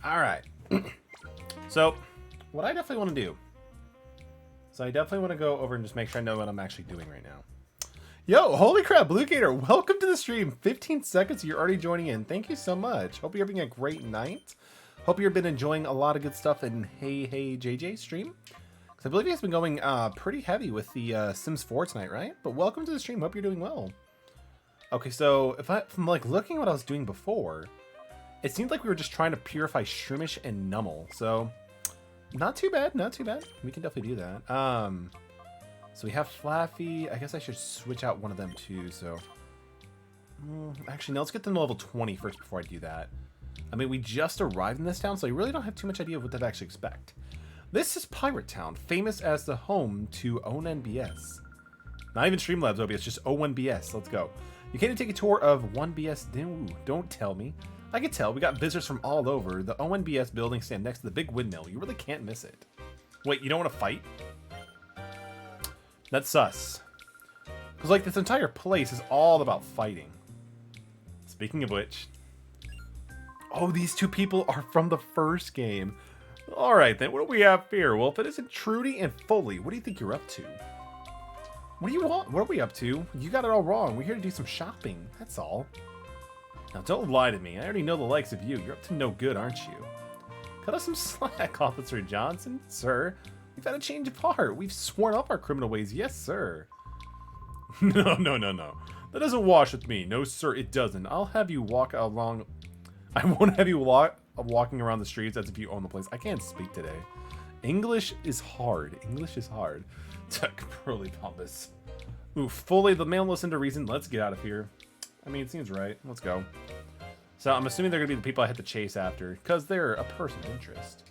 All right. So, what I definitely want to do. So, I definitely want to go over and just make sure I know what I'm actually doing right now. Yo, holy crap, Blue Gator, welcome to the stream. 15 seconds, you're already joining in. Thank you so much. Hope you're having a great night. Hope you've been enjoying a lot of good stuff in Hey JJ stream. Because I believe he's been going pretty heavy with the Sims 4 tonight, right? But welcome to the stream. Hope you're doing well. Okay, so if I'm like looking at what I was doing before, it seemed like we were just trying to purify Shroomish and Nummel. So not too bad, not too bad. We can definitely do that. So we have Flaffy. I guess I should switch out one of them too. So actually, no, let's get them to level 20 first before I do that. I mean, we just arrived in this town, so I really don't have too much idea of what to actually expect. This is Pirate Town, famous as the home to ONBS. Not even Streamlabs, Obi, it's just ONBS. Let's go. You came to take a tour of 1BS. Ooh, don't tell me. I can tell. We got visitors from all over. The ONBS building stand next to the big windmill. You really can't miss it. Wait, you don't want to fight? That's sus. Because, like, this entire place is all about fighting. Speaking of which... Oh, these two people are from the first game. Alright, then. What do we have here? Well, if it isn't Trudy and Foley, what do you think you're up to? What do you want? What are we up to? You got it all wrong. We're here to do some shopping. That's all. Now, don't lie to me. I already know the likes of you. You're up to no good, aren't you? Cut us some slack, Officer Johnson. Sir, we've had a change of heart. We've sworn off our criminal ways. Yes, sir. No. That doesn't wash with me. No, sir, it doesn't. I'll have you walk along... I won't have you walking around the streets as if you own the place. I can't speak today. English is hard. English is hard. Tuck, Pearly Pompous. Ooh, fully the man listened to reason. Let's get out of here. I mean, it seems right. Let's go. So I'm assuming they're going to be the people I have to chase after, because they're a person of interest.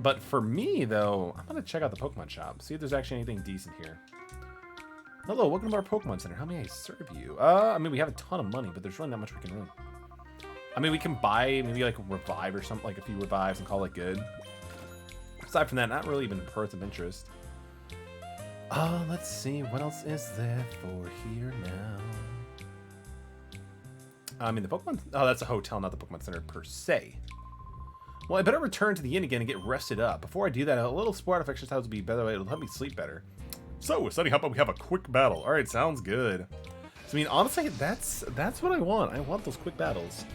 But for me, though, I'm going to check out the Pokemon shop. See if there's actually anything decent here. Hello, welcome to our Pokemon Center. How may I serve you? I mean, we have a ton of money, but there's really not much we can do. I mean, we can buy maybe like a revive or something, like a few revives and call it good. Aside from that, not really even a person of interest. Let's see. What else is there for here now? I mean, the Pokemon... Oh, that's a hotel, not the Pokemon Center per se. Well, I better return to the inn again and get rested up. Before I do that, a little sport of exercise would be better. It'll help me sleep better. So, setting up, we have a quick battle. All right, sounds good. So, I mean, honestly, that's what I want. I want those quick battles.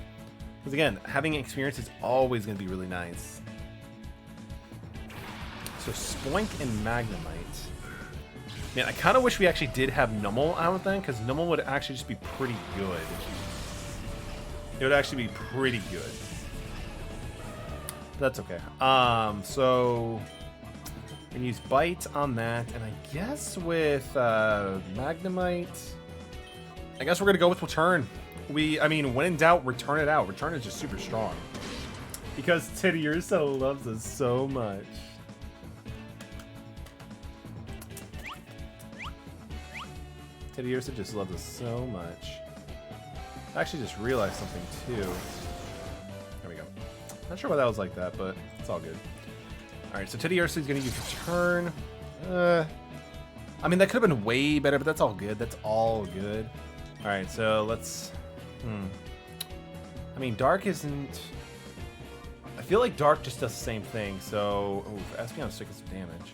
Because, again, having experience is always going to be really nice. So, Spoink and Magnemite. Man, I kind of wish we actually did have Nummel out then, because Nummel would actually just be pretty good. It would actually be pretty good. But that's okay. So we can use Bite on that, and I guess with Magnemite, I guess we're gonna go with Return. I mean, when in doubt, return it out. Return is just super strong. Because Teddy Ursa loves us so much. Teddy Ursa just loves us so much. I actually just realized something too. There we go. Not sure why that was like that, but it's all good. Alright, so Teddy Ursa is going to use Return. I mean, that could have been way better, but that's all good. That's all good. Alright, so let's... I mean, Dark isn't... I feel like Dark just does the same thing, so... Ooh, Espeon is taking some damage.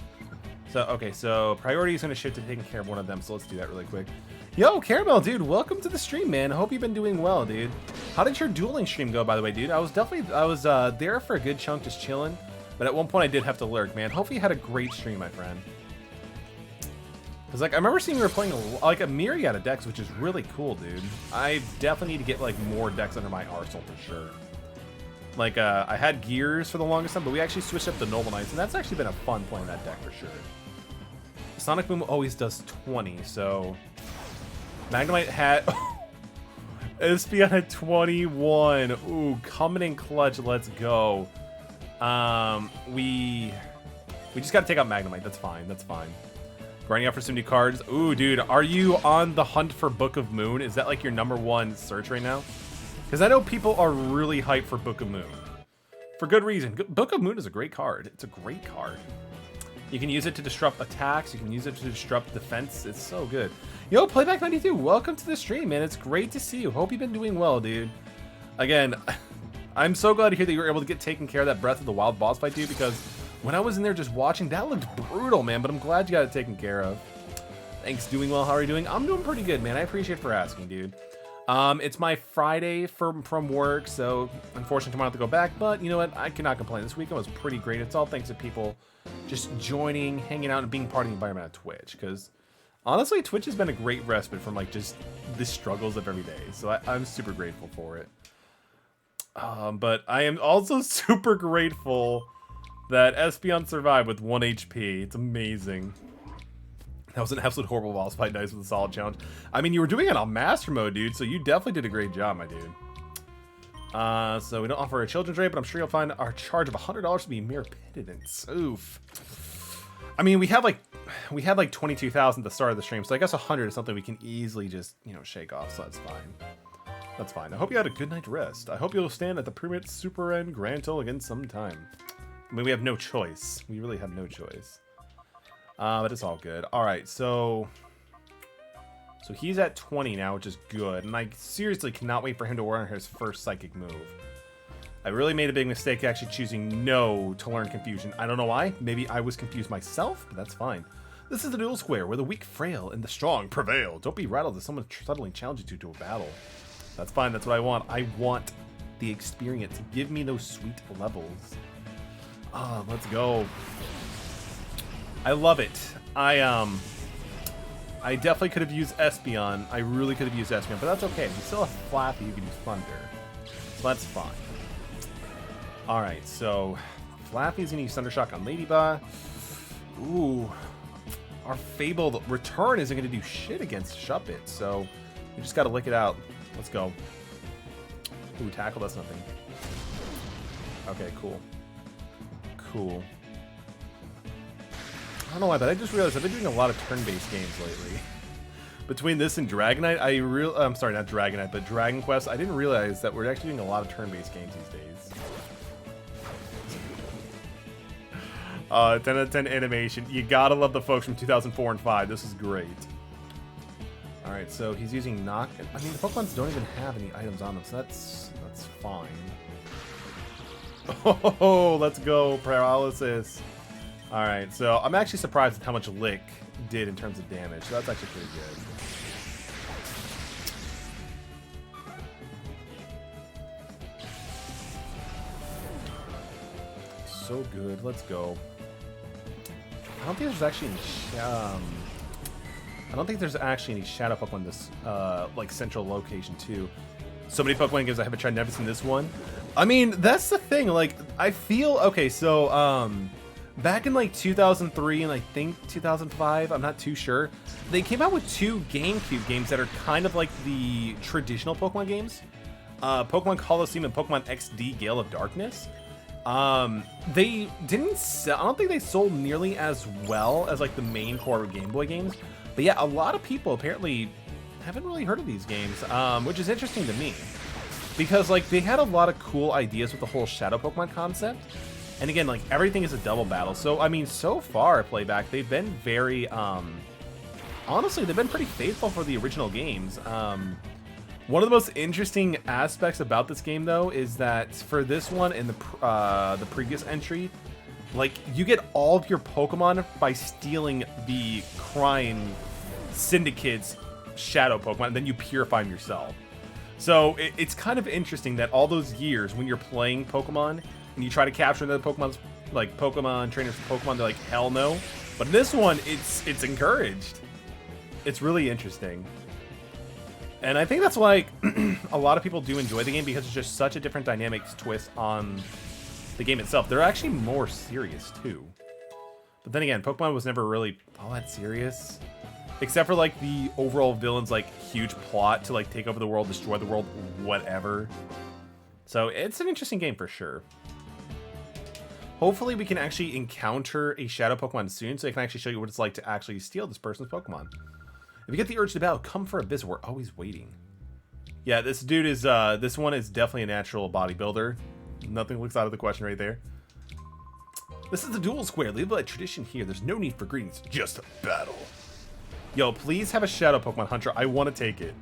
So, okay, so priority is going to shift to taking care of one of them, so let's do that really quick. Yo, Caramel, dude, welcome to the stream, man. I hope you've been doing well, dude. How did your dueling stream go, by the way, dude? I was there for a good chunk just chilling, but at one point I did have to lurk, man. Hopefully you had a great stream, my friend. Because, like, I remember seeing you were playing, like, a myriad of decks, which is really cool, dude. I definitely need to get, like, more decks under my arsenal for sure. Like, I had Gears for the longest time, but we actually switched up to Noble Knights, and that's actually been a fun playing that deck for sure. Sonic Boom always does 20, so... Magnemite had... Espeon had 21. Ooh, coming in clutch, let's go. We just gotta take out Magnemite, that's fine, that's fine. Grinding out for some new cards. Ooh, dude, are you on the hunt for Book of Moon? Is that like your #1 search right now? Because I know people are really hyped for Book of Moon. For good reason. Book of Moon is a great card. It's a great card. You can use it to disrupt attacks. You can use it to disrupt defense. It's so good. Yo, Playback92, welcome to the stream, man. It's great to see you. Hope you've been doing well, dude. Again, I'm so glad to hear that you were able to get taken care of that Breath of the Wild boss fight, dude, because when I was in there just watching, that looked brutal, man, but I'm glad you got it taken care of. Thanks, doing well. How are you doing? I'm doing pretty good, man. I appreciate it for asking, dude. It's my Friday from work, so unfortunately tomorrow I have to go back, but you know what? I cannot complain. This weekend was pretty great. It's all thanks to people just joining, hanging out, and being part of the environment on Twitch, because honestly, Twitch has been a great respite from like just the struggles of every day, so I'm super grateful for it. But I am also super grateful that Espeon survived with 1 HP. It's amazing. That was an absolute horrible boss fight. Nice with a solid challenge. I mean, you were doing it on Master Mode, dude, so you definitely did a great job, my dude. So we don't offer a children's rate, but I'm sure you'll find our charge of $100 to be mere pittance. Oof. I mean, we had like 22,000 at the start of the stream, so I guess 100 is something we can easily just, you know, shake off, so that's fine. That's fine. I hope you had a good night's rest. I hope you'll stand at the Premier Super End Grantal again sometime. I mean, we have no choice. We really have no choice. But it's all good. Alright, so he's at 20 now, which is good. And I seriously cannot wait for him to learn his first psychic move. I really made a big mistake actually choosing no to learn confusion. I don't know why. Maybe I was confused myself, but that's fine. This is the duel square, where the weak frail and the strong prevail. Don't be rattled if someone suddenly challenges you to a battle. That's fine, that's what I want. I want the experience. Give me those sweet levels. Let's go. I love it. I definitely could have used Espeon. I really could have used Espeon, but that's okay. We still have Flappy, you can use Thunder. So that's fine. Alright, so Flappy's gonna use Thunder Shock on Ladybug. Ooh. Our Fabled Return isn't gonna do shit against Shuppet, so we just gotta lick it out. Let's go. Ooh, Tackle, that's nothing. Okay, cool. Cool. I don't know why, but I just realized I've been doing a lot of turn-based games lately. Between this and Dragonite, I'm sorry, not Dragonite, but Dragon Quest, I didn't realize that we're actually doing a lot of turn-based games these days. 10 out of 10 animation. You gotta love the folks from 2004 and 5. This is great. Alright, so he's using Knock. I mean, the Pokemons don't even have any items on them, so that's fine. Oh, let's go, Paralysis. Alright, so I'm actually surprised at how much Lick did in terms of damage. So that's actually pretty good. So good. Let's go. I don't think there's actually any shadow Pokemon in this like central location too. So many Pokemon games I haven't tried, never seen this one. I mean, that's the thing. Like, I feel okay. So back in like 2003 and I think 2005, I'm not too sure, they came out with 2 GameCube games that are kind of like the traditional Pokemon games. Pokemon Coliseum and Pokemon XD Gale of Darkness. They didn't sell, I don't think they sold nearly as well as like the main core Game Boy games. But yeah, a lot of people apparently haven't really heard of these games, which is interesting to me. Because like they had a lot of cool ideas with the whole Shadow Pokemon concept. And again, like everything is a double battle. So I mean, so far Playback, they've been very honestly, they've been pretty faithful for the original games. One of the most interesting aspects about this game, though, is that for this one and the previous entry, like you get all of your Pokemon by stealing the Crime Syndicate's Shadow Pokemon, and then you purify them yourself. So it's kind of interesting that all those years when you're playing Pokemon and you try to capture another Pokemon's like Pokemon trainers, Pokemon, they're like hell no. But in this one, it's encouraged. It's really interesting. And I think that's why a lot of people do enjoy the game, because it's just such a different dynamics twist on the game itself. They're actually more serious, too. But then again, Pokemon was never really all that serious. Except for, like, the overall villain's, like, huge plot to, like, take over the world, destroy the world, whatever. So, it's an interesting game for sure. Hopefully, we can actually encounter a Shadow Pokemon soon, so I can actually show you what it's like to actually steal this person's Pokemon. If you get the urge to battle, come for a visit. We're always waiting. Yeah, this dude is, this one is definitely a natural bodybuilder. Nothing looks out of the question right there. This is the duel square. Leave by tradition here. There's no need for greetings, just a battle. Yo, please have a Shadow Pokemon Hunter. I want to take it.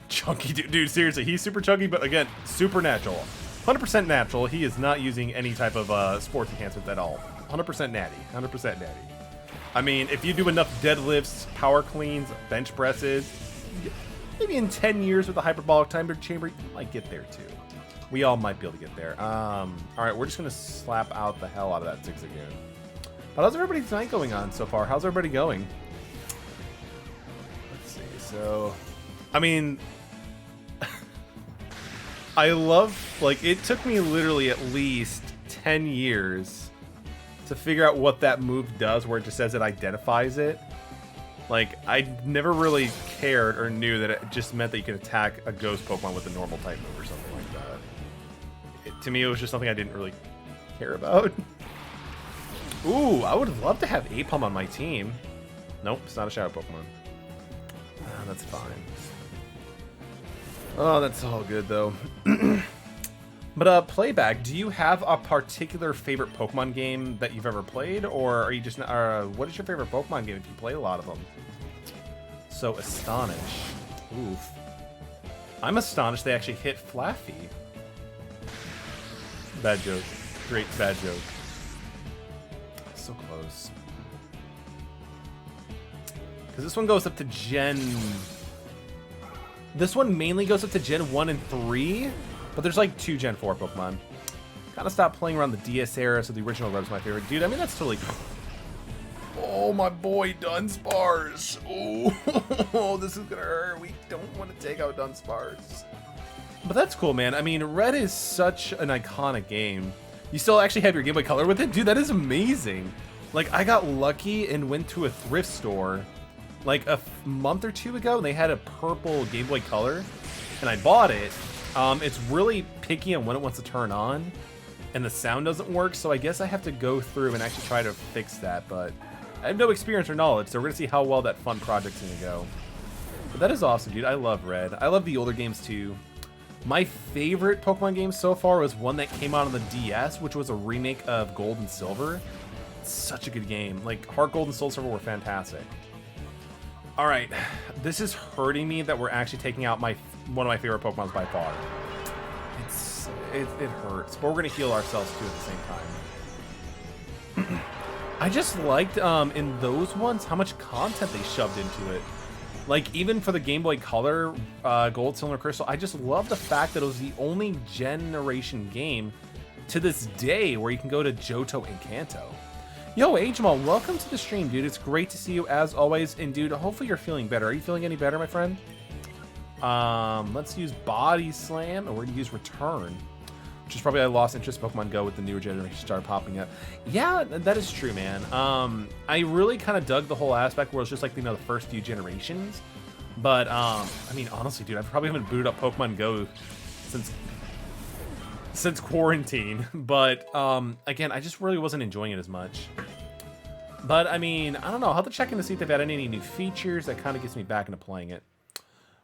Chunky dude, seriously, he's super chunky, but again, supernatural. 100% natural. He is not using any type of sports enhancements at all. 100% natty. 100% natty. I mean, if you do enough deadlifts, power cleans, bench presses, maybe in 10 years with the hyperbolic timer chamber, you might get there too. We all might be able to get there. All right, we're just going to slap out the hell out of that 6 again. But how's everybody's night going on so far? How's everybody going? Let's see. So, I mean, I love, like, it took me literally at least 10 years to figure out what that move does, where it just says it identifies it. Like, I never really cared or knew that it just meant that you could attack a ghost Pokemon with a normal type move or something like that. To me, it was just something I didn't really care about. Ooh, I would love to have Apom on my team. Nope, it's not a Shadow Pokemon. That's fine. Oh, that's all good, though. But, Playback, do you have a particular favorite Pokemon game that you've ever played? Or are you just... what is your favorite Pokemon game if you play a lot of them? So, Astonish. Oof. I'm astonished they actually hit Flaffy. Bad joke. Great bad joke. So close. Because this one goes up to Gen... This one mainly goes up to Gen 1 and 3, but there's like 2 Gen 4 Pokemon. Kind of stopped playing around the DS era, so the original Red's my favorite. Dude, I mean, that's totally... Oh, my boy, Dunsparce. Oh, this is gonna hurt. We don't want to take out Dunsparce. But that's cool, man. I mean, Red is such an iconic game. You still actually have your Game Boy Color with it? Dude, that is amazing. Like, I got lucky and went to a thrift store like a month or 2 ago, and they had a purple Game Boy Color, and I bought it. It's really picky on when it wants to turn on, and the sound doesn't work, so I guess I have to go through and actually try to fix that, but I have no experience or knowledge, so we're going to see how well that fun project's going to go. But that is awesome, dude. I love Red. I love the older games, too. My favorite Pokemon game so far was one that came out on the DS, which was a remake of Gold and Silver. It's such a good game. Like, Heart Gold and Soul Silver were fantastic. All right, this is hurting me that we're actually taking out one of my favorite Pokemons by far. It hurts, but we're gonna heal ourselves too at the same time. I just liked in those ones how much content they shoved into it. Like, even for the Game Boy Color, Gold, Silver, Crystal, I just love the fact that it was the only generation game to this day where you can go to Johto and Kanto. Yo, Agemal, welcome to the stream, dude. It's great to see you as always. And, dude, hopefully you're feeling better. Are you feeling any better, my friend? Let's use Body Slam, and we're going to use Return, which is probably I lost interest in Pokemon Go with the newer generation started popping up. Yeah, that is true, man. I really kind of dug the whole aspect where it's just like, you know, the first few generations. But, I mean, honestly, dude, I probably haven't booted up Pokemon Go since quarantine, but again, I just really wasn't enjoying it as much. But I mean, I don't know. I'll have to check in to see if they've added any new features that kind of gets me back into playing it.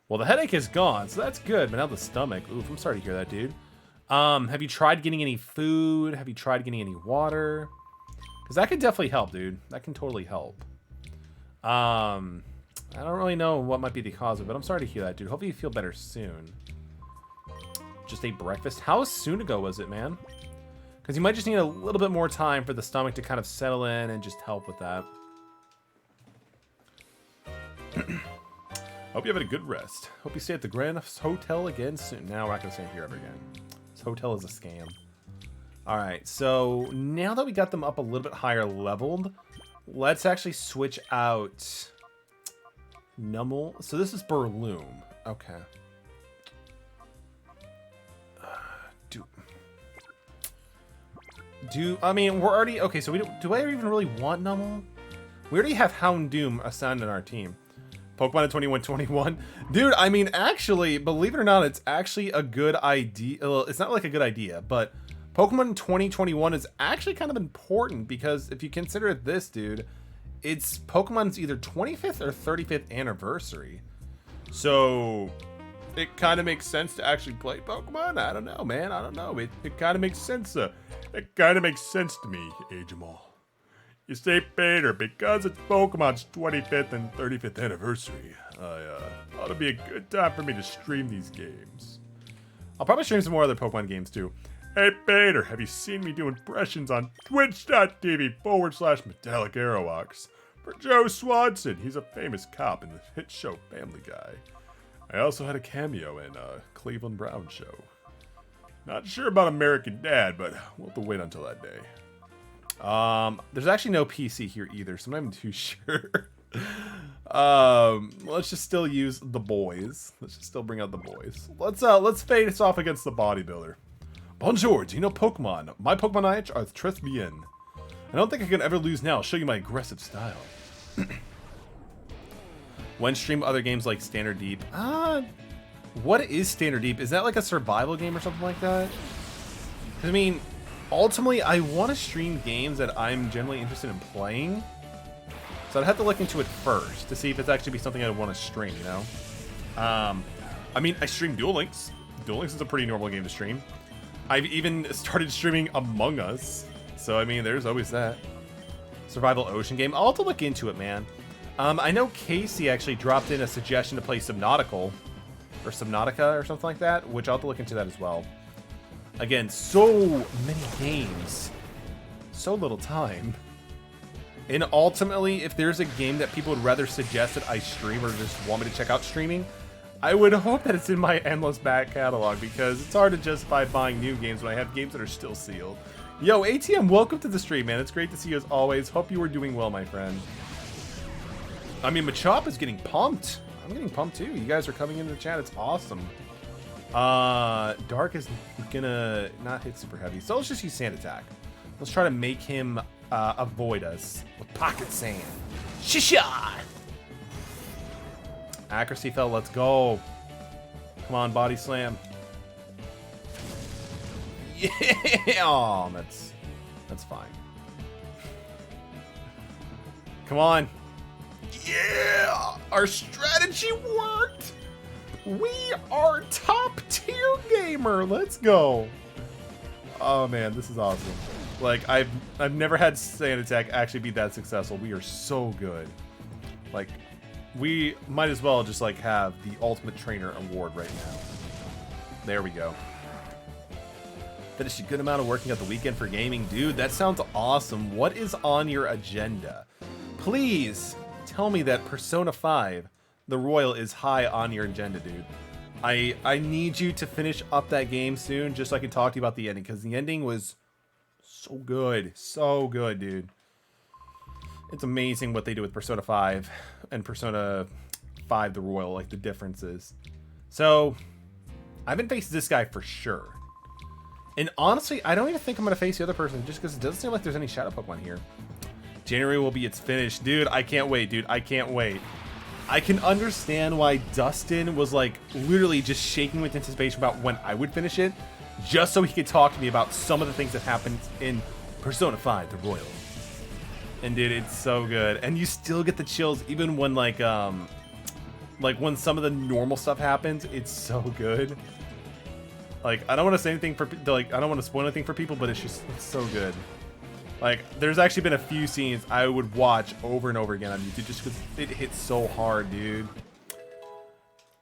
Well, the headache is gone, so that's good. But now the stomach. Oof, I'm sorry to hear that, dude. Have you tried getting any food? Have you tried getting any water? Because that could definitely help, dude. That can totally help. I don't really know what might be the cause of it, but I'm sorry to hear that, dude. Hopefully you feel better soon. Just ate breakfast. How soon ago was it, man? Because you might just need a little bit more time for the stomach to kind of settle in and just help with that. Hope you have a good rest. Hope you stay at the Grand Hotel again soon. Now we're not going to stay here ever again. This hotel is a scam. Alright, so now that we got them up a little bit higher leveled, let's actually switch out Numel. So this is Burloom. Okay. I mean, we're already... Okay, so do I even really want Numel? We already have Houndoom assigned in our team. Pokemon at 2121. Dude, I mean, actually, believe it or not, it's actually a good idea. Well, it's not like a good idea, but Pokemon 2021 is actually kind of important because if you consider it this, dude, it's Pokemon's either 25th or 35th anniversary. So... it kind of makes sense to actually play Pokemon. I don't know, man. I don't know. It kind of makes sense. It kind of makes sense to me, Agemal. You say, Peter, because it's Pokemon's 25th and 35th anniversary, ought to be a good time for me to stream these games. I'll probably stream some more other Pokemon games, too. Hey, Bader, have you seen me do impressions on twitch.tv/Metallic Aerox for Joe Swanson? He's a famous cop in the hit show Family Guy. I also had a cameo in Cleveland Brown show. Not sure about American Dad, but we'll have to wait until that day. There's actually no PC here either, so I'm not even too sure. Let's just still use the boys. Let's just still bring out the boys. Let's face off against the bodybuilder. Bonjour, do you know Pokemon? My Pokemon Nights are très bien. I don't think I can ever lose now. I'll show you my aggressive style. When stream other games like Standard Deep. What is Standard Deep? Is that like a survival game or something like that? I mean, ultimately, I want to stream games that I'm generally interested in playing. So I'd have to look into it first to see if it's actually be something I want to stream, you know? I mean, I stream Duel Links. Duel Links is a pretty normal game to stream. I've even started streaming Among Us. So, I mean, there's always that. Survival Ocean game. I'll have to look into it, man. I know Casey actually dropped in a suggestion to play Subnautical. Or Subnautica or something like that. Which I'll have to look into that as well. Again, so many games. So little time. And ultimately, if there's a game that people would rather suggest that I stream or just want me to check out streaming, I would hope that it's in my endless back catalog, because it's hard to justify buying new games when I have games that are still sealed. Yo, ATM, welcome to the stream, man. It's great to see you as always. Hope you are doing well, my friend. I mean, Machop is getting pumped. I'm getting pumped too. You guys are coming into the chat. It's awesome. Dark is gonna not hit super heavy, so let's just use Sand Attack. Let's try to make him avoid us with Pocket Sand. Shisha! Accuracy fell, let's go. Come on, Body Slam. Yeah! Oh, that's fine. Come on. Yeah! Our strategy worked! We are top tier gamer. Let's go. Oh man, this is awesome. Like I've never had Sand Attack actually be that successful. We are so good. Like we might as well just like have the Ultimate Trainer award right now. There we go. Finished a good amount of working at the weekend for gaming. Dude, that sounds awesome. What is on your agenda? Please tell me that Persona 5, the Royal, is high on your agenda, dude. I need you to finish up that game soon just so I can talk to you about the ending, because the ending was so good. So good, dude. It's amazing what they do with Persona 5 and Persona 5 the Royal, like the differences. So, I've been facing this guy for sure. And honestly, I don't even think I'm going to face the other person just because it doesn't seem like there's any Shadow Pokemon here. January will be its finish. Dude, I can't wait, dude. I can't wait. I can understand why Dustin was like literally just shaking with anticipation about when I would finish it, just so he could talk to me about some of the things that happened in Persona 5 the Royal. And dude, it's so good. And you still get the chills even when like when some of the normal stuff happens. It's so good. Like I don't want to say anything for like I don't want to spoil anything for people, but it's so good. Like there's actually been a few scenes I would watch over and over again on YouTube just because it hits so hard, dude.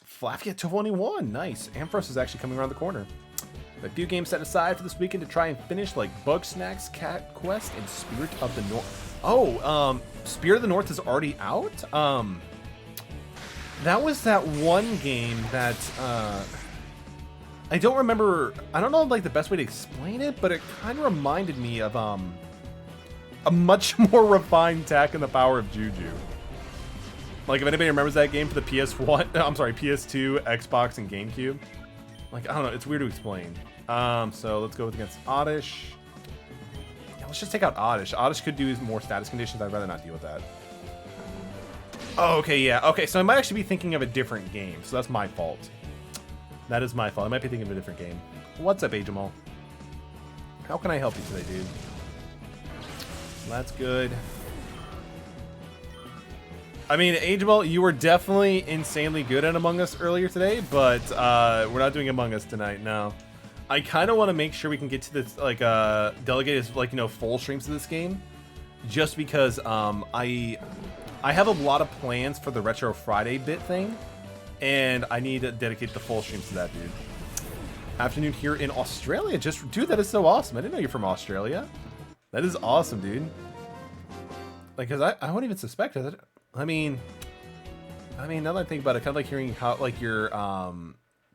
Flafia 221, nice. Ampharos is actually coming around the corner. A few games set aside for this weekend to try and finish, like Bug Snacks, Cat Quest, and Spirit of the North. Oh, Spirit of the North is already out? That was that one game that, I don't remember, I don't know like the best way to explain it, but it kind of reminded me of, a much more refined Tak and the Power of Juju. Like if anybody remembers that game for the PS1, I'm sorry, PS2, Xbox, and GameCube. Like, I don't know, it's weird to explain. So let's go against Oddish. Yeah, let's just take out Oddish. Oddish could do more status conditions. I'd rather not deal with that. Oh, okay, yeah. Okay, so I might actually be thinking of a different game. So that's my fault. That is my fault. I might be thinking of a different game. What's up, Ajamal? How can I help you today, dude? That's good. I mean, Ajamal, you were definitely insanely good at Among Us earlier today, but we're not doing Among Us tonight, no. I kind of want to make sure we can get to this, like, delegate, like, you know, full streams of this game. Just because I have a lot of plans for the Retro Friday bit thing, and I need to dedicate the full streams to that, dude. afternoon here in Australia. Just, dude, that is so awesome. I didn't know you're from Australia. That is awesome, dude. Like, cause I wouldn't even suspect it. I mean, now that I think about it, kind of like hearing how, like, your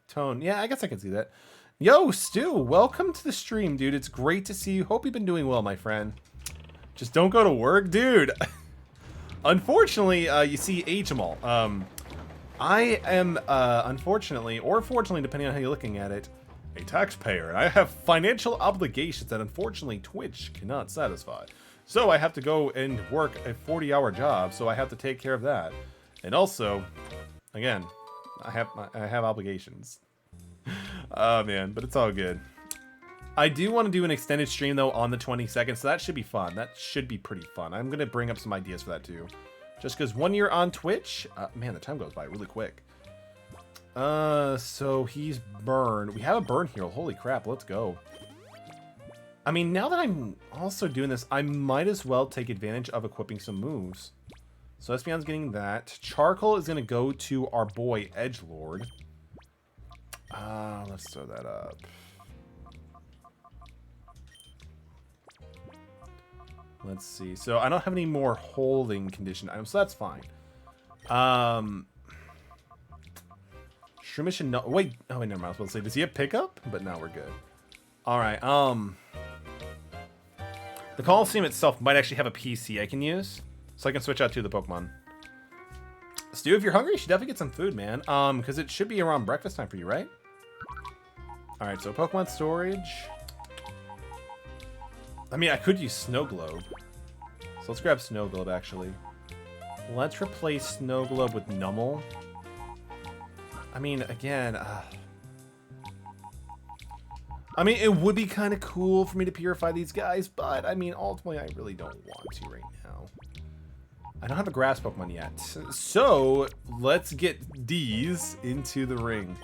tone. Yeah, I guess I can see that. Yo, Stu, welcome to the stream, dude. It's great to see you. Hope you've been doing well, my friend. Just don't go to work, dude. Unfortunately, you see, Jamal. I am, unfortunately, or fortunately, depending on how you're looking at it, a taxpayer, and I have financial obligations that unfortunately Twitch cannot satisfy. So I have to go and work a 40-hour job, so I have to take care of that. And also, again, I have obligations. Oh man, but it's all good. I do want to do an extended stream though on the 22nd, so that should be fun. That should be pretty fun. I'm gonna bring up some ideas for that too. Just because 1 year on Twitch, man, the time goes by really quick. So he's burned. We have a burn hero. Holy crap, let's go. I mean, now that I'm also doing this, I might as well take advantage of equipping some moves. So Espeon's getting that. Charcoal is gonna go to our boy Edgelord. Let's throw that up. Let's see. So I don't have any more holding condition items, so that's fine. Shroomish and no. Wait. Oh wait, never mind. I was supposed to say, does he have pickup? But no, we're good. All right. The Coliseum itself might actually have a PC I can use, so I can switch out to the Pokemon. Stu, if you're hungry, you should definitely get some food, man. Because it should be around breakfast time for you, right? All right. So Pokemon storage. I mean, I could use Snow Globe. So let's grab Snow Globe, actually. Let's replace Snow Globe with Nummel. I mean, again... I mean, it would be kind of cool for me to purify these guys, but, I mean, ultimately, I really don't want to right now. I don't have a Grass Pokemon yet. So, let's get these into the ring.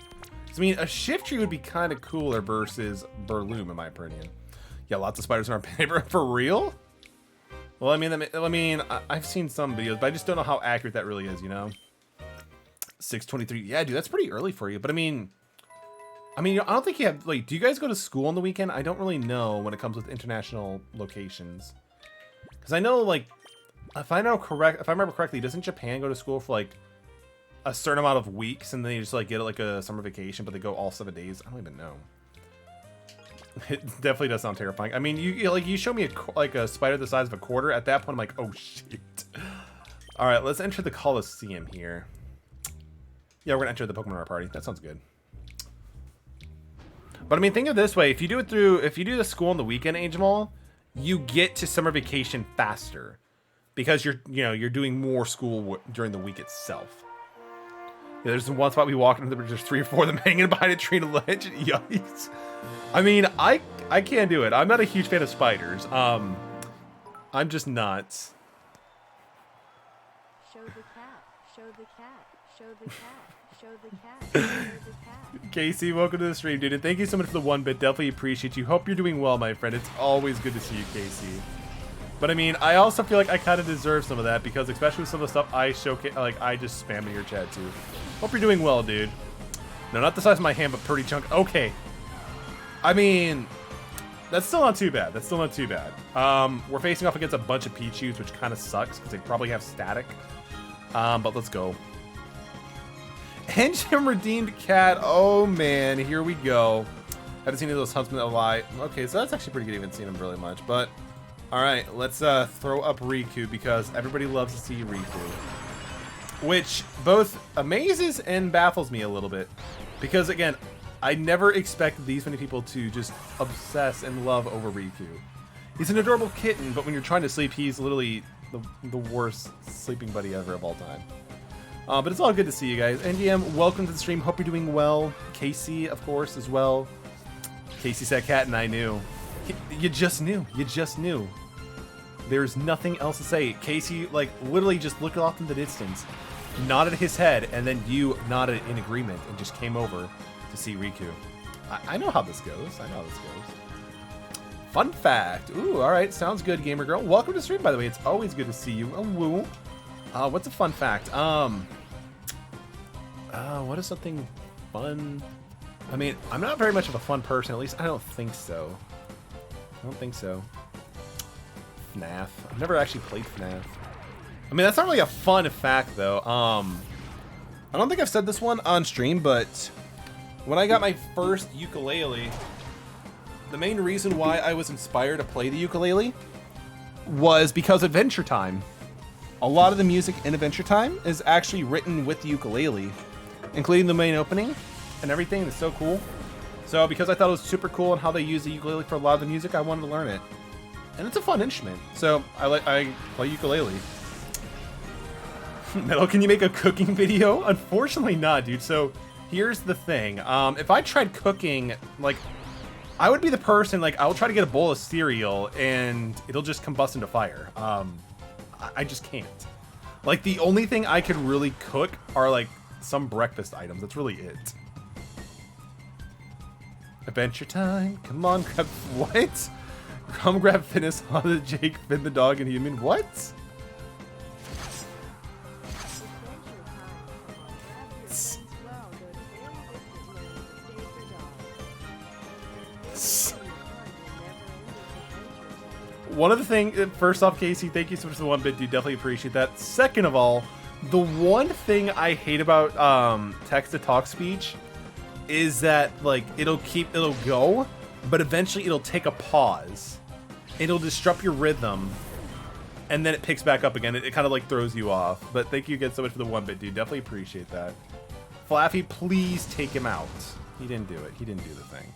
I mean, a Shiftry would be kind of cooler versus Burloom, in my opinion. Yeah, lots of spiders in our paper. For real? Well, I mean, I've seen some videos, but I just don't know how accurate that really is, you know? 6:23. Yeah, dude, that's pretty early for you. But I mean, I don't think you have, like, do you guys go to school on the weekend? I don't really know when it comes with international locations. Because I know, like, if I remember correctly, doesn't Japan go to school for, like, a certain amount of weeks, and then they just, like, get, like, a summer vacation, but they go all 7 days? I don't even know. It definitely does sound terrifying. I mean, you show me a spider the size of a quarter. At that point, I'm like, oh shit. All right, let's enter the Coliseum here. Yeah, we're gonna enter the Pokemon party. That sounds good. But I mean, think of it this way: if you do the school on the weekend, Jamal, you get to summer vacation faster because you're doing more school during the week itself. Yeah, there's one spot we walk into, there's 3 or 4 of them hanging behind a tree in a ledge. Yikes. I mean, I can't do it. I'm not a huge fan of spiders. I'm just not. Show the cat. Show the cat. Show the cat. Show the cat. Show the cat. Casey, welcome to the stream, dude. And thank you so much for the 1-bit. Definitely appreciate you. Hope you're doing well, my friend. It's always good to see you, Casey. But I mean, I also feel like I kind of deserve some of that because especially with some of the stuff I showcase, like I just spam in your chat too. Hope you're doing well, dude. No, not the size of my hand, but pretty chunk. Okay. I mean, that's still not too bad. That's still not too bad. We're facing off against a bunch of Pichus, which kind of sucks because they probably have static. But let's go. Engine redeemed cat. Oh man, here we go. Haven't seen any of those huntsmen that lie. Okay, so that's actually pretty good. I haven't seen them really much, but all right, let's throw up Riku because everybody loves to see Riku, which both amazes and baffles me a little bit because again, I never expected these many people to just obsess and love over Riku. He's an adorable kitten, but when you're trying to sleep, he's literally the worst sleeping buddy ever of all time. But it's all good to see you guys. NDM, welcome to the stream. Hope you're doing well. Casey, of course, as well. Casey said cat, and I knew. You just knew. You just knew. There's nothing else to say. Casey, like, literally just looked off in the distance, nodded his head, and then you nodded in agreement and just came over to see Riku. I know how this goes. I know how this goes. Fun fact. Ooh, all right. Sounds good, gamer girl. Welcome to the stream, by the way. It's always good to see you. Oh, woo. What's a fun fact? What is something fun I mean, I'm not very much of a fun person. At least I don't think so. I don't think so. FNAF. I've never actually played FNAF. I mean, that's not really a fun fact, though. I don't think I've said this one on stream, but when I got my first ukulele, the main reason why I was inspired to play the ukulele was because Adventure Time. A lot of the music in Adventure Time is actually written with the ukulele, including the main opening and everything. It's so cool. So because I thought it was super cool and how they use the ukulele for a lot of the music, I wanted to learn it. And it's a fun instrument. So I play ukulele. Metal, can you make a cooking video? Unfortunately not, dude. So here's the thing. If I tried cooking, like, I would be the person, like, I'll try to get a bowl of cereal and it'll just combust into fire. I just can't. Like, the only thing I could really cook are, like, some breakfast items. That's really it. Adventure Time. Come on, grab... What? Come grab Finnis, Honda, Jake, Finn the dog, and human. What? One of the things, first off, Casey, thank you so much for the 1-bit, dude. Definitely appreciate that. Second of all, the one thing I hate about text-to-talk speech is that, like, it'll go, but eventually it'll take a pause. It'll disrupt your rhythm, and then it picks back up again. It kind of, like, throws you off. But thank you again so much for the 1-bit, dude. Definitely appreciate that. Flaffy, please take him out. He didn't do it. He didn't do the thing.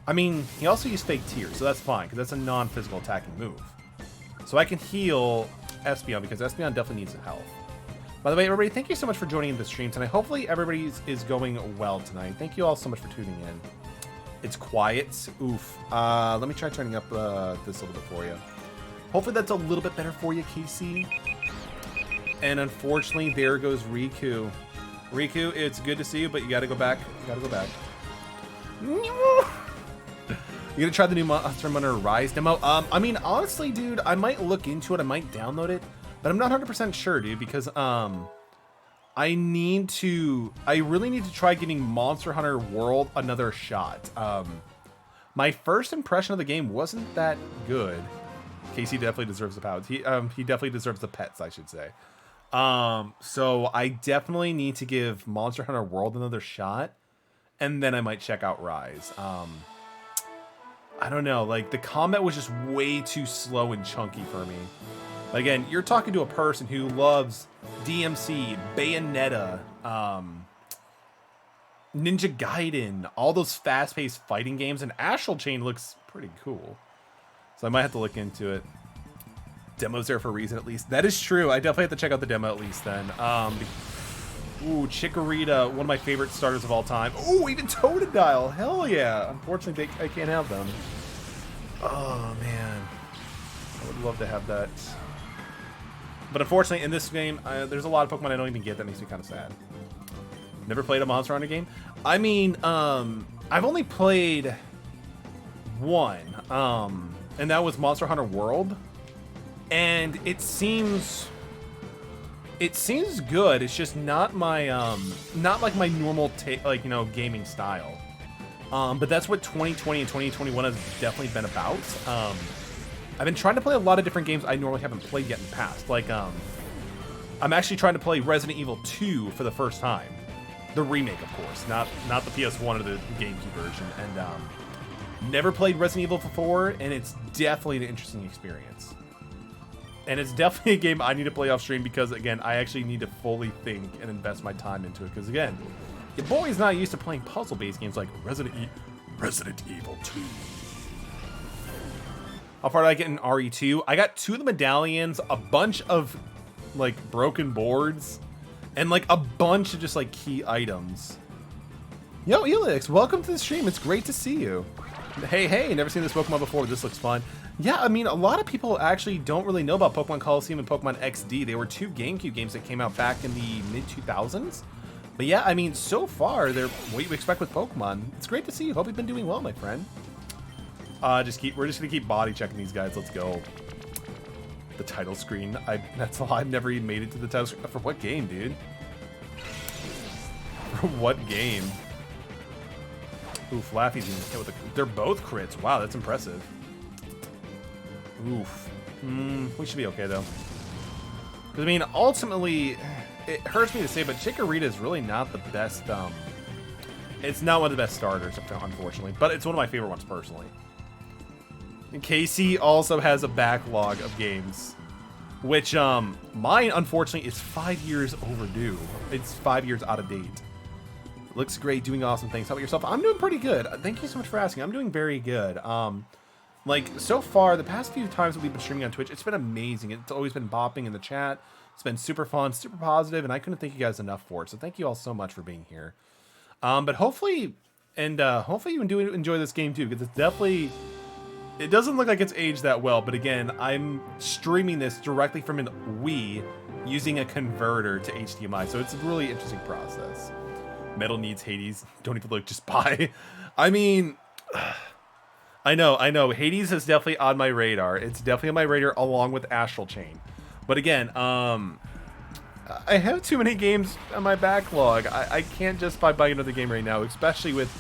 I mean, he also used fake tears, so that's fine, because that's a non-physical attacking move. So I can heal Espeon, because Espeon definitely needs some health. By the way, everybody, thank you so much for joining in the stream tonight. Hopefully everybody is going well tonight. Thank you all so much for tuning in. It's quiet. Oof. Let me try turning up this a little bit for you. Hopefully that's a little bit better for you, Casey. And unfortunately, there goes Riku. Riku, it's good to see you, but you gotta go back. You gotta go back. You gonna try the new Monster Hunter Rise demo? I mean, honestly, dude, I might look into it. I might download it, but I'm not 100% sure, dude, because I really need to try giving Monster Hunter World another shot. My first impression of the game wasn't that good. Casey definitely deserves the pouts. He definitely deserves the pets, I should say. So I definitely need to give Monster Hunter World another shot, and then I might check out Rise. I don't know, like, the combat was just way too slow and chunky for me. Again, you're talking to a person who loves DMC, Bayonetta, Ninja Gaiden, all those fast-paced fighting games, and Astral Chain looks pretty cool. So I might have to look into it. Demo's there for a reason, at least. That is true. I definitely have to check out the demo at least then. Ooh, Chikorita, one of my favorite starters of all time. Ooh, even Totodile. Hell yeah. Unfortunately, I can't have them. Oh, man. I would love to have that. But unfortunately, in this game, there's a lot of Pokemon I don't even get. That makes me kind of sad. Never played a Monster Hunter game? I mean, I've only played one. And that was Monster Hunter World. And it seems good. It's just not my not like my normal gaming style. But that's what 2020 and 2021 has definitely been about. I've been trying to play a lot of different games I normally haven't played yet in the past. Like I'm actually trying to play Resident Evil 2 for the first time. The remake, of course, not the PS1 or the GameCube version. And never played Resident Evil before, and it's definitely an interesting experience. And it's definitely a game I need to play off stream because, again, I actually need to fully think and invest my time into it. Because, again, your boy's not used to playing puzzle-based games like Resident Evil 2. How far did I get in RE2? I got 2 of the medallions, a bunch of, like, broken boards, and, like, a bunch of just, like, key items. Yo, Elix, welcome to the stream. It's great to see you. Hey, never seen this Pokemon before. This looks fun. Yeah, I mean, a lot of people actually don't really know about Pokemon Coliseum and Pokemon XD. They were 2 GameCube games that came out back in the mid-2000s. But yeah, I mean, so far, they're what you expect with Pokemon. It's great to see you. Hope you've been doing well, my friend. We're just gonna keep body checking these guys. Let's go. The title screen. That's all. I've never even made it to the title screen. For what game, dude? For what game? Oof, Laffy's being hit with a... They're both crits. Wow, that's impressive. Oof. We should be okay, though. Because, I mean, ultimately, it hurts me to say, but Chikorita is really not the best, it's not one of the best starters, unfortunately. But it's one of my favorite ones, personally. And Casey also has a backlog of games. Which, mine, unfortunately, is 5 years overdue. It's 5 years out of date. Looks great, doing awesome things. How about yourself? I'm doing pretty good. Thank you so much for asking. I'm doing very good. Like, so far, the past few times that we've been streaming on Twitch, it's been amazing. It's always been bopping in the chat. It's been super fun, super positive, and I couldn't thank you guys enough for it. So thank you all so much for being here. But hopefully, hopefully you enjoy this game too, because it's definitely... It doesn't look like it's aged that well, but again, I'm streaming this directly from an Wii using a converter to HDMI, so it's a really interesting process. Metal needs Hades. Don't even look, just buy. I mean, I know. Hades is definitely on my radar. It's definitely on my radar along with Astral Chain. But again, I have too many games on my backlog. I can't just buy another game right now, especially with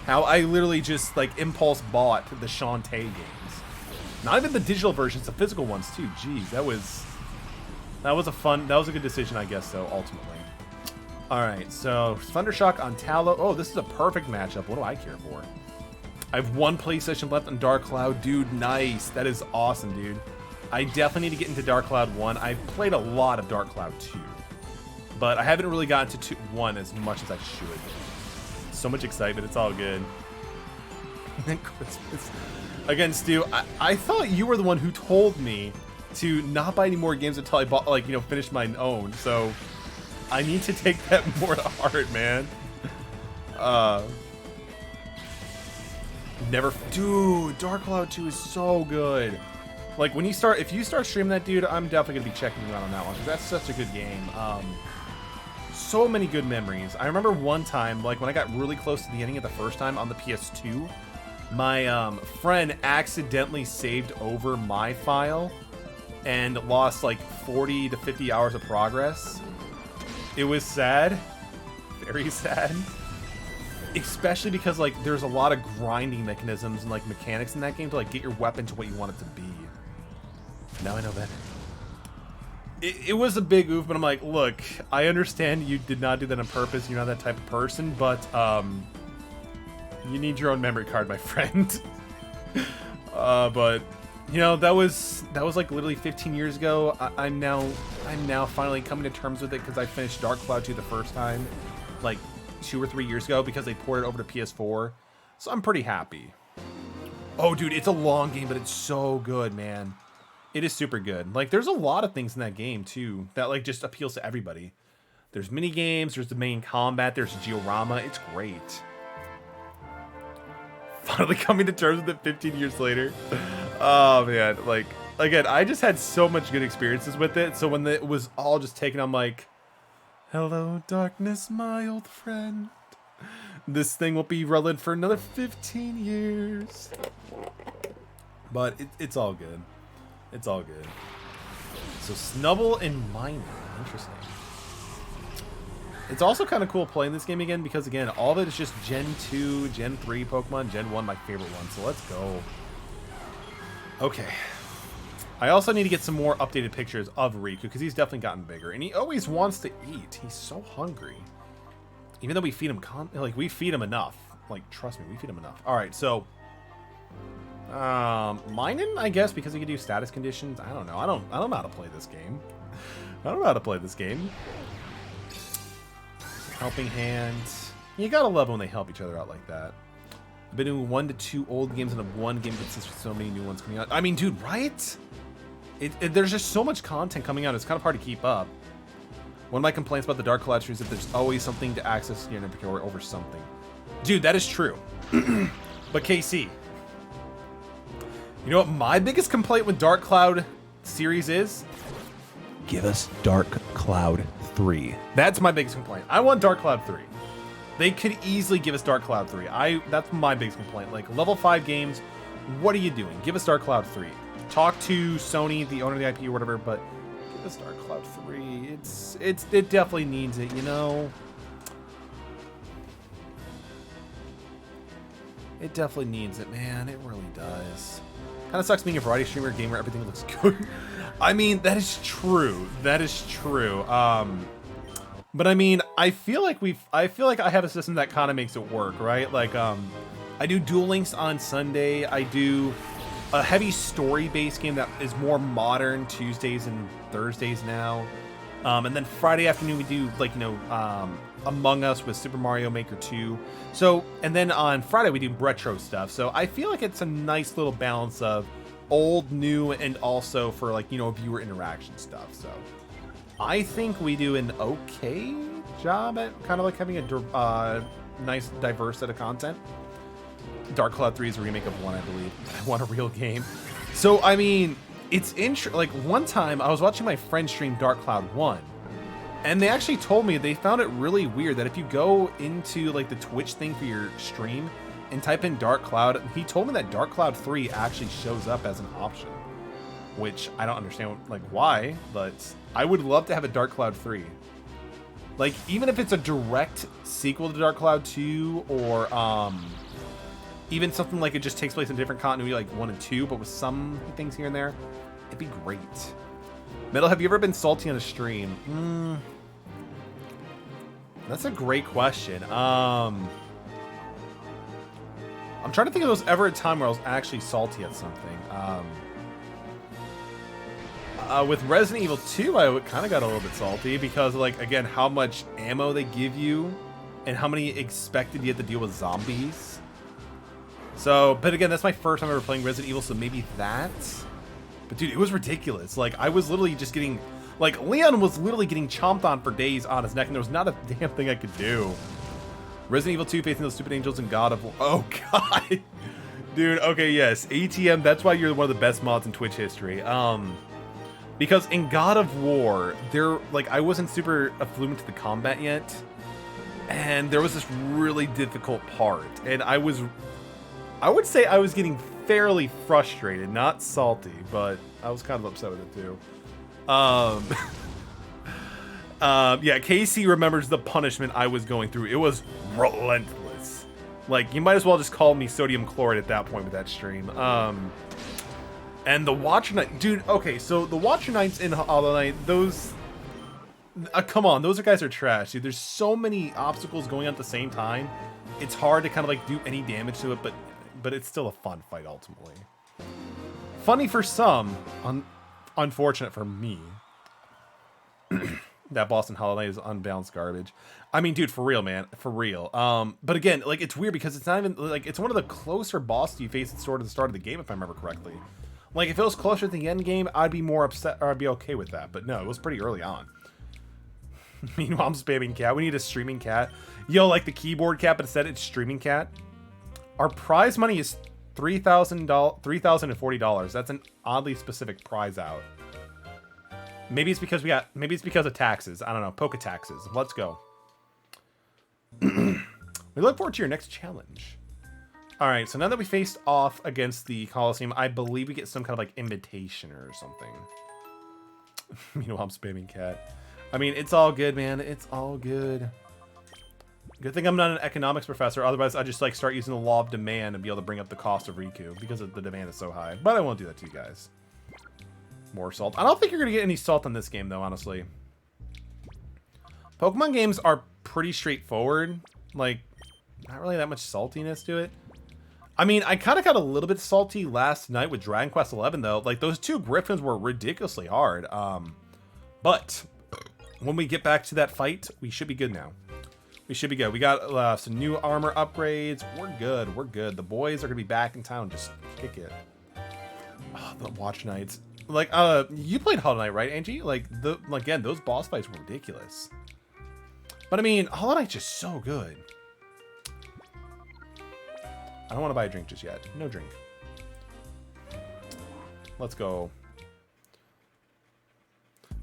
how I literally just like impulse bought the Shantae games. Not even the digital versions, the physical ones too. Jeez, that was a good decision, I guess. So ultimately, all right. So Thundershock on Tallow. Oh, this is a perfect matchup. What do I care for? I have one PlayStation left on Dark Cloud, dude. Nice. That is awesome, dude. I definitely need to get into Dark Cloud 1. I've played a lot of Dark Cloud 2, but I haven't really gotten to 1 as much as I should. So much excitement. It's all good. Again, Stu, I thought you were the one who told me to not buy any more games until I bought, like, finished my own. So I need to take that more to heart, man. Dude, Dark Cloud 2 is so good. Like, if you start streaming that, dude, I'm definitely gonna be checking you out on that one, because that's such a good game. So many good memories. I remember one time, like when I got really close to the ending of the first time on the PS2, my friend accidentally saved over my file and lost like 40 to 50 hours of progress. It was sad, very sad. Especially because like there's a lot of grinding mechanisms and like mechanics in that game to like get your weapon to what you want it to be. Now I know better. It was a big oof, but I'm like, look, I understand you did not do that on purpose. You're not that type of person, but you need your own memory card, my friend. But that was like literally 15 years ago. I'm now finally coming to terms with it because I finished Dark Cloud 2 the first time, like 2 or 3 years ago, because they ported it over to PS4. So I'm pretty happy. Oh, dude, it's a long game, but it's so good, man. It is super good. Like, there's a lot of things in that game, too, that, like, just appeals to everybody. There's mini games, there's the main combat, there's Georama. It's great. Finally coming to terms with it 15 years later. Oh, man. Like, again, I just had so much good experiences with it. So when it was all just taken, I'm like, hello, darkness, my old friend. This thing will be relevant for another 15 years. But it's all good. It's all good. So Snubble and Miner. Interesting. It's also kind of cool playing this game again because, again, all of it is just Gen 2, Gen 3 Pokemon, Gen 1 my favorite one. So let's go. Okay. I also need to get some more updated pictures of Riku because he's definitely gotten bigger. And he always wants to eat. He's so hungry. Even though we feed him, we feed him enough. Like, trust me, we feed him enough. All right, so... Minin, I guess, because he can do status conditions. I don't know. I don't know how to play this game. I don't know how to play this game. Helping hands. You gotta love when they help each other out like that. I've been doing 1 to 2 old games and one game, but since so many new ones coming out. I mean, dude, right? There's just so much content coming out. It's kind of hard to keep up. One of my complaints about the Dark Cloud is that there's always something to access your inventory over something. Dude, that is true. But KC, you know what my biggest complaint with Dark Cloud series is? Give us Dark Cloud 3. That's my biggest complaint. I want Dark Cloud 3. They could easily give us Dark Cloud 3. That's my biggest complaint. Like, level 5 games, what are you doing? Give us Dark Cloud 3. Talk to Sony, the owner of the IP or whatever, but give us Dark Cloud 3. It definitely needs it, you know? It definitely needs it, man. It really does. Kind of sucks being a variety streamer, gamer, everything looks good. I mean, that is true. That is true. But I mean, I feel like I have a system that kind of makes it work, right? Like, I do Duel Links on Sunday. I do a heavy story-based game that is more modern Tuesdays and Thursdays now. And then Friday afternoon we do like, you know, Among Us with Super Mario Maker 2. So, and then on Friday we do retro stuff. So I feel like it's a nice little balance of old, new, and also for like, you know, viewer interaction stuff. So I think we do an okay job at kind of like having a nice, diverse set of content. Dark Cloud 3 is a remake of 1, I believe. I want a real game. So, I mean, it's like one time I was watching my friend stream Dark Cloud 1, and they actually told me they found it really weird that if you go into like the Twitch thing for your stream and type in Dark Cloud, he told me that Dark Cloud 3 actually shows up as an option, which I don't understand like why, but I would love to have a Dark Cloud 3. Like, even if it's a direct sequel to Dark Cloud 2, or even something like it just takes place in different continuity, like 1 and 2, but with some things here and there, it'd be great. Metal, have you ever been salty on a stream? That's a great question. I'm trying to think if there was ever a time where I was actually salty at something. With Resident Evil 2, I kind of got a little bit salty because, like, again, how much ammo they give you and how many expected you have to deal with zombies. So, but again, that's my first time ever playing Resident Evil, so maybe that. But dude, it was ridiculous. Like, I was literally just getting, like, Leon was literally getting chomped on for days on his neck, and there was not a damn thing I could do. Resident Evil 2, Facing Those Stupid Angels, and God of War. Oh, God. Dude, okay, yes. ATM, that's why you're one of the best mods in Twitch history. Because in God of War, like, I wasn't super fluent to the combat yet, and there was this really difficult part, and I would say I was getting fairly frustrated, not salty, but I was kind of upset with it too. Yeah, Casey remembers the punishment I was going through. It was relentless. Like, you might as well just call me sodium chloride at that point with that stream. And the Watcher Knight, dude, okay, so the Watcher Knights in Hollow Knight, those, come on, those guys are trash, dude. There's so many obstacles going on at the same time. It's hard to kind of like do any damage to it, but it's still a fun fight ultimately. Funny for some, unfortunate for me. That boss in Hollow Knight is unbalanced garbage. I mean, dude, for real, man, for real. But again, like, it's weird because it's not even like, it's one of the closer bosses you face at sort of the start of the game, if I remember correctly. Like, if it was closer to the end game, I'd be more upset, or I'd be okay with that. But no, it was pretty early on. Meanwhile, I'm spamming cat. We need a streaming cat. Yo, like the keyboard cat, but instead it's streaming cat. Our prize money is $3,040. That's an oddly specific prize out. Maybe it's because maybe it's because of taxes. I don't know. Poke taxes. Let's go. We look forward to your next challenge. All right. So now that we faced off against the Coliseum, I believe we get some kind of like invitation or something. Meanwhile, I'm spamming cat. I mean, it's all good, man. It's all good. Good thing I'm not an economics professor. Otherwise, I just like start using the law of demand and be able to bring up the cost of Riku because the demand is so high. But I won't do that to you guys. More salt. I don't think you're going to get any salt on this game, though, honestly. Pokemon games are pretty straightforward. Like, not really that much saltiness to it. I mean, I kind of got a little bit salty last night with Dragon Quest XI, though. Like, those two Griffins were ridiculously hard. But when we get back to that fight, we should be good now. We should be good. We got some new armor upgrades. We're good. We're good. The boys are going to be back in town. Just kick it. Oh, the Watch Knights. Like, you played Hollow Knight, right, Angie? Like, again, those boss fights were ridiculous. But I mean, Hollow Knight's just so good. I don't want to buy a drink just yet. No drink. Let's go.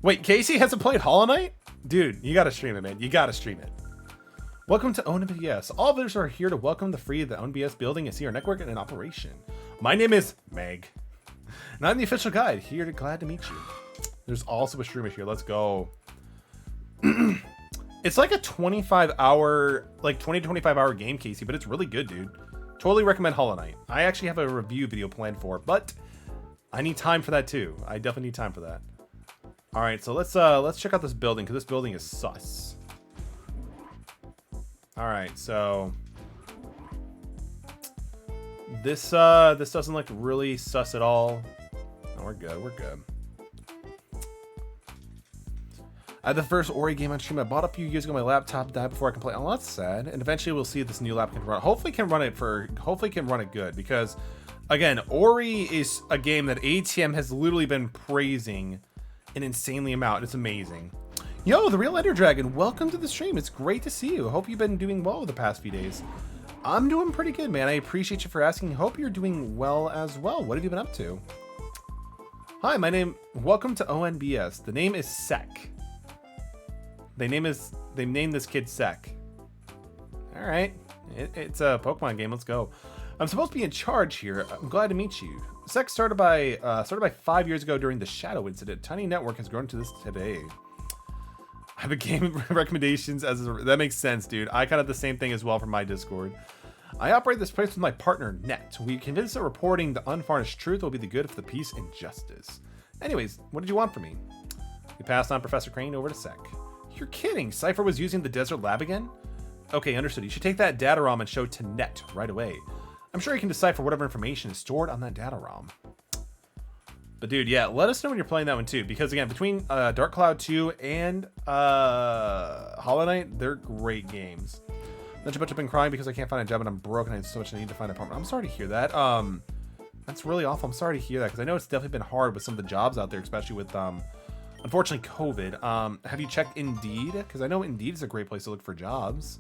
Wait, Casey hasn't played Hollow Knight? Dude, you gotta stream it, man. You gotta stream it. Welcome to OwnBS. All of us are here to welcome the free of the OwnBS building and see our network in operation. My name is Meg, and I'm the official guide. Here to glad to meet you. There's also a streamer here. Let's go. It's like a 25-hour, like 20 to 25-hour game, Casey, but it's really good, dude. Totally recommend Hollow Knight. I actually have a review video planned for it, but I need time for that too. I definitely need time for that. All right, so let's check out this building because this building is sus. All right, so this doesn't look really sus at all. No, we're good. We're good. I had the first Ori game on stream I bought a few years ago. My laptop died before I can play. Oh, that's sad. And eventually we'll see if this new lap can run. Hopefully can run it good because, again, Ori is a game that ATM has literally been praising an insanely amount. It's amazing. Yo, the real Ender Dragon, welcome to the stream. It's great to see you. Hope you've been doing well the past few days. I'm doing pretty good, man. I appreciate you for asking. Hope you're doing well as well. What have you been up to? Hi, welcome to ONBS. The name is Sek. They named this kid Sek. All right, it's a Pokemon game. Let's go. I'm supposed to be in charge here. I'm glad to meet you. Sek started by 5 years ago during the Shadow Incident. Tiny Network has grown to this today. I have a game recommendations that makes sense, dude. I kind of the same thing as well from my Discord. I operate this place with my partner Net. We convinced that reporting the unvarnished truth will be the good for the peace and justice. Anyways, what did you want from me? We passed on Professor Crane over to Sek. You're kidding. Cypher was using the desert lab again? Okay, understood. You should take that data ROM and show it to Net right away. I'm sure you can decipher whatever information is stored on that data ROM. But dude, yeah, let us know when you're playing that one too. Because again, between Dark Cloud 2 and Hollow Knight, they're great games. Not too much. I've been crying because I can't find a job and I'm broke and I have so much I need to find an apartment. I'm sorry to hear that. That's really awful. I'm sorry to hear that because I know it's definitely been hard with some of the jobs out there, especially with unfortunately COVID. Have you checked Indeed? Because I know Indeed is a great place to look for jobs.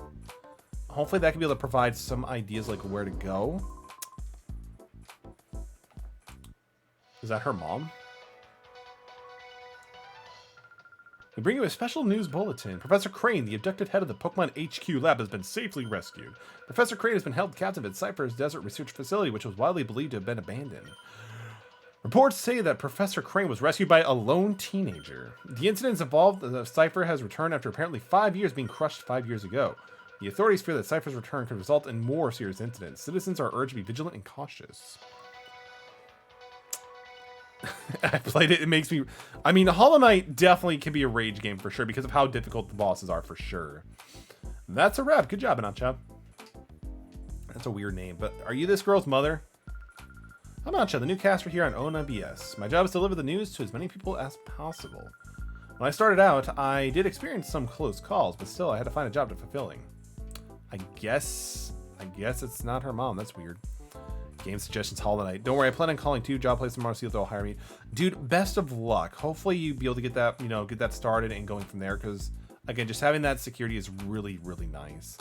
Hopefully that can be able to provide some ideas like where to go. Is that her mom? We bring you a special news bulletin. Professor Crane, the abducted head of the Pokemon HQ lab, has been safely rescued. Professor Crane has been held captive at Cypher's Desert Research Facility, which was widely believed to have been abandoned. Reports say that Professor Crane was rescued by a lone teenager. The incidents involved the Cypher has returned after apparently 5 years being crushed 5 years ago. The authorities fear that Cypher's return could result in more serious incidents. Citizens are urged to be vigilant and cautious. I played it. It makes me... I mean, Hollow Knight definitely can be a rage game for sure because of how difficult the bosses are for sure. That's a wrap. Good job, Anantcha. That's a weird name, but are you this girl's mother? I'm Anantcha, the new caster here on ONBS. My job is to deliver the news to as many people as possible. When I started out, I did experience some close calls, but still I had to find a job to fulfilling. I guess it's not her mom. That's weird. Game suggestions, Hollow Knight. Don't worry, I plan on calling 2 job places tomorrow to see if they'll hire me. Dude, best of luck. Hopefully you'll be able to get that, get that started and going from there, because again, just having that security is really, really nice.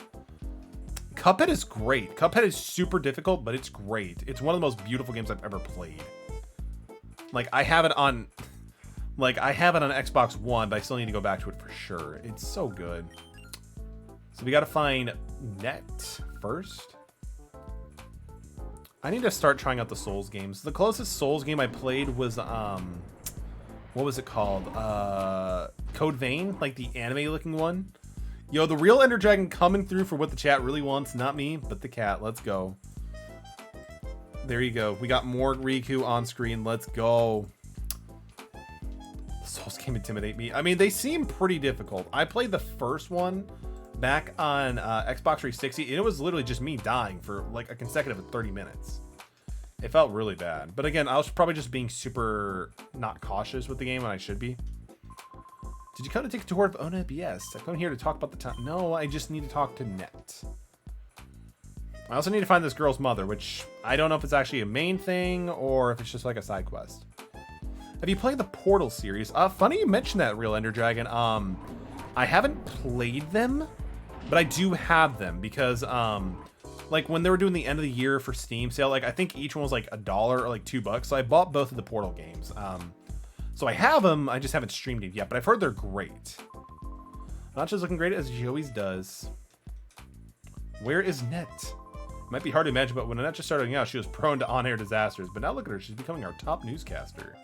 Cuphead is great. Cuphead is super difficult, but it's great. It's one of the most beautiful games I've ever played. Like, I have it on Xbox One, but I still need to go back to it for sure. It's so good. So we gotta find Net first. I need to start trying out the Souls games. The closest Souls game I played was, what was it called? Code Vein, like the anime-looking one. Yo, the real Ender Dragon coming through for what the chat really wants. Not me, but the cat. Let's go. There you go. We got more Riku on screen. Let's go. The Souls game intimidate me. I mean, they seem pretty difficult. I played the first one back on Xbox 360, and it was literally just me dying for like a consecutive 30 minutes. It felt really bad. But again, I was probably just being super not cautious with the game when I should be. Did you come to take a tour of ONBS? I've come here to talk about the time. No, I just need to talk to Net. I also need to find this girl's mother, which I don't know if it's actually a main thing or if it's just like a side quest. Have you played the Portal series? Funny you mentioned that, Real Ender Dragon. I haven't played them, but I do have them because like when they were doing the end of the year for Steam sale, like I think each one was like $1 or like $2. So I bought both of the Portal games. So I have them, I just haven't streamed it yet, but I've heard they're great. Not just looking great as she always does. Where is Net? It might be hard to imagine, but when Net just started out, she was prone to on-air disasters. But now look at her, she's becoming our top newscaster.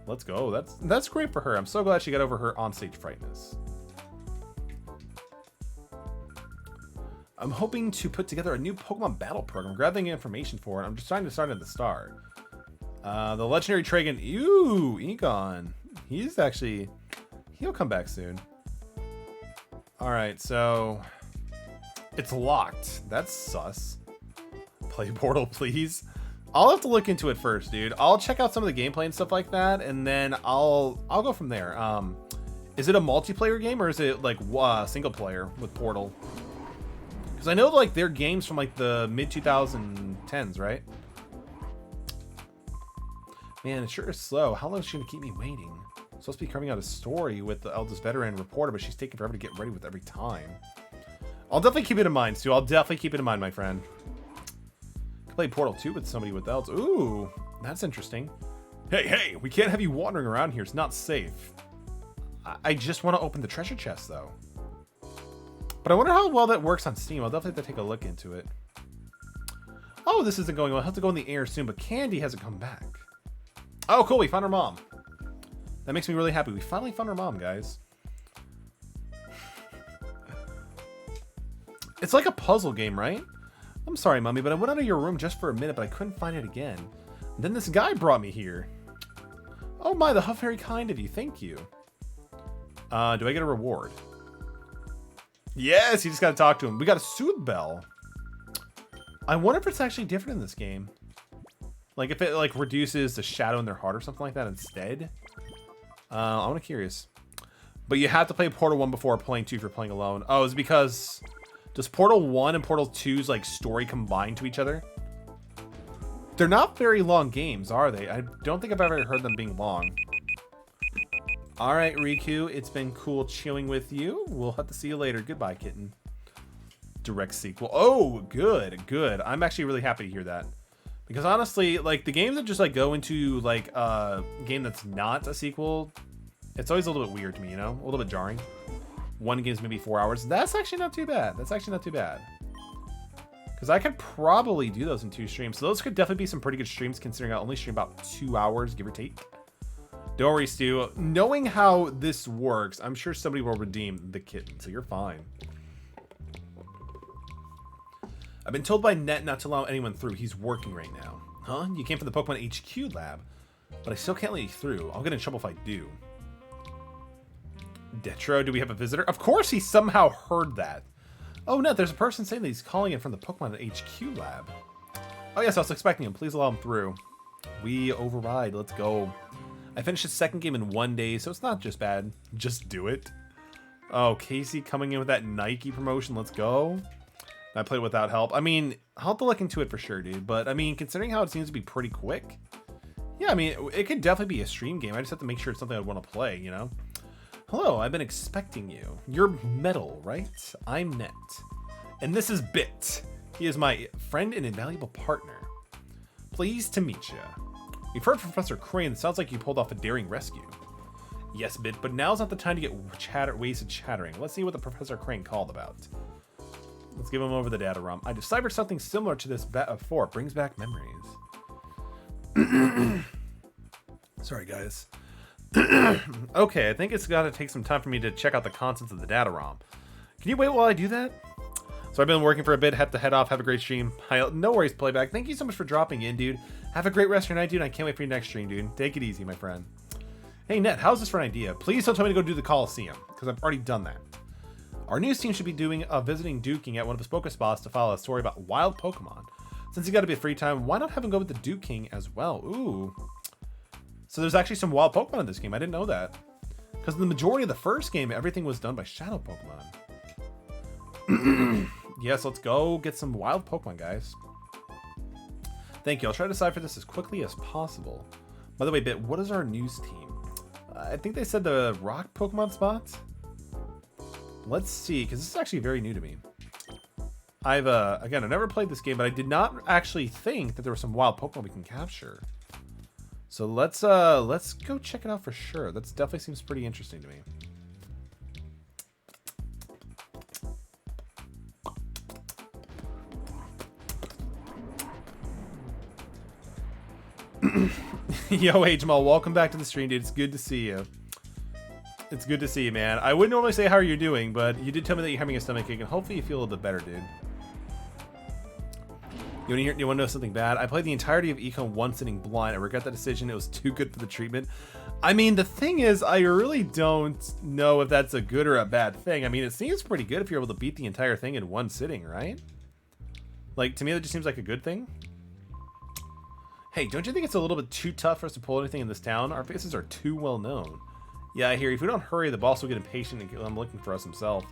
Let's go. That's great for her. I'm so glad she got over her on-stage frightness. I'm hoping to put together a new Pokemon battle program. Grabbing information for it. I'm just trying to start at the start. The legendary Tragon. Ooh, Egon. He's actually... He'll come back soon. Alright, so... It's locked. That's sus. Play Portal, please. I'll have to look into it first, dude. I'll check out some of the gameplay and stuff like that, and then I'll go from there. Is it a multiplayer game, or is it like single player with Portal? Because I know like they're games from like the mid 2010s, right? Man, it sure is slow. How long is she gonna keep me waiting? Supposed to be carving out a story with the eldest veteran reporter, but she's taking forever to get ready with every time. I'll definitely keep it in mind, Stu. I'll definitely keep it in mind, my friend. Play Portal 2 with somebody with else. Ooh, that's interesting. Hey, we can't have you wandering around here. It's not safe. I just want to open the treasure chest, though. But I wonder how well that works on Steam. I'll definitely have to take a look into it. Oh, this isn't going well. I'll have to go in the air soon, but Candy hasn't come back. Oh, cool. We found her mom. That makes me really happy. We finally found her mom, guys. It's like a puzzle game, right? I'm sorry, Mommy, but I went out of your room just for a minute, but I couldn't find it again. And then this guy brought me here. Oh my, how very kind of you. Thank you. Do I get a reward? Yes, you just gotta talk to him. We got a Soothe Bell. I wonder if it's actually different in this game. Like if it like reduces the shadow in their heart or something like that instead. I'm curious. But you have to play Portal 1 before playing 2 if you're playing alone. Oh, is it because... Does Portal 1 and Portal 2's like story combine to each other? They're not very long games, are they? I don't think I've ever heard them being long. Alright, Riku, it's been cool chilling with you. We'll have to see you later. Goodbye, kitten. Direct sequel. Oh, good. I'm actually really happy to hear that. Because honestly, like the games that just like go into like a game that's not a sequel, it's always a little bit weird to me, you know? A little bit jarring. One game's maybe 4 hours. That's actually not too bad. Because I could probably do those in 2 streams. So those could definitely be some pretty good streams considering I only stream about 2 hours, give or take. Don't worry, Stu. Knowing how this works, I'm sure somebody will redeem the kitten, so you're fine. I've been told by Net not to allow anyone through. He's working right now. Huh? You came from the Pokemon HQ lab, but I still can't let you through. I'll get in trouble if I do. Detro, do we have a visitor? Of course he somehow heard that. Oh no, there's a person saying that he's calling in from the Pokemon HQ lab. Oh yes, I was expecting him. Please allow him through. We override. Let's go. I finished the second game in 1 day, so it's not just bad. Just do it. Oh, Casey coming in with that Nike promotion. Let's go. I played without help. I mean, I'll have to look into it for sure, dude. But I mean, considering how it seems to be pretty quick. Yeah, I mean, it could definitely be a stream game. I just have to make sure it's something I'd want to play, you know? Hello, I've been expecting you. You're Metal, right? I'm Net. And this is Bit. He is my friend and invaluable partner. Pleased to meet you. We've heard from Professor Crane. It sounds like you pulled off a daring rescue. Yes, Bit, but now's not the time to get wasted chattering. Let's see what the Professor Crane called about. Let's give him over the data ROM. I deciphered something similar to this before. It brings back memories. Sorry, guys. Okay, I think it's got to take some time for me to check out the contents of the data ROM. Can you wait while I do that? So I've been working for a bit, have to head off, have a great stream. No worries, Playback. Thank you so much for dropping in, dude. Have a great rest of your night, dude. I can't wait for your next stream, dude. Take it easy, my friend. Hey, Net, how's this for an idea? Please don't tell me to go do the Coliseum, because I've already done that. Our news team should be doing a visiting Duking at one of his Pokespots to follow a story about wild Pokemon. Since he got a bit of free time, why not have him go with the Duke King as well? Ooh. So there's actually some wild Pokemon in this game. I didn't know that. Because in the majority of the first game, everything was done by Shadow Pokemon. Yes, let's go get some wild Pokemon, guys. Thank you. I'll try to decipher this as quickly as possible. By the way, Bit, what is our news team? I think they said the rock Pokemon spots. Let's see, because this is actually very new to me. Again, I've never played this game, but I did not actually think that there were some wild Pokemon we can capture. So let's go check it out for sure. That definitely seems pretty interesting to me. Yo, hey Jamal, welcome back to the stream, dude. It's good to see you. It's good to see you, man. I wouldn't normally say how you're doing, but you did tell me that you're having a stomachache, and hopefully you feel a little bit better, dude. You want to know something bad? I played the entirety of Econ one sitting blind. I regret that decision. It was too good for the treatment. I mean, the thing is, I really don't know if that's a good or a bad thing. I mean, it seems pretty good if you're able to beat the entire thing in one sitting, right? Like, to me, that just seems like a good thing. Hey, don't you think it's a little bit too tough for us to pull anything in this town? Our faces are too well known. Yeah, I hear. If we don't hurry, the boss will get impatient and come looking for us himself.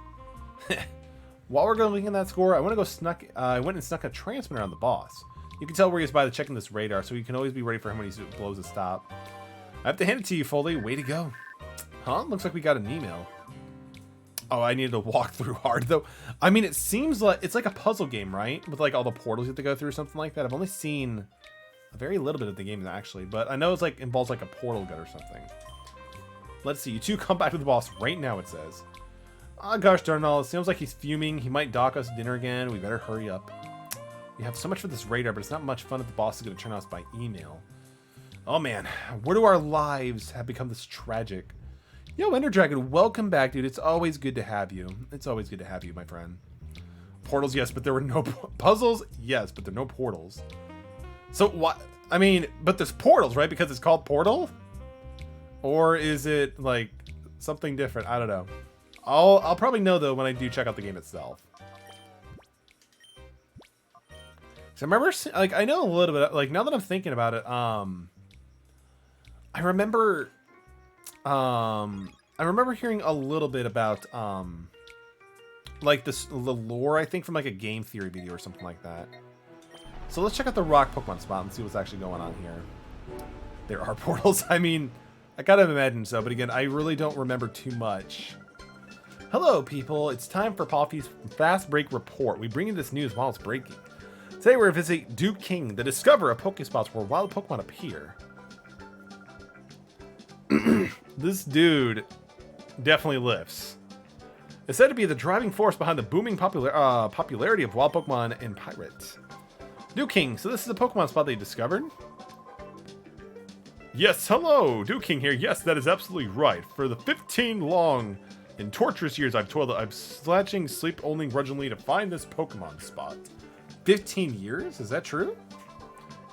While we're going looking at that score, I went and snuck a transmitter on the boss. You can tell where he is by the checking this radar, so you can always be ready for him when he blows a stop. I have to hand it to you, Foley. Way to go. Huh? Looks like we got an email. Oh, I needed to walk through hard, though. I mean, it seems like it's like a puzzle game, right? With like all the portals you have to go through or something like that. I've only seen a very little bit of the game, actually, but I know it's like involves like a portal gun or something. Let's see. You two come back to the boss right now, it says. Ah, gosh darn all. It seems like he's fuming. He might dock us dinner again. We better hurry up. We have so much for this radar, but it's not much fun if the boss is going to turn us by email. Oh, man. Where do our lives have become this tragic? Yo, Ender Dragon, welcome back, dude. It's always good to have you. It's always good to have you, my friend. Portals, yes, but there were no puzzles. Yes, but there are no portals. So what? I mean, but there's portals, right? Because it's called Portal? Or is it like something different? I don't know. I'll probably know though when I do check out the game itself. So I remember, like, I know a little bit. Like now that I'm thinking about it, I remember hearing a little bit about like the lore. I think from like a game theory video or something like that. So let's check out the rock Pokemon spot and see what's actually going on here. There are portals. I mean, I gotta imagine so, but again, I really don't remember too much. Hello, people. It's time for Poppy's Fast Break Report. We bring you this news while it's breaking. Today we're visiting Duke King, the discoverer of Pokespots where wild Pokemon appear. This dude definitely lifts. It's said to be the driving force behind the booming popularity of wild Pokemon in Pirate. Duke King, so this is a Pokemon spot they discovered? Yes, hello, Duke King here. Yes, that is absolutely right. For the 15 long and torturous years I've toiled, I'm slashing sleep only grudgingly to find this Pokemon spot. 15 years? Is that true?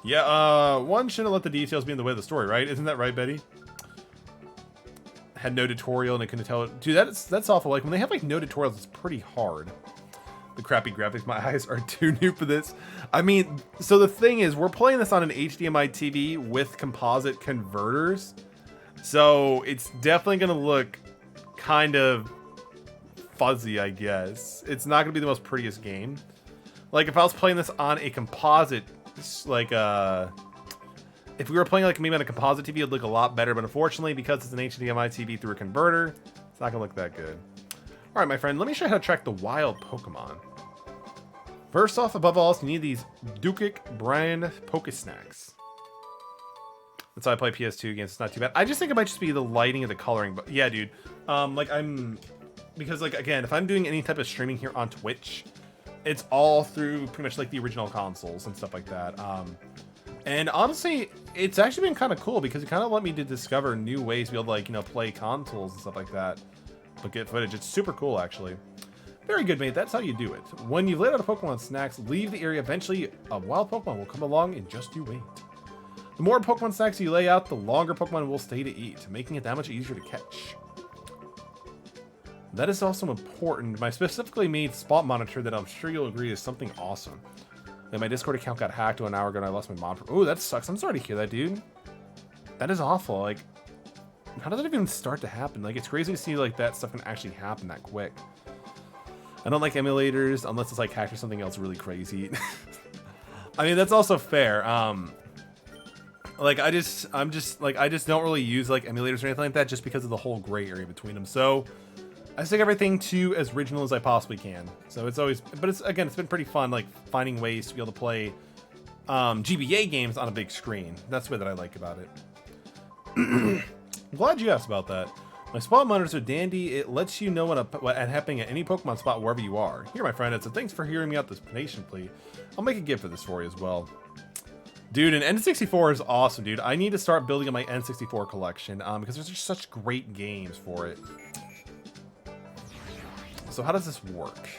Yeah, one shouldn't let the details be in the way of the story, right? Isn't that right, Betty? Had no tutorial and I couldn't tell it. Dude, that's awful. Like when they have like no tutorials, it's pretty hard. The crappy graphics, my eyes are too new for this. I mean, so the thing is, we're playing this on an HDMI TV with composite converters. So it's definitely going to look kind of fuzzy, I guess. It's not going to be the most prettiest game. Like if I was playing this on a composite, like if we were playing like maybe on a composite TV, it'd look a lot better. But unfortunately, because it's an HDMI TV through a converter, it's not going to look that good. All right, my friend, let me show you how to track the wild Pokemon. First off, above all else, you need these Dukic brand Pokesnacks. That's how I play PS2 games. It's not too bad. I just think it might just be the lighting and the coloring. But yeah, dude. Because like, again, if I'm doing any type of streaming here on Twitch, it's all through pretty much like the original consoles and stuff like that. And honestly, it's actually been kind of cool because it kind of let me to discover new ways to be able to like, you know, play consoles and stuff like that. But get footage. It's super cool, actually. Very good, mate. That's how you do it. When you've laid out a Pokemon snacks, leave the area. Eventually, a wild Pokemon will come along and just you wait. The more Pokemon snacks you lay out, the longer Pokemon will stay to eat, making it that much easier to catch. That is also important. My specifically made spot monitor that I'm sure you'll agree is something awesome. And my Discord account got hacked an hour ago and I lost my mod. Oh, that sucks. I'm sorry to hear that, dude. That is awful. Like, how does that even start to happen? Like, it's crazy to see like that stuff can actually happen that quick. I don't like emulators unless it's like hacked or something else really crazy. I mean, that's also fair. Like I just don't really use like emulators or anything like that just because of the whole gray area between them. So I stick everything to as original as I possibly can. So it's always, but it's been pretty fun like finding ways to be able to play GBA games on a big screen. That's the way that I like about it. I'm glad you asked about that. My spot monitors are dandy. It lets you know what happening at any Pokemon spot wherever you are. Here, my friend, it's a thanks for hearing me out this nation plea. I'll make a gift for this for you as well. Dude, an N64 is awesome, dude. I need to start building up my N64 collection because there's just such great games for it. So how does this work?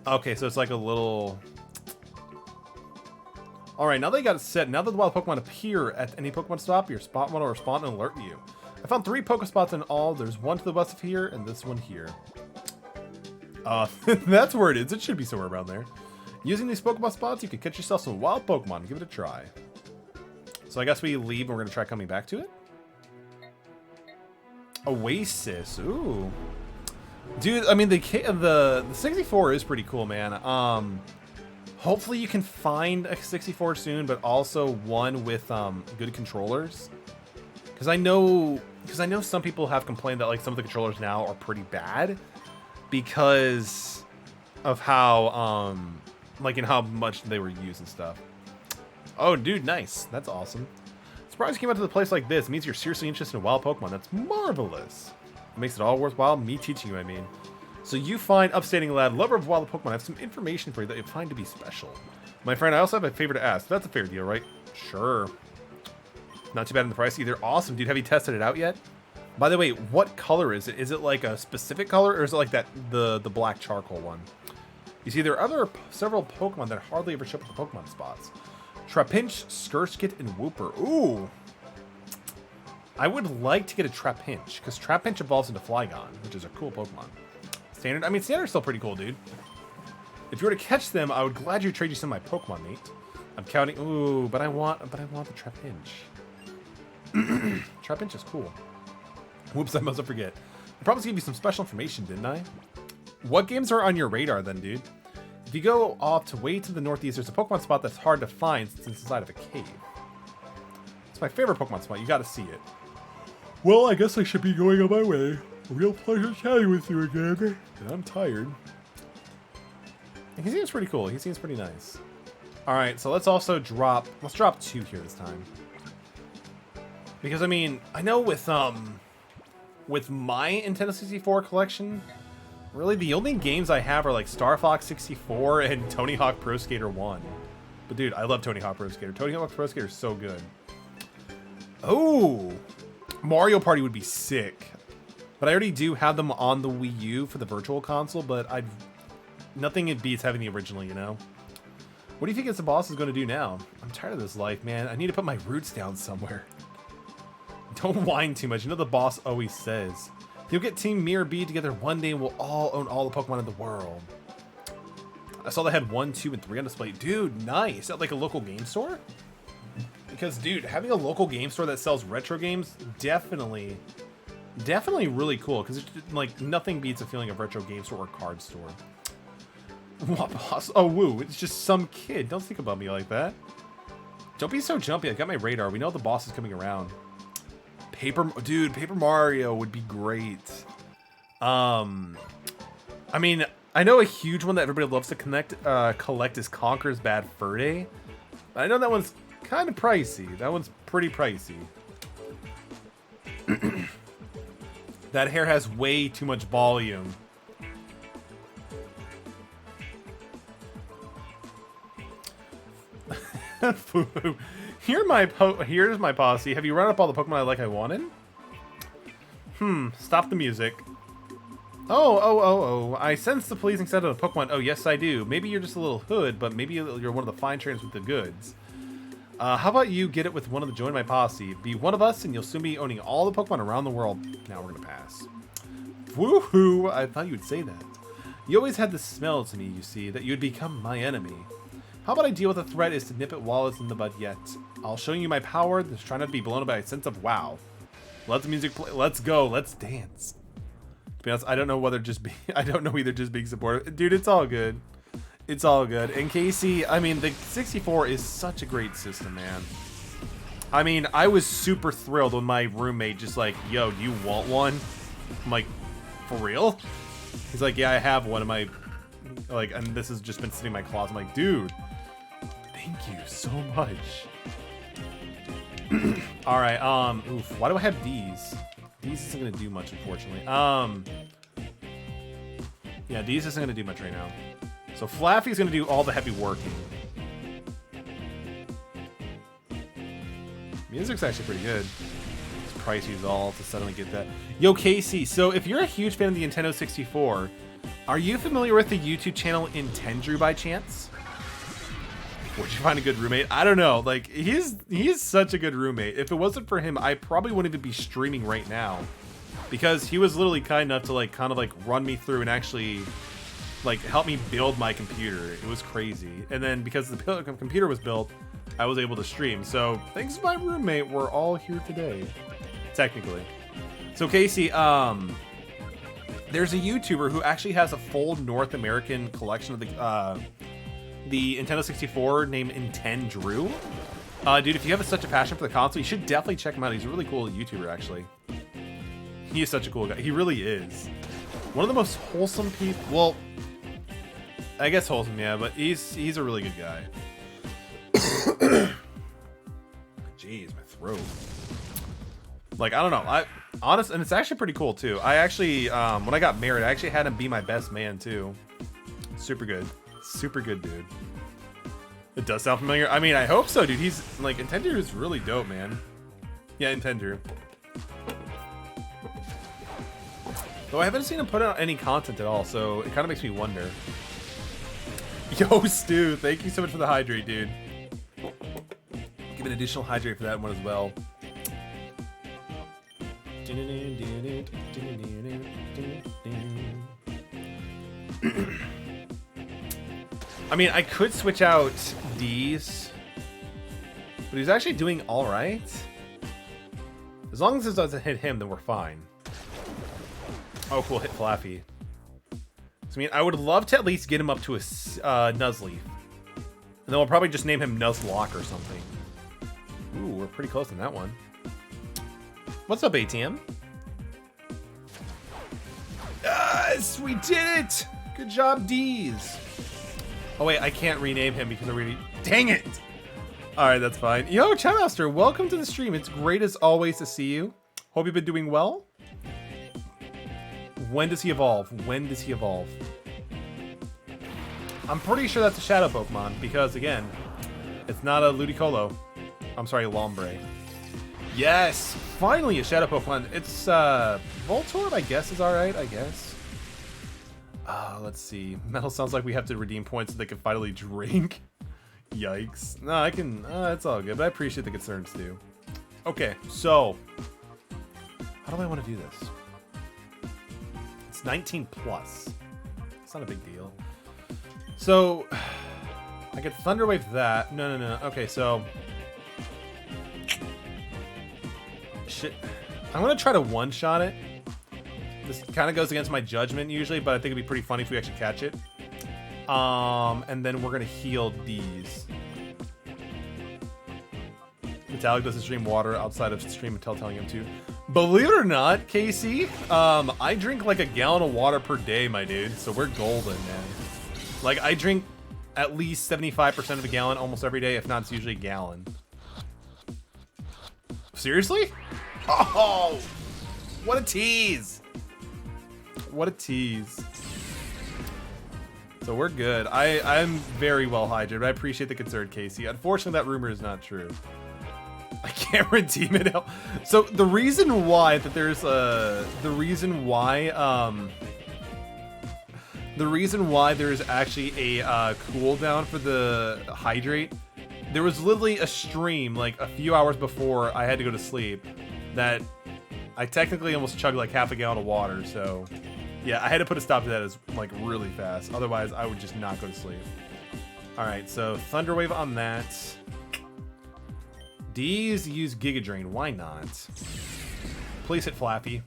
Okay, so it's like a little... Alright, now that you got it set, now that the wild Pokemon appear at any Pokemon stop, your spot one will respond and alert you. I found 3 Pokespots in all. There's one to the west of here, and this one here. That's where it is. It should be somewhere around there. Using these Pokemon spots, you can catch yourself some wild Pokemon and give it a try. So I guess we leave and we're going to try coming back to it. Oasis. Ooh. Dude, I mean, the 64 is pretty cool, man. Hopefully you can find a 64 soon, but also one with good controllers. Because I know some people have complained that like some of the controllers now are pretty bad because of how like in how much they were used and stuff. Oh, dude, nice. That's awesome. Surprise you came out to the place like this. It means you're seriously interested in wild Pokemon. That's marvelous. It makes it all worthwhile. Me teaching you, I mean. So you find upstanding lad, lover of wild Pokemon. I have some information for you that you find to be special. My friend, I also have a favor to ask. That's a fair deal, right? Sure. Not too bad in the price either. Awesome, dude. Have you tested it out yet? By the way, what color is it? Is it like a specific color, or is it like that the black charcoal one? You see, there are several Pokemon that hardly ever show up at the Pokemon spots. Trapinch, Skirskit, and Wooper. Ooh. I would like to get a Trapinch, because Trapinch evolves into Flygon, which is a cool Pokemon. Standard? I mean, Standard's still pretty cool, dude. If you were to catch them, I would gladly trade you some of my Pokemon, mate. I'm counting. Ooh, but I want the Trapinch. Trapinch is cool. Whoops, I must forget. I promised to give you some special information, didn't I? What games are on your radar then, dude? If you go off to way to the northeast, there's a Pokemon spot that's hard to find since it's inside of a cave. It's my favorite Pokemon spot. You gotta see it. Well, I guess I should be going on my way. A real pleasure chatting with you again. And I'm tired. He seems pretty cool. He seems pretty nice. Alright, so let's also drop 2 here this time. Because, I mean, I know with my Nintendo 64 collection, really the only games I have are like Star Fox 64 and Tony Hawk Pro Skater 1. But dude, I love Tony Hawk Pro Skater. Tony Hawk Pro Skater is so good. Oh, Mario Party would be sick. But I already do have them on the Wii U for the Virtual Console, but nothing it beats having the original, you know? What do you think the boss is going to do now? I'm tired of this life, man. I need to put my roots down somewhere. Don't whine too much. You know the boss always says. You'll get Team Mirror B together one day and we'll all own all the Pokemon in the world. I saw they had 1, 2, and 3 on display. Dude, nice. Is that like a local game store? Because, dude, having a local game store that sells retro games, definitely really cool. Because, like, nothing beats a feeling of retro game store or card store. What boss? Oh, woo. It's just some kid. Don't think about me like that. Don't be so jumpy. I got my radar. We know the boss is coming around. Dude, Paper Mario would be great. I mean, I know a huge one that everybody loves to collect is Conker's Bad Fur Day. But I know that one's kind of pricey. That one's pretty pricey. That hair has way too much volume. Here's my posse. Have you run up all the Pokemon I wanted? Stop the music. Oh. I sense the pleasing sound of a Pokemon. Oh, yes, I do. Maybe you're just a little hood, but maybe you're one of the fine trainers with the goods. How about you get it with one of the join my posse? Be one of us, and you'll soon be owning all the Pokemon around the world. Now we're gonna pass. Woohoo! I thought you would say that. You always had the smell to me, you see, that you'd become my enemy. How about I deal with the threat is to nip it while it's in the bud yet. I'll show you my power. Just try not to be blown by a sense of wow. Let the music play. Let's go. Let's dance. To be honest, I don't know whether I don't know either just being supportive. Dude, it's all good. It's all good. And Casey, I mean, the 64 is such a great system, man. I mean, I was super thrilled when my roommate just like, yo, do you want one? I'm like, for real? He's like, yeah, I have one. And this has just been sitting in my closet. I'm like, dude. Thank you so much. All right. Oof. Why do I have these? These isn't gonna do much, unfortunately. Yeah, these isn't gonna do much right now. So Flaffy's gonna do all the heavy working. Music's actually pretty good. It's pricey as all to suddenly get that. Yo, Casey. So if you're a huge fan of the Nintendo 64, are you familiar with the YouTube channel Intendrew by chance? Would you find a good roommate? I don't know. Like, he's such a good roommate. If it wasn't for him, I probably wouldn't even be streaming right now. Because he was literally kind enough to, like, kind of, like, run me through and actually, like, help me build my computer. It was crazy. And then because the computer was built, I was able to stream. So, thanks to my roommate, we're all here today. Technically. So, Casey, there's a YouTuber who actually has a full North American collection of the Nintendo 64 named Intendrew. Dude, if you have such a passion for the console, you should definitely check him out. He's a really cool YouTuber, actually. He is such a cool guy. He really is. One of the most wholesome people. Well, I guess wholesome, yeah, but he's a really good guy. Jeez, my throat. Like, I don't know. And it's actually pretty cool too. I actually, when I got married, I actually had him be my best man too. Super good. Super good, dude. It does sound familiar. I mean, I hope so, dude. He's, like, Intendrew is really dope, man. Yeah, Intendrew. Though I haven't seen him put out any content at all, so it kind of makes me wonder. Yo, Stu, thank you so much for the hydrate, dude. Give an additional hydrate for that one as well. I mean, I could switch out D's, but he's actually doing all right. As long as this doesn't hit him, then we're fine. Oh, cool, hit Flaffy. So, I mean, I would love to at least get him up to a Nuzleaf. And then we'll probably just name him Nuzlocke or something. Ooh, we're pretty close on that one. What's up, ATM? Yes, we did it! Good job, D's. Oh, wait, I can't rename him because I already... Dang it! Alright, that's fine. Yo, Chowmaster, welcome to the stream. It's great as always to see you. Hope you've been doing well. When does he evolve? When does he evolve? I'm pretty sure that's a Shadow Pokemon because, again, it's not a Ludicolo. I'm sorry, Lombre. Yes! Finally a Shadow Pokemon. It's, Voltorb, I guess, is alright, I guess. Let's see. Metal sounds like we have to redeem points so they can finally drink. Yikes. No, I can... it's all good, but I appreciate the concerns, too. Okay, so... How do I want to do this? It's 19 plus. It's not a big deal. So... I could Thunder Wave that. No. Okay, so... Shit. I'm going to try to one-shot it. This kind of goes against my judgment usually, but I think it'd be pretty funny if we actually catch it. And then we're going to heal these. Metallic doesn't stream water outside of stream until telling him to. Believe it or not, Casey, I drink like a gallon of water per day, my dude. So we're golden, man. Like, I drink at least 75% of a gallon almost every day. If not, it's usually a gallon. Seriously? Oh, what a tease. What a tease. So we're good. I'm very well hydrated. I appreciate the concern, Casey. Unfortunately, that rumor is not true. I can't redeem it. So the reason why that there's the reason why there's actually a cooldown for the hydrate. There was literally a stream like a few hours before I had to go to sleep that I technically almost chugged like half a gallon of water. So yeah, I had to put a stop to that as like really fast. Otherwise, I would just not go to sleep. All right, so Thunder Wave on that. D's use Giga Drain. Why not? Please hit Flappy.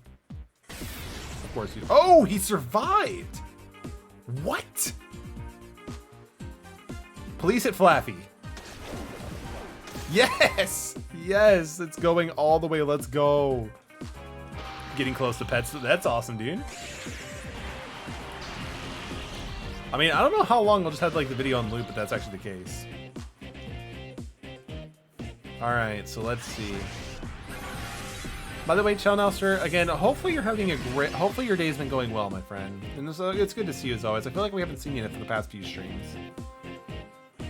Of course. Oh, he survived. What? Please hit Flappy. Yes! Yes! It's going all the way. Let's go. Getting close to pets. That's awesome, dude. I mean, I don't know how long I'll just have like the video on loop, but that's actually the case. Alright, so let's see. By the way, Chellnauster, again, hopefully you're having a great... Hopefully your day's been going well, my friend. And it's good to see you as always. I feel like we haven't seen you for the past few streams.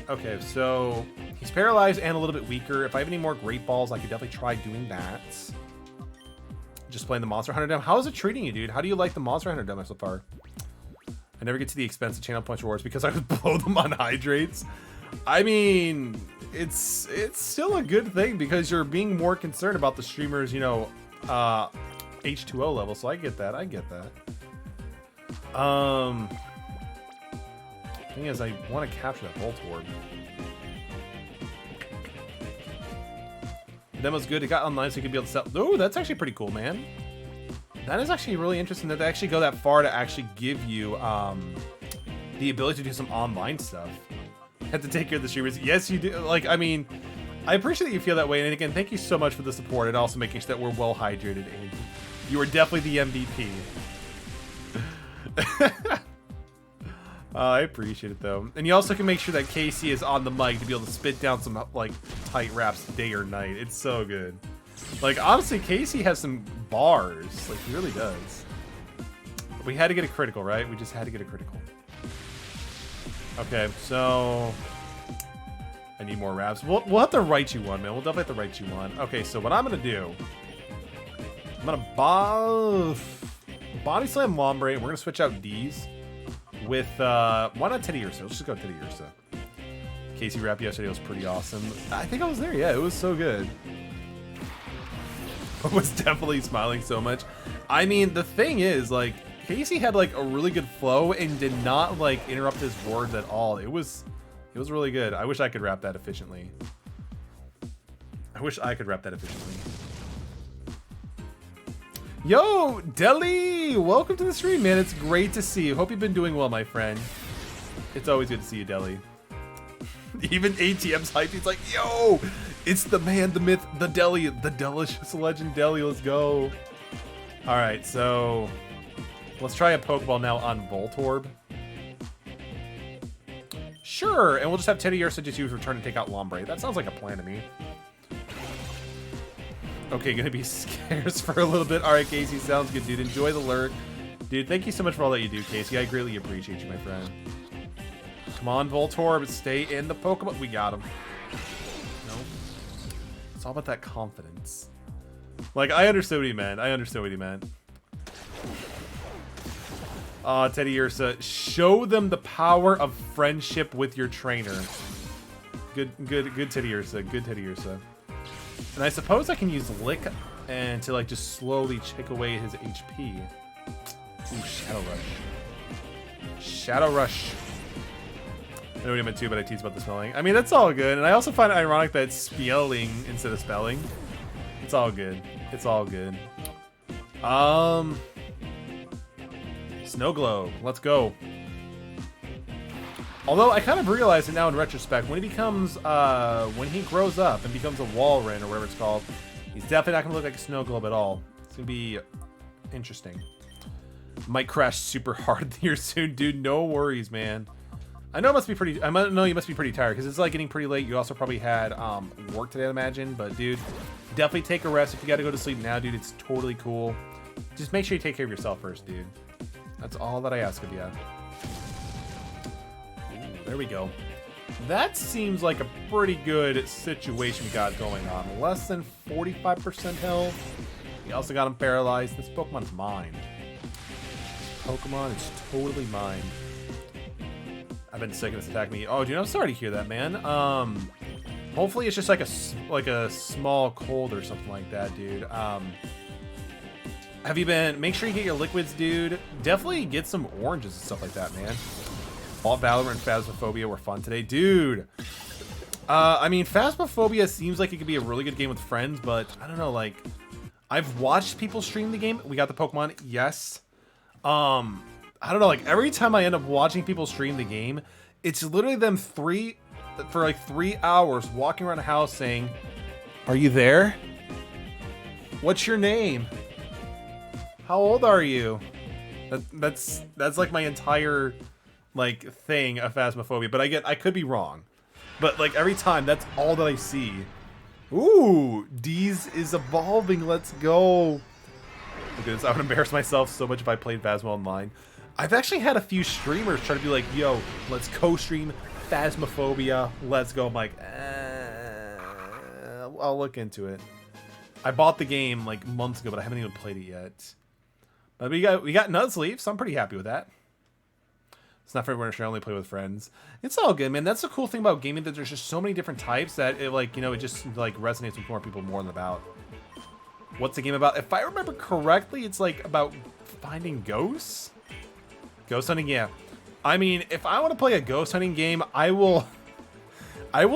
Okay, so he's paralyzed and a little bit weaker. If I have any more Great Balls, I could definitely try doing that. Just playing the Monster Hunter demo. How is it treating you, dude? How do you like the Monster Hunter demo so far? I never get to the expensive channel points rewards because I would blow them on hydrates. I mean, it's still a good thing because you're being more concerned about the streamers, you know, H2O level. So I get that. I get that. Thing is, I want to capture that Volt Orb. The demo's good. It got online so you could be able to sell. Oh, that's actually pretty cool, man. That is actually really interesting that they actually go that far to actually give you the ability to do some online stuff. Have to take care of the streamers. Yes, you do. Like, I mean, I appreciate that you feel that way. And again, thank you so much for the support and also making sure that we're well hydrated. And you are definitely the MVP. I appreciate it though. And you also can make sure that Casey is on the mic to be able to spit down some like tight raps day or night. It's so good. Like honestly, Casey has some bars. Like he really does. We had to get a critical, right? We just had to get a critical. Okay, so I need more raps. We'll have to write you one, man. We'll definitely have to write you one. Okay, so what I'm gonna do, I'm gonna body slam Lombre. We're gonna switch out D's with why not Teddy Ursa? Let's just go Teddy Ursa. Casey rap yesterday was pretty awesome. I think I was there. Yeah, it was so good. I was definitely smiling so much. I mean, the thing is, like, Casey had like a really good flow and did not like interrupt his words at all. It was really good. I wish I could rap that efficiently. Yo, Deli! Welcome to the stream, man. It's great to see you. Hope you've been doing well, my friend. It's always good to see you, Deli. Even ATM's hype. He's like, yo, it's the man, the myth, the Deli, the delicious legend Deli. Let's go. All right, so let's try a Pokeball now on Voltorb. Sure, and we'll just have Teddy Ursa just use return to take out Lombre. That sounds like a plan to me. Okay, gonna be scarce for a little bit. All right, Casey, sounds good, dude. Enjoy the lurk. Dude, thank you so much for all that you do, Casey. I greatly appreciate you, my friend. Come on, Voltorb, stay in the Pokemon. We got him. Nope. It's all about that confidence. Like, I understood what he meant. Teddy Ursa, show them the power of friendship with your trainer. Good Teddy Ursa. Good Teddy Ursa. And I suppose I can use Lick and to like just slowly chick away his HP. Ooh, Shadow Rush. Shadow Rush. I know what I meant too, but I teased about the spelling. I mean, that's all good. And I also find it ironic that it's spelling instead of spelling. It's all good. It's all good. Snow Globe. Let's go. Although I kind of realize it now in retrospect, when he becomes, when he grows up and becomes a Walrein or whatever it's called, he's definitely not going to look like a Snow Globe at all. It's going to be interesting. Might crash super hard here soon, dude. No worries, man. I know it must be pretty, I know you must be pretty tired because it's like getting pretty late. You also probably had work today, I imagine. But dude, definitely take a rest. If you got to go to sleep now, dude, it's totally cool. Just make sure you take care of yourself first, dude. That's all that I ask of you. There we go. That seems like a pretty good situation we got going on. Less than 45% health. We also got him paralyzed. This Pokemon's mine. Pokemon is totally mine. I've been sick of this attack me. Oh, dude, I'm sorry to hear that, man. Hopefully it's just like a small cold or something like that, dude. Have you been... Make sure you get your liquids, dude. Definitely get some oranges and stuff like that, man. All Valorant and Phasmophobia were fun today. Dude. I mean, Phasmophobia seems like it could be a really good game with friends, but I don't know, like... I've watched people stream the game. We got the Pokemon. Yes. I don't know, like, every time I end up watching people stream the game, it's literally them for like 3 hours walking around the house saying, "Are you there? What's your name? How old are you?" That's like my entire like thing of Phasmophobia, but I could be wrong. But like every time, that's all that I see. Ooh, D's is evolving. Let's go. Look at this. I would embarrass myself so much if I played Phasmo online. I've actually had a few streamers try to be like, "Yo, let's co-stream Phasmophobia. Let's go." I'm like, I'll look into it. I bought the game like months ago, but I haven't even played it yet. But we got Nutsleaf, so I'm pretty happy with that. It's not for everyone. Should only play with friends. It's all good, man. That's the cool thing about gaming, that there's just so many different types that it, like, you know, it just like resonates with more people more than about. What's the game about? If I remember correctly, it's like about finding ghosts. Ghost hunting, yeah. I mean, if I want to play a ghost hunting game, I will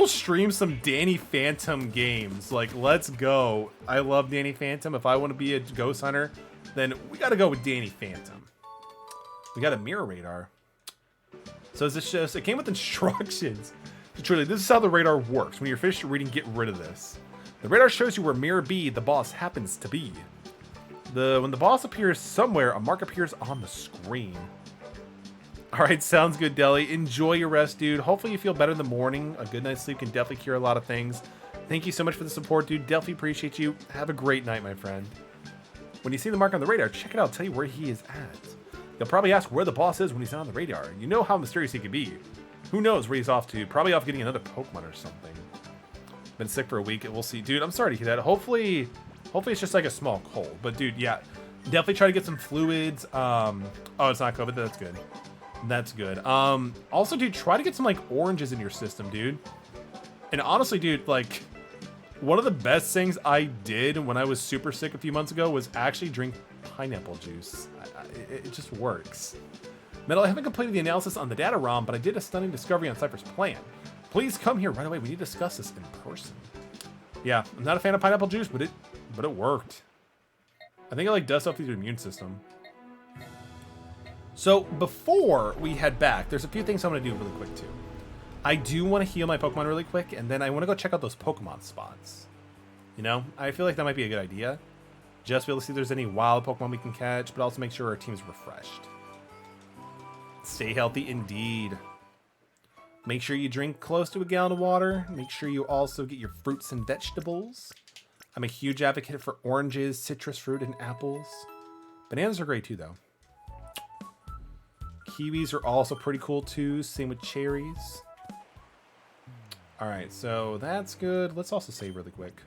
stream some Danny Phantom games. Like, let's go. I love Danny Phantom. If I want to be a ghost hunter, then we got to go with Danny Phantom. We got a mirror radar. So is this just, it came with instructions. Truly, this is how the radar works. When you're finished reading, get rid of this. The radar shows you where Mirror B, the boss, happens to be. When the boss appears somewhere, a mark appears on the screen. Alright, sounds good, Deli. Enjoy your rest, dude. Hopefully you feel better in the morning. A good night's sleep can definitely cure a lot of things. Thank you so much for the support, dude. Definitely appreciate you. Have a great night, my friend. When you see the mark on the radar, check it out. I'll tell you where he is at. You'll probably ask where the boss is when he's not on the radar. You know how mysterious he can be. Who knows where he's off to? Probably off getting another Pokemon or something. Been sick for a week. We'll see. Dude, I'm sorry to hear that. Hopefully it's just like a small cold. But dude, yeah. Definitely try to get some fluids. Oh, it's not COVID. That's good. That's good. Also, dude, try to get some like oranges in your system, dude. And honestly, dude, like one of the best things I did when I was super sick a few months ago was actually drink pineapple juice. It just works. Metal, I haven't completed the analysis on the data ROM, but I did a stunning discovery on Cypher's plan. Please come here right away. We need to discuss this in person. Yeah, I'm not a fan of pineapple juice, but it worked. I think it like does stuff with your immune system. So before we head back, there's a few things I'm going to do really quick too. I do want to heal my Pokemon really quick, and then I want to go check out those Pokemon spots. You know, I feel like that might be a good idea. Just be able to see if there's any wild Pokemon we can catch, but also make sure our team's refreshed. Stay healthy indeed. Make sure you drink close to a gallon of water. Make sure you also get your fruits and vegetables. I'm a huge advocate for oranges, citrus fruit, and apples. Bananas are great too, though. Kiwis are also pretty cool too. Same with cherries. Alright, so that's good. Let's also save really quick.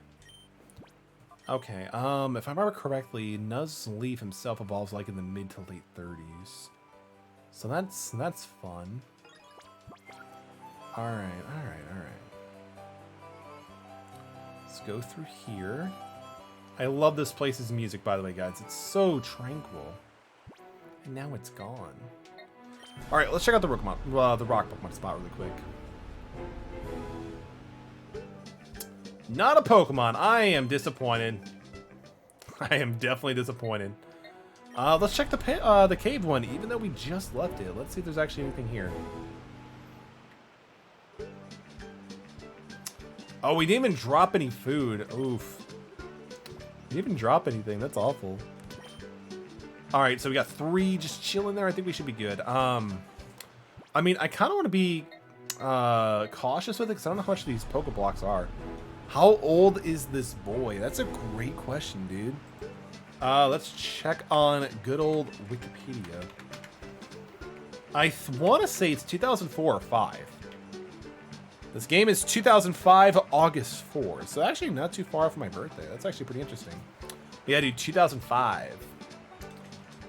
Okay, if I remember correctly, Nuzleaf himself evolves like in the mid to late 30s. So that's fun. Alright. Let's go through here. I love this place's music, by the way, guys. It's so tranquil. And now it's gone. Alright, let's check out the rock Pokemon spot really quick. Not a Pokemon. I am disappointed. I am definitely disappointed. Let's check the cave one, even though we just left it. Let's see if there's actually anything here. Oh, we didn't even drop any food. Oof. We didn't even drop anything. That's awful. Alright, so we got 3 just chilling there. I think we should be good. I mean, I kind of want to be cautious with it because I don't know how much these Pokeblocks are. How old is this boy? That's a great question, dude. Let's check on good old Wikipedia. I want to say it's 2004 or 5. This game is 2005, August 4. So actually not too far from my birthday. That's actually pretty interesting. Yeah, dude, 2005.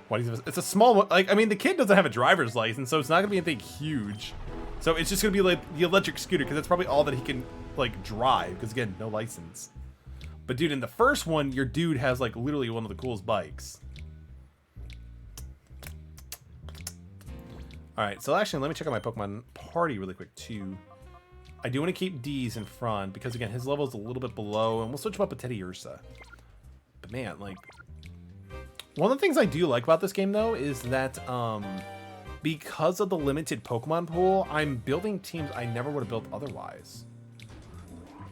It's a small one. Like, I mean, the kid doesn't have a driver's license, so it's not going to be anything huge. So it's just going to be like the electric scooter, because that's probably all that he can, like, drive. Because, again, no license. But, dude, in the first one, your dude has, like, literally one of the coolest bikes. Alright, so actually, let me check out my Pokemon party really quick, too. I do want to keep D's in front, because, again, his level is a little bit below, and we'll switch him up with Teddy Ursa. But, man, like... One of the things I do like about this game, though, is that, because of the limited Pokemon pool, I'm building teams I never would have built otherwise.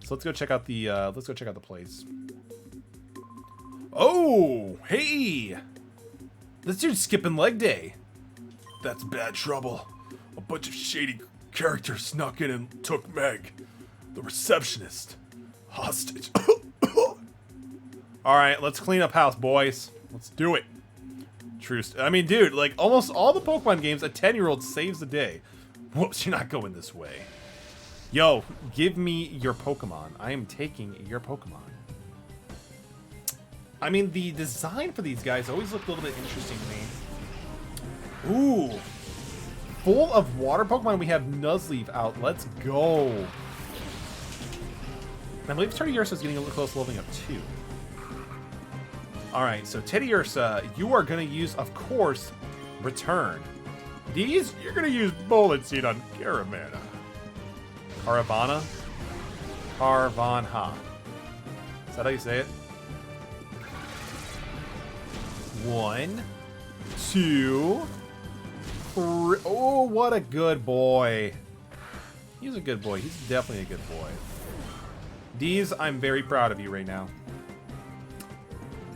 So let's go check out the place. Oh, hey! This dude's skipping leg day. That's bad trouble. A bunch of shady characters snuck in and took Meg, the receptionist, hostage. All right, let's clean up house, boys. Let's do it. Truce. I mean, dude, like almost all the Pokemon games, a 10-year-old saves the day. Whoops, you're not going this way. Yo, give me your Pokemon. I am taking your Pokemon. I mean, the design for these guys always looked a little bit interesting to me. Ooh. full of water Pokemon. We have Nuzleaf out. Let's go. And I believe Teddiursa is getting a little close to leveling up too. Alright, so Teddiursa, you are going to use, of course, Return. These, you're going to use Bullet Seed on Caramana. Caravana? Carvanha. Is that how you say it? 1, 2, 3. Oh, what a good boy. He's a good boy. He's definitely a good boy. These, I'm very proud of you right now.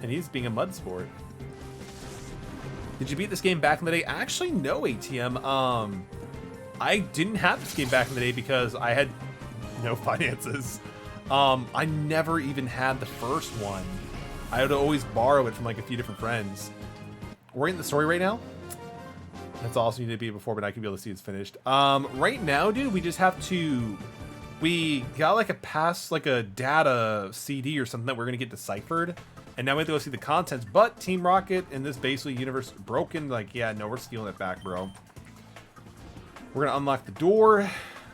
And he's being a mud sport. Did you beat this game back in the day? Actually, no, ATM. I didn't have this game back in the day because I had no finances. I never even had the first one. I would always borrow it from like a few different friends. We're in the story right now. That's awesome. You did beat it before, but I can be able to see it's finished. Right now, dude, we just have to... We got like a data CD or something that we're gonna get deciphered, and now we have to go see the contents. But Team Rocket in this basically universe broken. Like, yeah, no, we're stealing it back, bro. We're gonna unlock the door,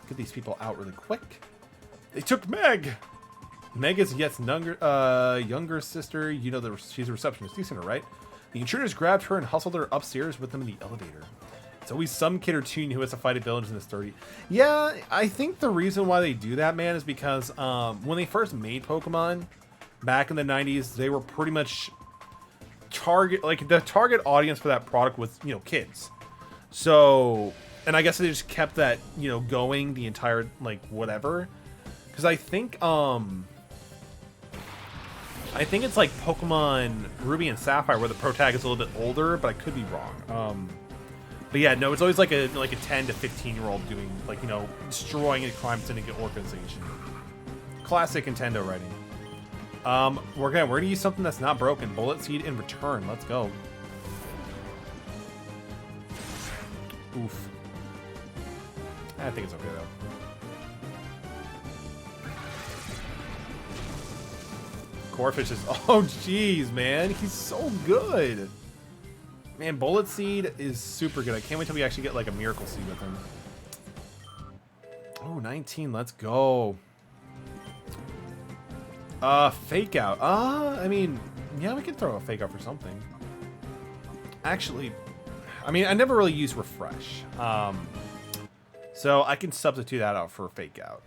get these people out really quick. They took Meg. Meg is Yet's younger sister. You know she's a receptionist. You've seen her, right? The intruders grabbed her and hustled her upstairs with them in the elevator. It's always some kid or teen who has to fight a villain in this story. Yeah, I think the reason why they do that, man, is because when they first made Pokemon back in the 90s, they were pretty much the target audience for that product was, you know, kids. So, and I guess they just kept that, you know, going the entire, like, whatever. Because I think it's like Pokemon Ruby and Sapphire where the pro tag is a little bit older, but I could be wrong. But yeah, no, it's always like a 10 to 15-year-old doing, like, you know, destroying a crime syndicate organization. Classic Nintendo writing. We're gonna use something that's not broken. Bullet Seed in return. Let's go. Oof. I think it's okay though. Corphish is, oh jeez, man, he's so good. Man, Bullet Seed is super good. I can't wait till we actually get like a Miracle Seed with him. Oh, 19, let's go. Fake Out. I mean, yeah, we can throw a Fake Out for something. Actually, I mean, I never really use Refresh. So I can substitute that out for Fake Out.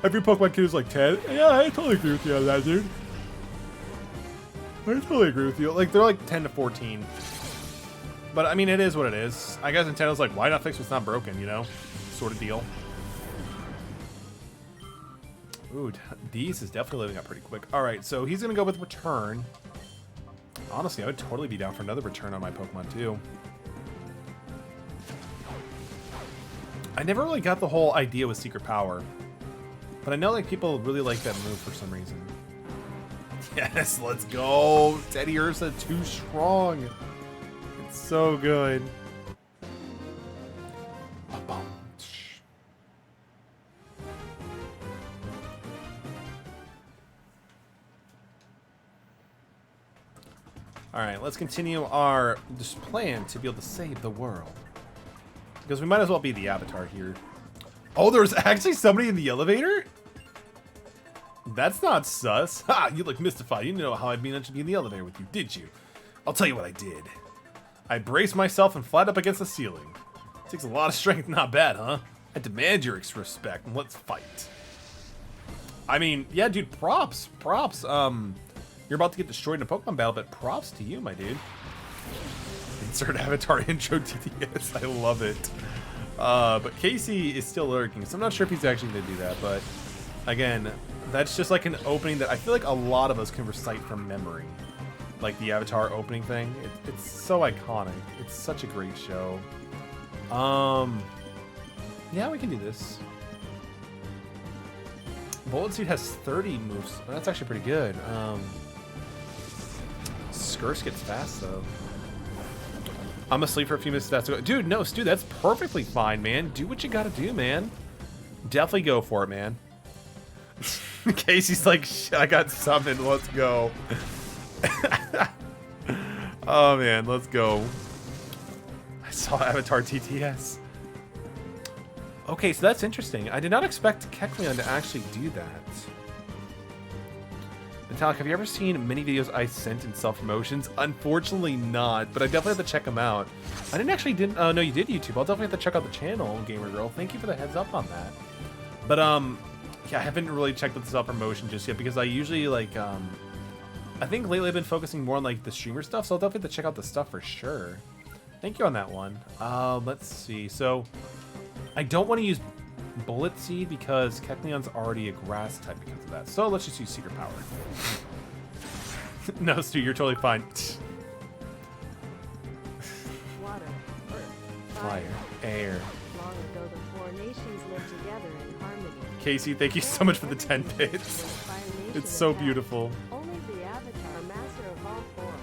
Every Pokemon kid is like 10. Yeah, I totally agree with you on that, dude. I totally agree with you. Like, they're like 10 to 14. But, I mean, it is what it is. I guess Nintendo's like, why not fix what's not broken, you know? Sort of deal. Ooh, Deez is definitely living up pretty quick. Alright, so he's going to go with Return. Honestly, I would totally be down for another Return on my Pokemon, too. I never really got the whole idea with Secret Power. But I know, like, people really like that move for some reason. Yes, let's go. Teddiursa, too strong. It's so good. Alright, let's continue our plan to be able to save the world. Because we might as well be the Avatar here. Oh, there's actually somebody in the elevator? That's not sus. Ha! You look mystified. You didn't know how I'd be in the elevator with you, did you? I'll tell you what I did. I braced myself and flat up against the ceiling. Takes a lot of strength, not bad, huh? I demand your respect, and let's fight. I mean, yeah, dude, props. Props. You're about to get destroyed in a Pokemon battle, but props to you, my dude. Insert Avatar intro TTS. I love it. But Casey is still lurking, so I'm not sure if he's actually going to do that, but again, that's just like an opening that I feel like a lot of us can recite from memory. Like the Avatar opening thing. It's so iconic. It's such a great show. Yeah, we can do this. Bullet Seed has 30 moves. That's actually pretty good. Skirts gets fast, though. I'm asleep for a few minutes. That's dude, no, Stu, that's perfectly fine, man. Do what you gotta do, man. Definitely go for it, man. Casey's like, shit, I got summoned. Let's go. Oh, man, let's go. saw Avatar TTS. Okay, so that's interesting. I did not expect Kecleon to actually do that. Metallic, have you ever seen many videos I sent in self-promotions? Unfortunately not, but I definitely have to check them out. I didn't oh no, you did YouTube. I'll definitely have to check out the channel, Gamer Girl. Thank you for the heads up on that. But yeah, I haven't really checked out the self-promotion just yet because I usually like I think lately I've been focusing more on like the streamer stuff, so I'll definitely have to check out the stuff for sure. Thank you on that one. Let's see. So I don't want to use Bullet Seed because Kecleon's already a grass type because of that. So let's just use Secret Power. No, Stu, you're totally fine. Water, earth, Fire, air. Long ago the four nations lived together in harmony. Casey, thank you so much for the 10 bits. It's so beautiful. Only the Avatar, master of all four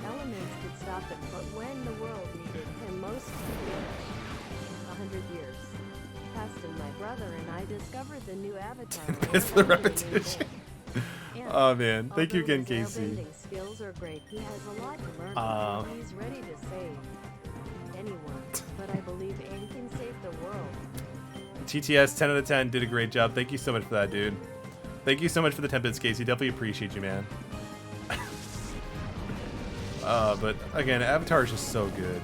elements, could stop it, but when the world needed him most, he vanished. 100 years passed and my brother and I discovered the new Avatar. It's the repetition. And Oh man, thank you although again, his Casey. airbending skills are great, he has a lot to learn. He's ready to save anyone, but I believe Aang can save the world. TTS 10 out of 10 did a great job. Thank you so much for that, dude. Thank you so much for the 10 bits, Casey. Definitely appreciate you, man. But again, Avatar is just so good.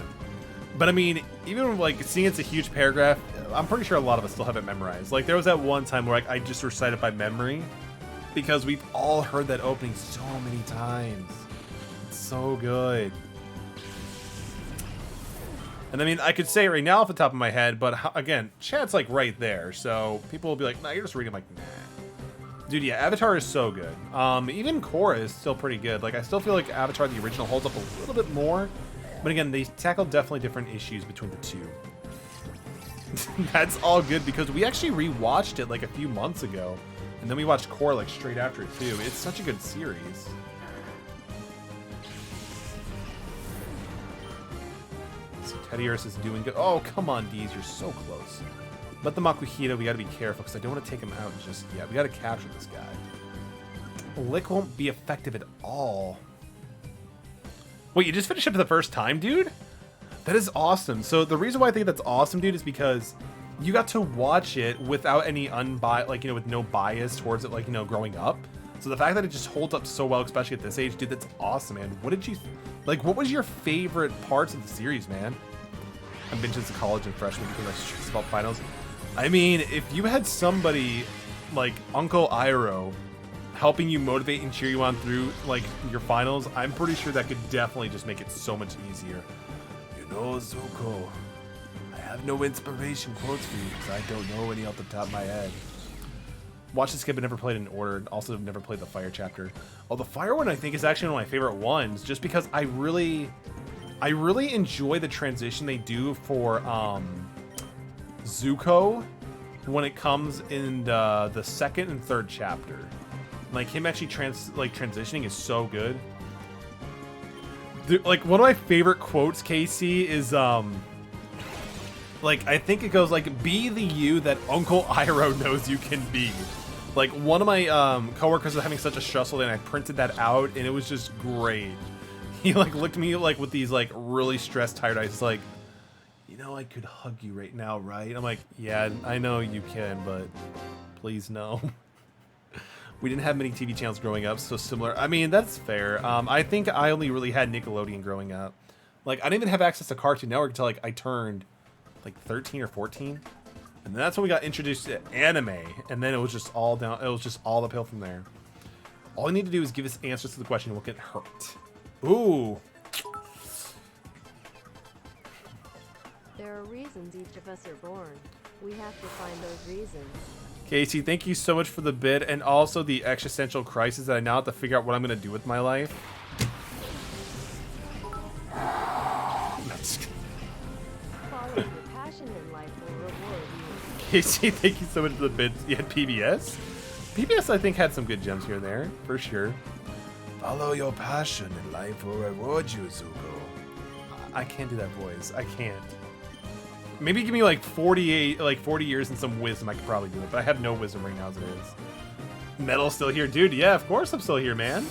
But I mean, even like seeing it's a huge paragraph, I'm pretty sure a lot of us still have it memorized. Like there was that one time where like, I just recited by memory because we've all heard that opening so many times. It's so good. And I mean, I could say it right now off the top of my head, but again, chat's like right there, so people will be like, nah, you're just reading. I'm like, nah. Dude, yeah, Avatar is so good. Even Korra is still pretty good. Like, I still feel like Avatar, the original, holds up a little bit more. But again, they tackle definitely different issues between the two. That's all good because we actually rewatched it like a few months ago. And then we watched Korra like straight after it too. It's such a good series. So Teddy Earth is doing good. Oh, come on, Deez, you're so close. But the Makuhita, we gotta be careful because I don't want to take him out just yet. We gotta capture this guy. Lick won't be effective at all. Wait, you just finished it for the first time, dude? That is awesome. So the reason why I think that's awesome, dude, is because you got to watch it without any unbiased, like, you know, with no bias towards it, like, you know, growing up. So the fact that it just holds up so well, especially at this age, dude, that's awesome, man. What did you, like, what was your favorite parts of the series, man? I've been to college and freshman because I was stressed about finals. I mean, if you had somebody like Uncle Iroh helping you motivate and cheer you on through like your finals, I'm pretty sure that could definitely just make it so much easier. You know, Zuko, I have no inspiration quotes for you because I don't know any off the top of my head. Watch the skip, but never played in order. Also, never played the fire chapter. Oh, the fire one I think is actually one of my favorite ones, just because I really enjoy the transition they do for Zuko when it comes in the second and third chapter. Like him actually transitioning is so good. Dude, like one of my favorite quotes, Casey, is like I think it goes like, "Be the you that Uncle Iroh knows you can be." Like one of my coworkers was having such a stressful day, and I printed that out, and it was just great. He like looked at me like with these like really stressed, tired eyes. It's like, you know, I could hug you right now, right? I'm like, yeah, I know you can, but please no. We didn't have many TV channels growing up, so similar. I mean, that's fair. I think I only really had Nickelodeon growing up. Like, I didn't even have access to Cartoon Network until like I turned like 13 or 14, and then that's when we got introduced to anime, and then it was just all down. It was just all uphill from there. All I need to do is give us answers to the question, and we'll get hurt. Ooh. There are reasons each of us are born. We have to find those reasons. Casey, thank you so much for the bid and also the existential crisis that I now have to figure out what I'm going to do with my life. Follow your passion in life will reward you. Casey, thank you so much for the bid. You had PBS? PBS, I think, had some good gems here and there, for sure. Follow your passion and life will reward you, Zuko. I can't do that voice. I can't. Maybe give me like 40 years and some wisdom, I could probably do it, but I have no wisdom right now as it is. Metal's still here. Dude, yeah, of course I'm still here, man.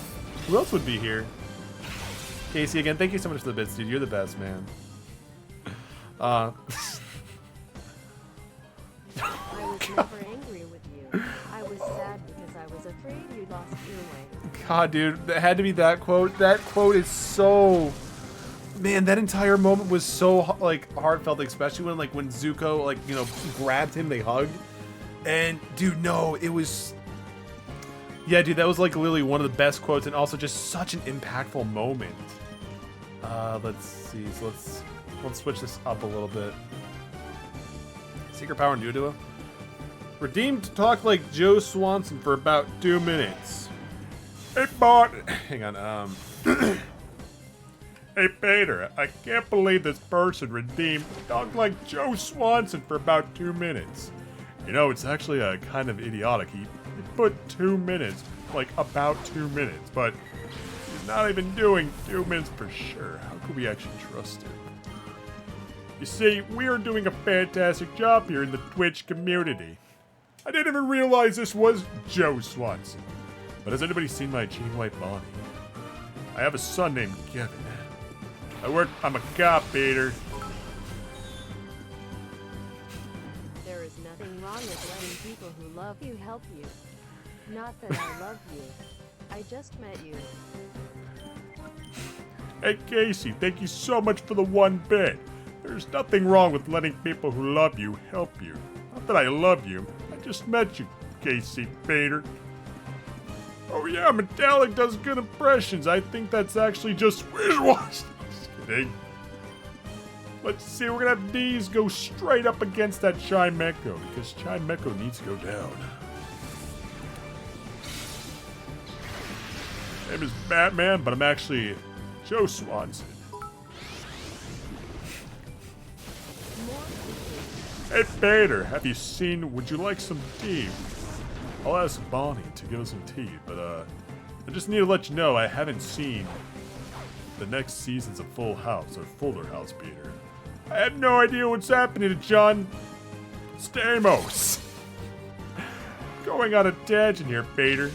Who else would be here? Casey, again, thank you so much for the bits, dude. You're the best, man. Uh, I was never angry with you. I was sad because I was afraid you lost your way. God, dude, that had to be that quote. That quote is so... Man, that entire moment was so, like, heartfelt, especially when Zuko, like, you know, grabbed him, they hugged. And, dude, no, it was... Yeah, dude, that was, like, literally one of the best quotes and also just such an impactful moment. Let's see. So let's switch this up a little bit. Secret power and Duo. Redeemed to talk like Joe Swanson for about 2 minutes. Hey, bot. Hang on. Hey, Peter, I can't believe this person redeemed to talk like Joe Swanson for about 2 minutes. You know, it's actually kind of idiotic. He put 2 minutes, like about 2 minutes, but he's not even doing 2 minutes for sure. How could we actually trust him? You see, we are doing a fantastic job here in the Twitch community. I didn't even realize this was Joe Swanson. But has anybody seen my chain wife Bonnie? I have a son named Kevin. I'm a cop, Peter. There is nothing wrong with letting people who love you help you. Not that I love you. I just met you. Hey, Casey, thank you so much for the 1 bit. There's nothing wrong with letting people who love you help you. Not that I love you. I just met you, Casey Peter. Oh yeah, Metallic does good impressions. I think that's actually just Wishwash. Just kidding. Let's see, we're gonna have these go straight up against that Chimecho, because Chimecho needs to go down. My name is Batman, but I'm actually Joe Swanson. Hey, Peter, have you seen, would you like some tea? I'll ask Bonnie to give us some tea, but, I just need to let you know I haven't seen the next seasons of Full House, or Fuller House, Peter. I have no idea what's happening to John Stamos. Going on a tangent here, Peter.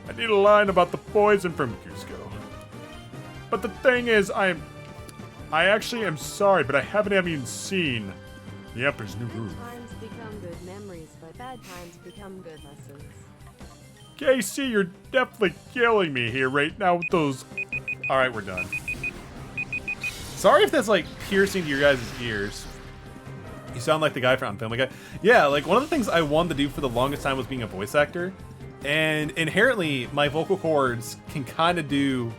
I need a line about the poison from Cusco. But the thing is, I actually am sorry, but I haven't even seen The Emperor's New Groove. Times become good memories, but bad times become good lessons. KC, you're definitely killing me here right now with those... Alright, we're done. Sorry if that's, like, piercing to your guys' ears. You sound like the guy from Family Guy. Yeah, like, one of the things I wanted to do for the longest time was being a voice actor. And inherently, my vocal cords can kind of do,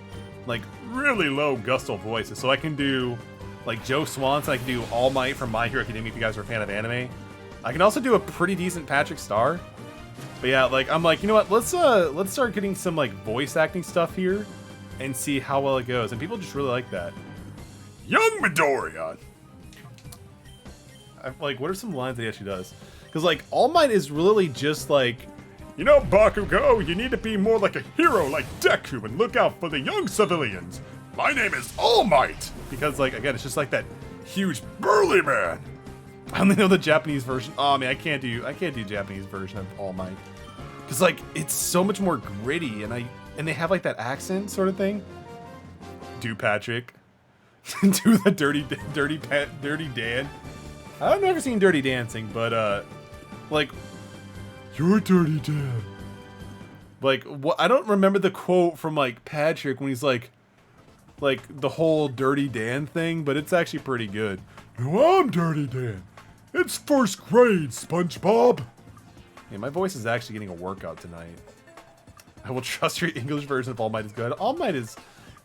like, really low gustal voices. So I can do, like, Joe Swanson. I can do All Might from My Hero Academia if you guys are a fan of anime. I can also do a pretty decent Patrick Star. But yeah, like, I'm like, you know what? Let's start getting some, like, voice acting stuff here and see how well it goes. And people just really like that. Young Midoriya! Like, what are some lines that he actually does? Because, like, All Might is really just, like... You know, Bakugo, you need to be more like a hero like Deku and look out for the young civilians. My name is All Might! Because, like, again, it's just like that huge burly man. I only know the Japanese version. Oh, man, I can't do Japanese version of All Might. Because, like, it's so much more gritty, and they have, like, that accent sort of thing. Do Patrick. Do the Dirty Dan. I've never seen Dirty Dancing, but, like... You're Dirty Dan. Like, what? I don't remember the quote from, like, Patrick when he's like the whole Dirty Dan thing, but it's actually pretty good. No, I'm Dirty Dan. It's first grade, SpongeBob. Yeah, my voice is actually getting a workout tonight. I will trust your English version of All Might is good. All Might is...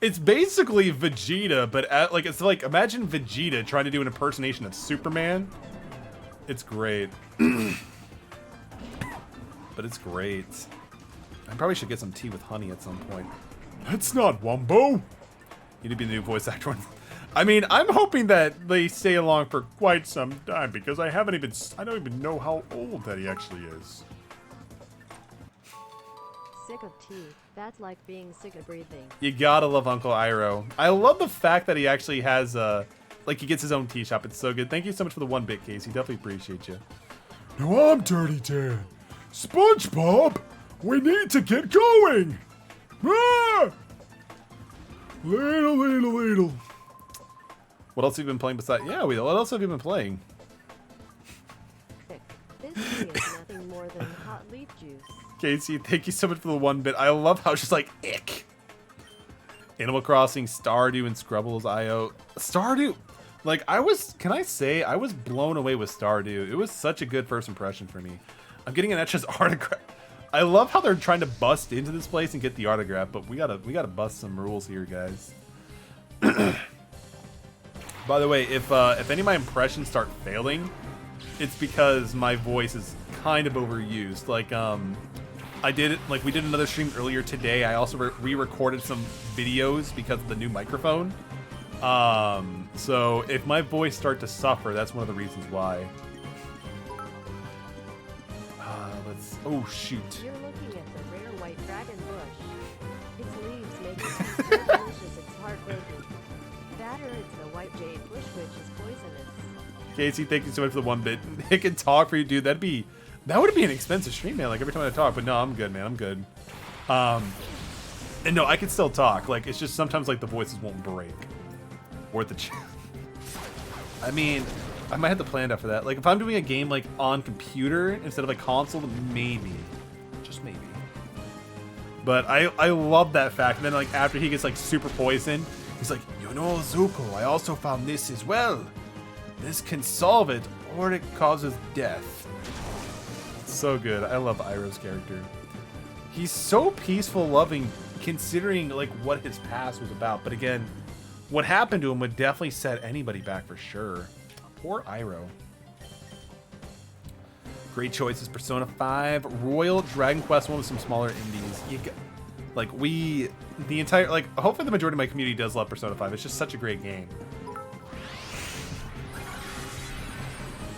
It's basically Vegeta, but it's like, imagine Vegeta trying to do an impersonation of Superman. It's great. But it's great. I probably should get some tea with honey at some point. That's not Wumbo. Need to be the new voice actor. I mean, I'm hoping that they stay along for quite some time because I don't even know how old that he actually is. Sick of tea. That's like being sick of breathing. You gotta love Uncle Iroh. I love the fact that he actually has, like, he gets his own tea shop. It's so good. Thank you so much for the 1 bit, Casey. Definitely appreciate you. No, I'm Dirty Dan. SpongeBob, we need to get going. Ah! Ladle. What else have you been playing besides? Yeah, what else have you been playing? This tea is nothing more than hot leaf juice. Casey, thank you so much for the 1 bit. I love how it's just like, ick. Animal Crossing, Stardew, and Scrubbles IO. Stardew, like I was blown away with Stardew. It was such a good first impression for me. I'm getting an extra's autograph. I love how they're trying to bust into this place and get the autograph, but we gotta bust some rules here, guys. By the way, if any of my impressions start failing, it's because my voice is kind of overused. Like we did another stream earlier today. I also re-recorded some videos because of the new microphone. So if my voice starts to suffer, that's one of the reasons why. Oh shoot. You're looking at the rare white dragon bush. Its leaves make it so delicious it's heartbreaking. Batter, it's the white jade bush which is poisonous. Casey, thank you so much for the 1 bit. It can talk for you, dude. That would be an expensive stream, man. Like every time I talk, but no, I'm good, man. I'm good. And no, I can still talk. Like it's just sometimes like the voices won't break. Worth the chance. I mean, I might have to plan out for that. Like if I'm doing a game like on computer instead of a console, maybe, just maybe. But I love that fact. And then like after he gets like super poisoned, he's like, you know, Zuko, I also found this as well. This can solve it, or it causes death. So good. I love Iroh's character. He's so peaceful, loving, considering like what his past was about. But again, what happened to him would definitely set anybody back for sure. Poor Iroh. Great choices: Persona 5, Royal, Dragon Quest 1 with some smaller indies. Hopefully the majority of my community does love Persona 5. It's just such a great game.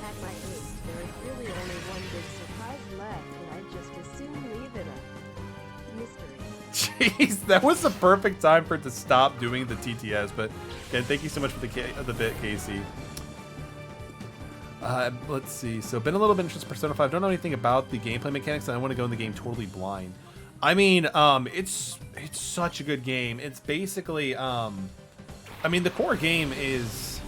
At my age, there is really only one big surprise left, and I'd just as soon leave it a mystery. Jeez, that was the perfect time for it to stop doing the TTS. But again, thank you so much for the bit, Casey. Let's see. So, been a little bit interested in Persona 5. Don't know anything about the gameplay mechanics, and I want to go in the game totally blind. I mean, it's such a good game. It's basically, I mean, the core game is.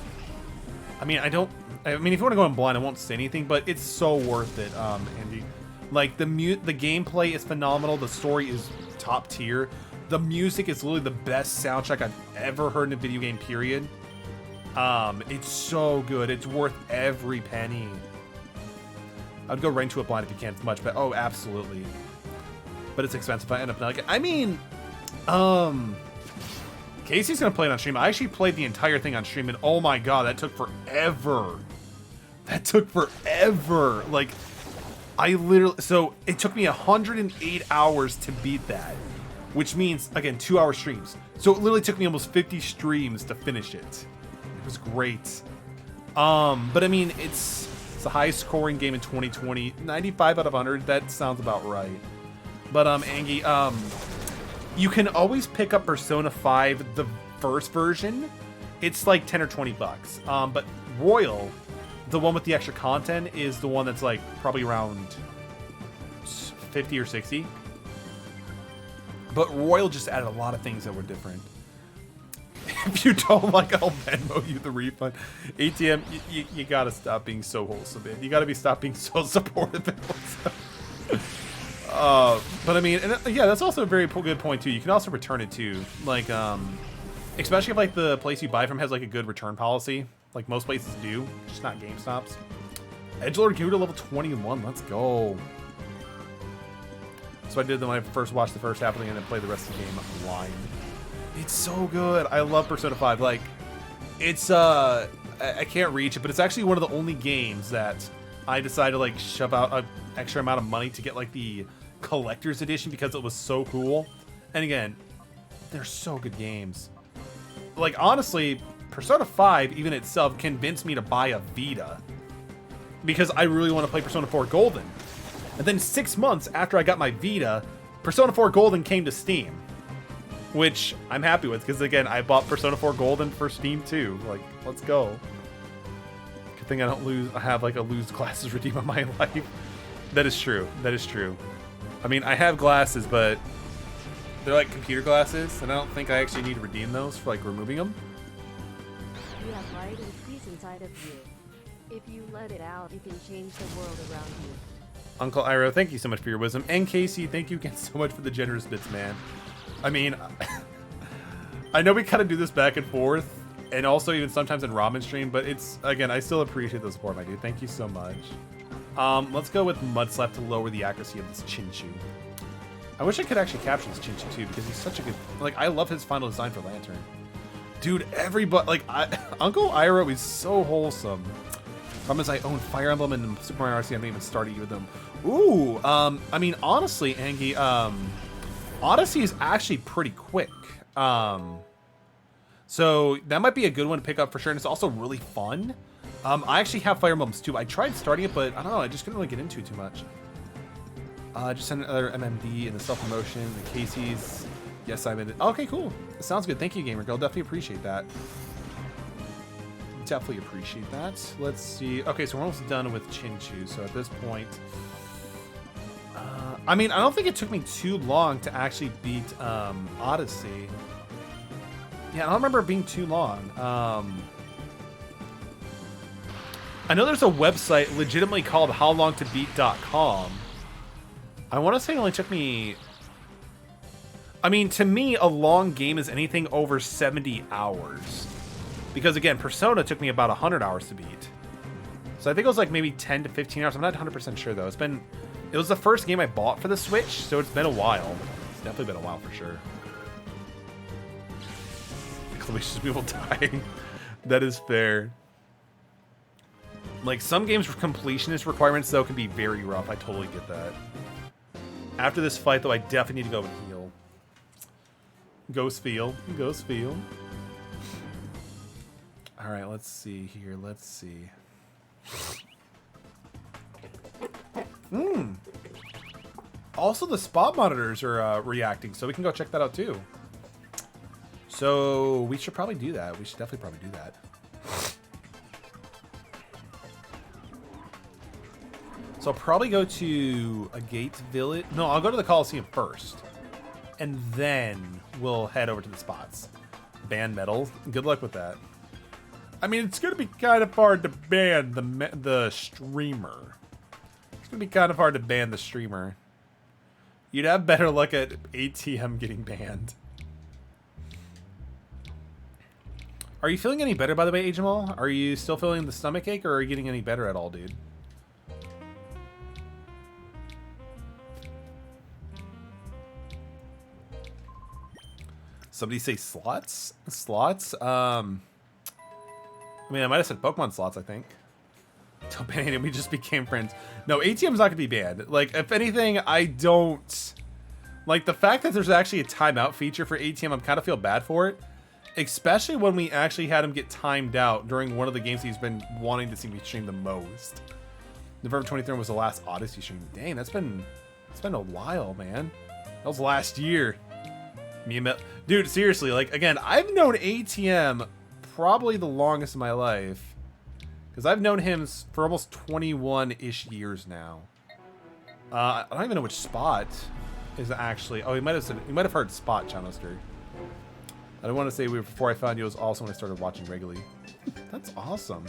I mean, if you want to go in blind, I won't say anything, but it's so worth it, Andy. Like the gameplay is phenomenal. The story is top tier. The music is literally the best soundtrack I've ever heard in a video game. Period. It's so good. It's worth every penny. I'd go right into it blind if you can't. It's much, but oh, absolutely. But it's expensive. I end up not. I mean, Casey's gonna play it on stream. I actually played the entire thing on stream, and oh my god, that took forever. That took forever. Like, so it took me 108 hours to beat that, which means again 2-hour streams. So it literally took me almost 50 streams to finish it. It was great. But I mean, it's the highest scoring game in 2020. 95 out of 100. That sounds about right. But Angie, you can always pick up Persona 5, the first version. It's like 10 or 20 bucks. But Royal, the one with the extra content, is the one that's like probably around 50 or 60. But Royal just added a lot of things that were different. If you don't like, I'll Venmo you the refund. ATM, you gotta stop being so wholesome, man. You gotta stop being so supportive and wholesome. But I mean, and yeah, that's also a very good point too. You can also return it too, like especially if like the place you buy from has like a good return policy, like most places do, just not GameStop's. Edgelord Gouda level 21. Let's go. So I did when I first watched the first half of the game and then played the rest of the game blind. It's so good. I love Persona 5. Like, it's I can't reach it, but it's actually one of the only games that I decided to like shove out an extra amount of money to get like the collector's edition because it was so cool. And again, they're so good games. Like honestly, Persona 5 even itself convinced me to buy a Vita because I really want to play Persona 4 Golden. And then 6 months after I got my Vita, Persona 4 Golden came to Steam, which I'm happy with because again, I bought Persona 4 Golden for Steam too. Like, let's go. Good thing I have like a lose glasses redeem on my life. That is true. That is true. I mean, I have glasses, but They're like computer glasses, and I don't think I actually need to redeem those for like removing them. You have light and peace inside of you. If you let it out, you can change the world around you. Uncle Iro, thank you so much for your wisdom. And Casey, thank you again so much for the generous bits, man. I mean, I know we kind of do this back and forth, and also even sometimes in Ramen stream, but it's, again, I still appreciate the support, my dude. Thank you so much. Let's go with Mud Slap to lower the accuracy of this Chinchu. I wish I could actually capture this Chinchu too, because he's such a good, like, I love his final design for Lantern. Dude, everybody, like, Uncle Iro is so wholesome. Problem is, I own Fire Emblem and Super Mario Odyssey. I haven't even started with them. Ooh, I mean, honestly, Angie, Odyssey is actually pretty quick. So that might be a good one to pick up for sure, and it's also really fun. I actually have Fire Emblems too. I tried starting it, but I don't know. I just couldn't really get into it too much. Just send another MMD in the self-promotion. The Casey's. Yes, I'm in it. Okay, cool. Sounds good. Thank you, Gamer Girl. Definitely appreciate that. Definitely appreciate that. Let's see. Okay, so we're almost done with Chinchu. So at this point, I mean, I don't think it took me too long to actually beat Odyssey. Yeah, I don't remember it being too long. I know there's a website legitimately called howlongtobeat.com. I want to say it only took me... I mean, to me, a long game is anything over 70 hours. Because, again, Persona took me about 100 hours to beat. So I think it was like maybe 10 to 15 hours. I'm not 100% sure, though. It was the first game I bought for the Switch, so it's been a while. It's definitely been a while for sure. Exclamations people dying. That is fair. Like, some games with completionist requirements, though, can be very rough. I totally get that. After this fight, though, I definitely need to go and heal. Ghost feel. Ghost feel. Alright, let's see here. Let's see. Also, the spot monitors are reacting, so we can go check that out, too. So, we should probably do that. We should definitely probably do that. So I'll probably go to a Gate Village. No, I'll go to the Coliseum first. And then we'll head over to the spots. Ban metal. Good luck with that. I mean, it's going to be kind of hard to ban the streamer. It's going to be kind of hard to ban the streamer. You'd have better luck at ATM getting banned. Are you feeling any better, by the way, Ajamal? Are you still feeling the stomach ache, or are you getting any better at all, dude? Somebody say slots? Slots? I mean, I might have said Pokemon slots, I think. Don't ban it, we just became friends. No, ATM's not gonna be banned. Like, if anything, I don't... Like, the fact that there's actually a timeout feature for ATM, I kind of feel bad for it. Especially when we actually had him get timed out during one of the games he's been wanting to see me stream the most. November 23rd was the last Odyssey stream. Dang, it's been a while, man. That was last year. Dude, seriously, like, again, I've known ATM probably the longest in my life. Because I've known him for almost 21-ish years now. I don't even know which spot is actually... Oh, he might have heard Spot, Chanoster. I don't want to say before I found you, it was also when I started watching regularly. That's awesome.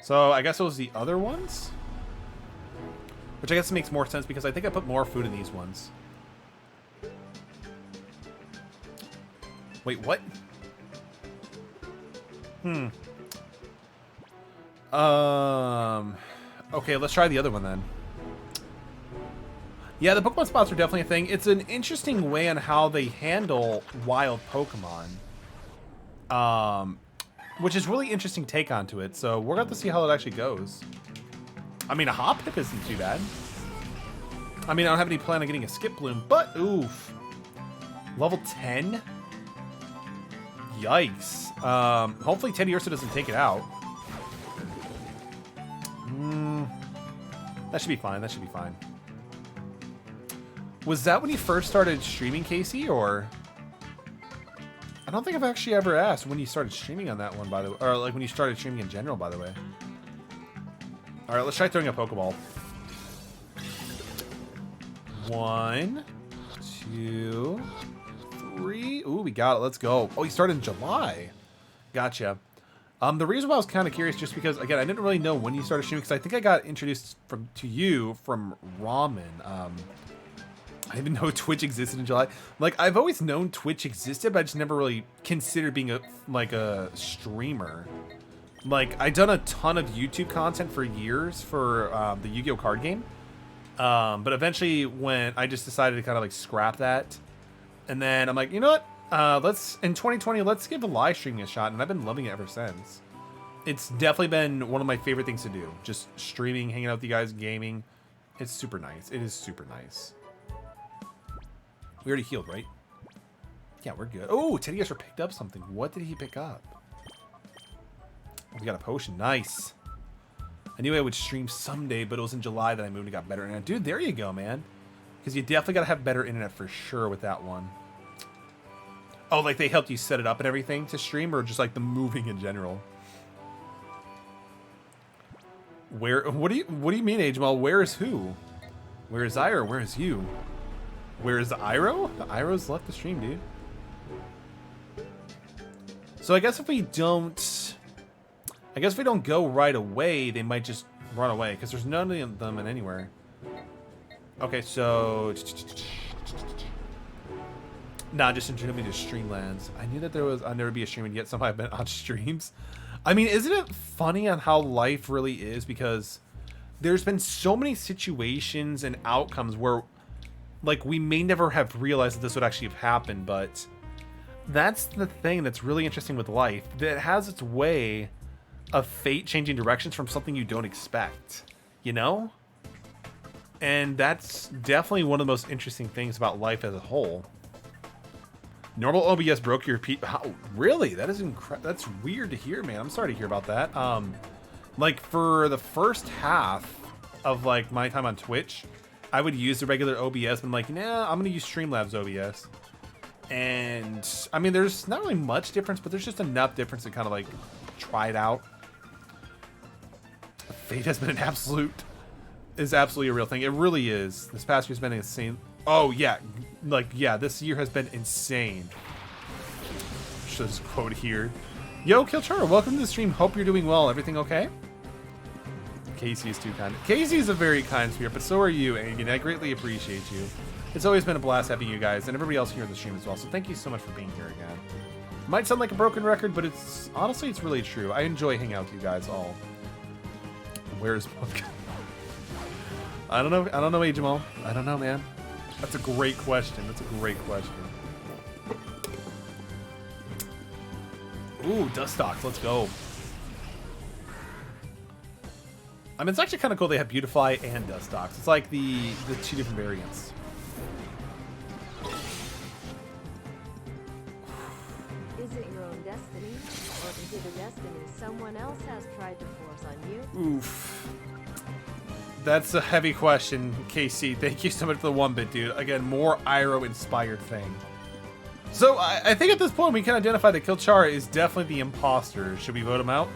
So, I guess it was the other ones? Which I guess makes more sense because I think I put more food in these ones. Wait, what? Okay, let's try the other one then. Yeah, the Pokemon spots are definitely a thing. It's an interesting way on how they handle wild Pokemon. Which is really interesting take onto it. So we're going to have to see how it actually goes. I mean, a Hoppip isn't too bad. I mean, I don't have any plan on getting a Skip Bloom, but oof. Level 10? Yikes. Hopefully Teddy Ursa doesn't take it out. That should be fine. That should be fine. Was that when you first started streaming, Casey, or... I don't think I've actually ever asked when you started streaming on that one, by the way. Or, like, when you started streaming in general, by the way. Alright, let's try throwing a Pokeball. 1, 2, 3. Ooh, we got it. Let's go. Oh, he started in July. Gotcha. The reason why I was kind of curious, just because, again, I didn't really know when you started streaming, because I think I got introduced to you from Ramen. I didn't even know Twitch existed in July. Like, I've always known Twitch existed, but I just never really considered being a streamer. Like, I've done a ton of YouTube content for years for the Yu-Gi-Oh card game. But eventually, when I just decided to kind of like scrap that, and then I'm like, you know what? In 2020, let's give the live streaming a shot, and I've been loving it ever since. It's definitely been one of my favorite things to do. Just streaming, hanging out with you guys, gaming. It's super nice. It is super nice. We already healed, right? Yeah, we're good. Oh, Teddy Escher picked up something. What did he pick up? We got a potion. Nice. I knew I would stream someday, but it was in July that I moved and got better internet. Dude, there you go, man. Because you definitely got to have better internet for sure with that one. Oh, like they helped you set it up and everything to stream, or just like the moving in general? Where? What do you mean, Agemal? Where is who? Where is Iro? Where is you? Where is Iro? Iro's left the stream, dude. So I guess if we don't go right away, they might just run away, because there's none of them in anywhere. Okay, so nah, just introduce me to Streamlands. I knew that I'd never be a streamer, yet somehow I've been on streams. I mean, isn't it funny on how life really is? Because there's been so many situations and outcomes where, like, we may never have realized that this would actually have happened, but that's the thing that's really interesting with life. That it has its way of fate changing directions from something you don't expect, you know? And that's definitely one of the most interesting things about life as a whole. Normal OBS broke your How? Really? That is that's weird to hear, man. I'm sorry to hear about that. Like, for the first half of, like, my time on Twitch, I would use the regular OBS, but I'm like, nah, I'm gonna use Streamlabs OBS. And, I mean, there's not really much difference, but there's just enough difference to kind of, like, try it out. Fate has been is absolutely a real thing. It really is. This past year's been insane. Oh, yeah. Like, yeah, this year has been insane. Should this quote here. Yo, Kilchara, welcome to the stream. Hope you're doing well. Everything okay? Casey is too kind. Casey is a very kind spirit, but so are you, and I greatly appreciate you. It's always been a blast having you guys, and everybody else here in the stream as well, so thank you so much for being here again. Might sound like a broken record, but honestly, it's really true. I enjoy hanging out with you guys all. Where's Pokemon? I don't know, Ajamal. I don't know, man. That's a great question. Ooh, Dustox, let's go. I mean, it's actually kind of cool they have Beautifly and Dustox. It's like the two different variants. Is it your own destiny, or is it a destiny someone else has tried to force on you? Oof. That's a heavy question, KC. Thank you so much for the 1-bit, dude. Again, more Iroh-inspired thing. So, I think at this point we can identify that Kilchara is definitely the imposter. Should we vote him out?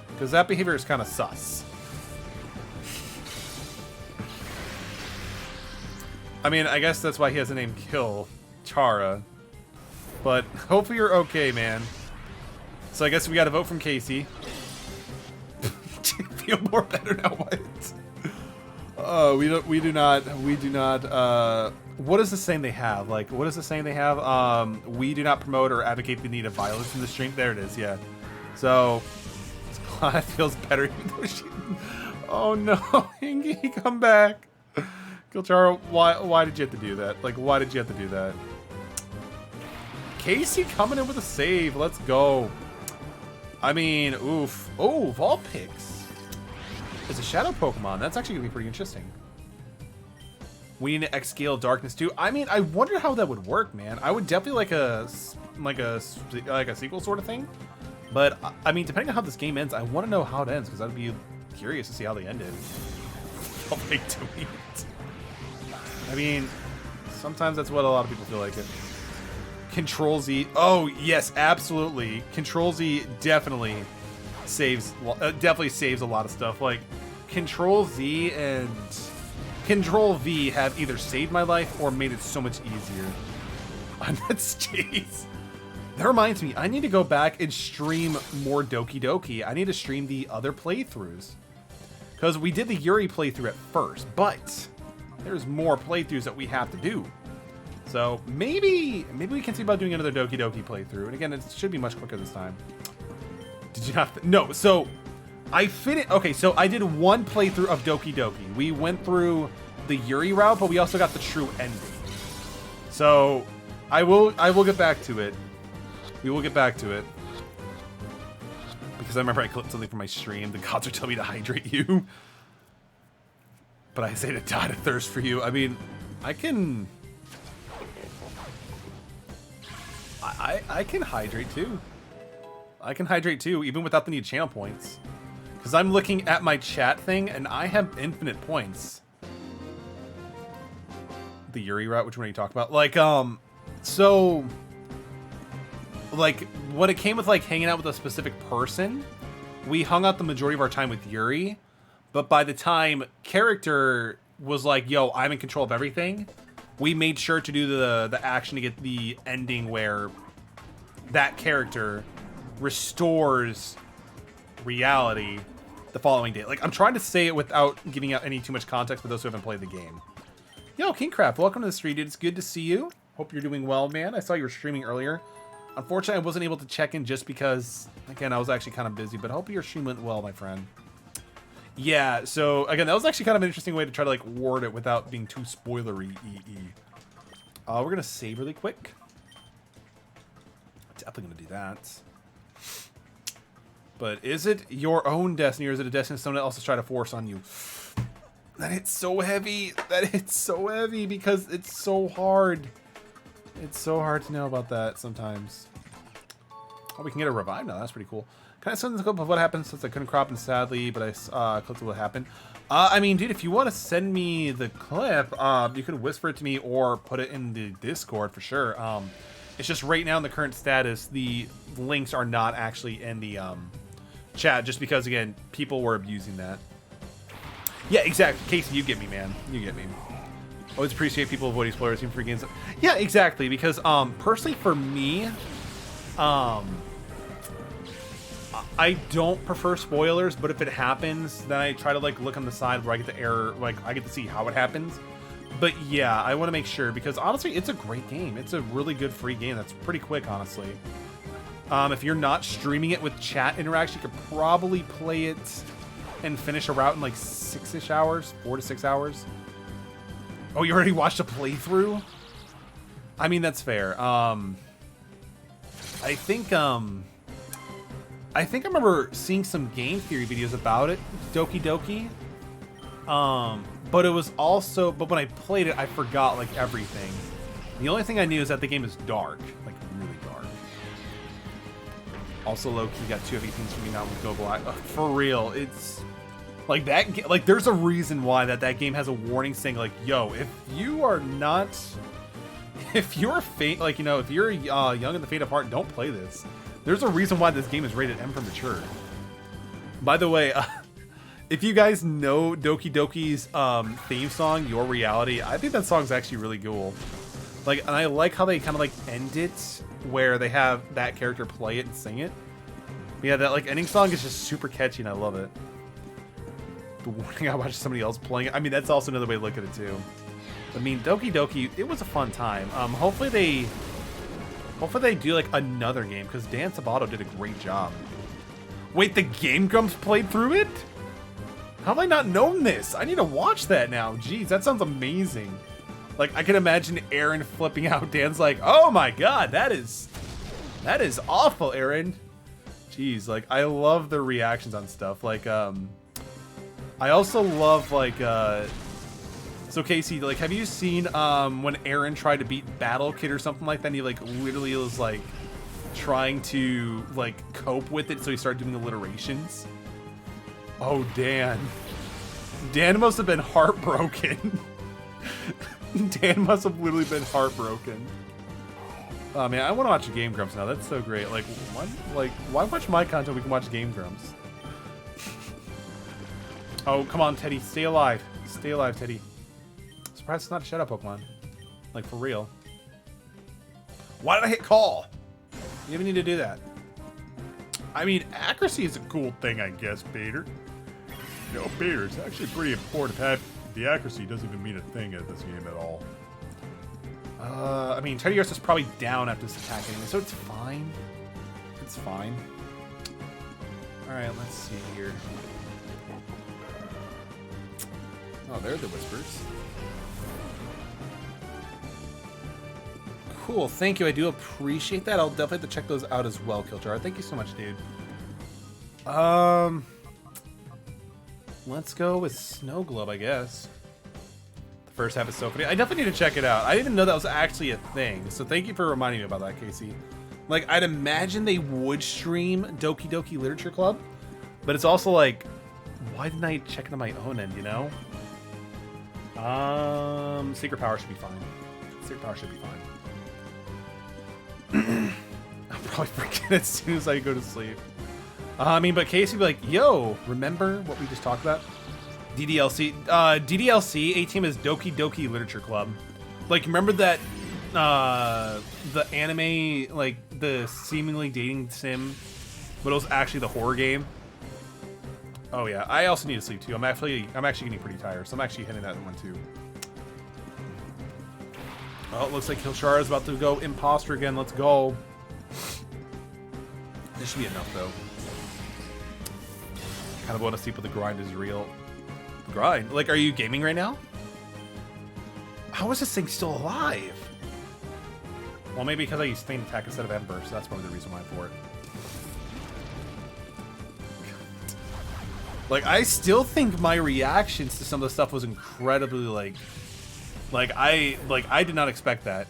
Because that behavior is kind of sus. I mean, I guess that's why he has the name Kilchara. But hopefully you're okay, man. So I guess we got to vote from Casey. Feel more better now, what? We do not, what is the saying they have? Like, what is the saying they have? We do not promote or advocate the need of violence in the stream. There it is, yeah. So, Clyde feels better even though she, oh no, Hingy, come back. Kilchara, why did you have to do that? Like, why did you have to do that? Casey coming in with a save, let's go. I mean, oof. Oh, Vulpix. It's a shadow Pokemon. That's actually gonna be pretty interesting. We need to X-scale Darkness too. I mean, I wonder how that would work, man. I would definitely like a sequel sort of thing. But I mean, depending on how this game ends, I want to know how it ends because I'd be curious to see how they ended. How they doing it? I mean, sometimes that's what a lot of people feel like it. Control Z. Oh yes, absolutely. Control Z definitely saves a lot of stuff. Like Control Z and Control V have either saved my life or made it so much easier. That's jeez. That reminds me, I need to go back and stream more Doki Doki. I need to stream the other playthroughs. Because we did the Yuri playthrough at first, but there's more playthroughs that we have to do. So maybe we can see about doing another Doki Doki playthrough. And again, it should be much quicker this time. Did you not? No, so I finished. Okay, so I did one playthrough of Doki Doki. We went through the Yuri route, but we also got the true ending. So I will get back to it. We will get back to it. Because I remember I clipped something from my stream. The gods are telling me to hydrate you. But I say to die to thirst for you. I mean, I can... I can hydrate too. I can hydrate too, even without the need channel points. Because I'm looking at my chat thing, and I have infinite points. The Yuri route, which one are you talking about? Like, so... Like, when it came with, like, hanging out with a specific person, we hung out the majority of our time with Yuri, but by the time character was like, yo, I'm in control of everything, we made sure to do the action to get the ending where that character restores reality the following day. Like, I'm trying to say it without giving out any too much context for those who haven't played the game. Yo, Kingcraft, welcome to the stream, dude. It's good to see you. Hope you're doing well, man. I saw you were streaming earlier. Unfortunately, I wasn't able to check in just because, again, I was actually kind of busy, but I hope your stream went well, my friend. Yeah, so, again, that was actually kind of an interesting way to try to, like, word it without being too spoilery. We're going to save really quick. Definitely going to do that. But is it your own destiny, or is it a destiny someone else is trying to force on you? That hits so heavy. That hits so heavy because it's so hard. It's so hard to know about that sometimes. Oh, we can get a revive now. That's pretty cool. Can I send the clip of what happened since I couldn't crop in sadly, but I clicked what happened? I mean, dude, if you want to send me the clip, you can whisper it to me or put it in the Discord for sure. It's just right now in the current status, the links are not actually in the chat just because, again, people were abusing that. Yeah, exactly. Casey, you get me, man. You get me. Always appreciate people avoiding spoilers in free games. Yeah, exactly. Because personally, for me, I don't prefer spoilers. But if it happens, then I try to like look on the side where I get the error, like I get to see how it happens. But yeah, I want to make sure because honestly, it's a great game. It's a really good free game. That's pretty quick, honestly. If you're not streaming it with chat interaction, you could probably play it and finish a route in like 6-ish hours, 4 to 6 hours. Oh, you already watched a playthrough? I mean, that's fair. I think I remember seeing some game theory videos about it, Doki Doki. But it was also, but when I played it, I forgot like everything. The only thing I knew is that the game is dark, like really dark. Also, Loki got 2 heavy things for me now with Go Black. For real, it's like that. Like, there's a reason why that game has a warning saying like, "Yo, if you are not, if you're faint, like you know, if you're young and the faint of heart, don't play this." There's a reason why this game is rated M for mature. By the way, if you guys know Doki Doki's theme song, Your Reality, I think that song's actually really cool. Like, and I like how they kind of like end it where they have that character play it and sing it. But yeah, that like ending song is just super catchy and I love it. The warning I watched somebody else playing it. I mean, that's also another way to look at it too. I mean, Doki Doki, it was a fun time. Hopefully they do like another game because Dan Sabato did a great job. Wait, the Game Grumps played through it? How have I not known this? I need to watch that now. Jeez, that sounds amazing. Like, I can imagine Aaron flipping out. Dan's like, oh my god, that is awful, Aaron. Jeez, like, I love their reactions on stuff. Like, I also love, like, so Casey, like, have you seen, when Aaron tried to beat Battle Kid or something like that, and he, like, literally was, like, trying to, like, cope with it, so he started doing alliterations? Oh, Dan. Dan must have been heartbroken. Dan must have literally been heartbroken. Oh, man, I want to watch Game Grumps now. That's so great. Like, why watch my content when we can watch Game Grumps? Oh, come on, Teddy. Stay alive. Stay alive, Teddy. surprised it's not a Shadow Pokemon. Like, for real. Why did I hit call? You even need to do that. I mean, accuracy is a cool thing, I guess, Peter. You know, Peter, it's actually pretty important to have the accuracy doesn't even mean a thing at this game at all. I mean, Teddiursa is probably down after this attack anyway, so it's fine. It's fine. Alright, let's see here. Oh, there are the whispers. Cool, thank you. I do appreciate that. I'll definitely have to check those out as well, Killjar. Thank you so much, dude. Let's go with Snow Globe, I guess. The first half is so funny. I definitely need to check it out. I didn't even know that was actually a thing, so thank you for reminding me about that, Casey. Like, I'd imagine they would stream Doki Doki Literature Club, but it's also like, why didn't I check it on my own end, you know? Secret Power should be fine. Secret Power should be fine. I'll probably forget as soon as I go to sleep. I mean, but Casey would be like, yo, remember what we just talked about? DDLC. DDLC, A-Team is Doki Doki Literature Club. Like, remember that, the anime, like, the seemingly dating sim, but it was actually the horror game? Oh, yeah. I also need to sleep, too. I'm actually getting pretty tired, so I'm actually hitting that one, too. Oh, it looks like Kilchara is about to go imposter again. Let's go. This should be enough, though. Kind of want to see if the grind is real. The grind? Like, are you gaming right now? How is this thing still alive? Well, maybe because I used Feint Attack instead of Ember, so that's probably the reason why for it. Like, I still think my reactions to some of the stuff was incredibly, like I did not expect that.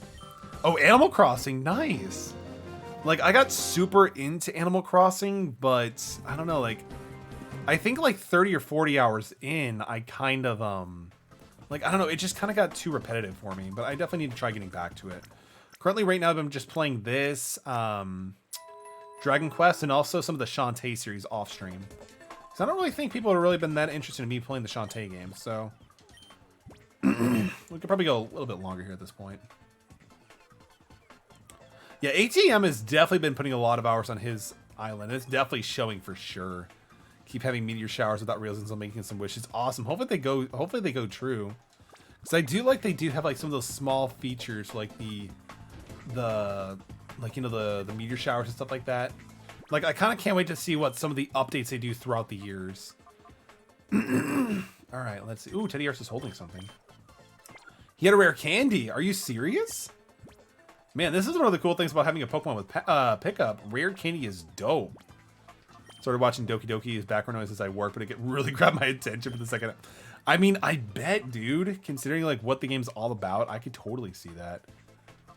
Oh, Animal Crossing, nice. Like, I got super into Animal Crossing, but I don't know, like, I think like 30 or 40 hours in, I kind of, like, I don't know, it just kind of got too repetitive for me, but I definitely need to try getting back to it. Currently, right now, I'm just playing this, Dragon Quest, and also some of the Shantae series off stream. Because I don't really think people have really been that interested in me playing the Shantae games, so we could probably go a little bit longer here at this point. Yeah, ATM has definitely been putting a lot of hours on his island. It's definitely showing for sure. Keep having meteor showers without realizing I'm making some wishes. Awesome. Hopefully they go true. Because I do like they do have like some of those small features, like the like, you know, the meteor showers and stuff like that. Like, I kind of can't wait to see what some of the updates they do throughout the years. All right, let's see. Ooh, Teddiursa is holding something. He had a rare candy. Are you serious? Man, this is one of the cool things about having a Pokemon with pickup. Rare candy is dope. Started watching Doki Doki's background noise as I work, but it really grabbed my attention for the second. I mean, I bet, dude, considering like what the game's all about, I could totally see that.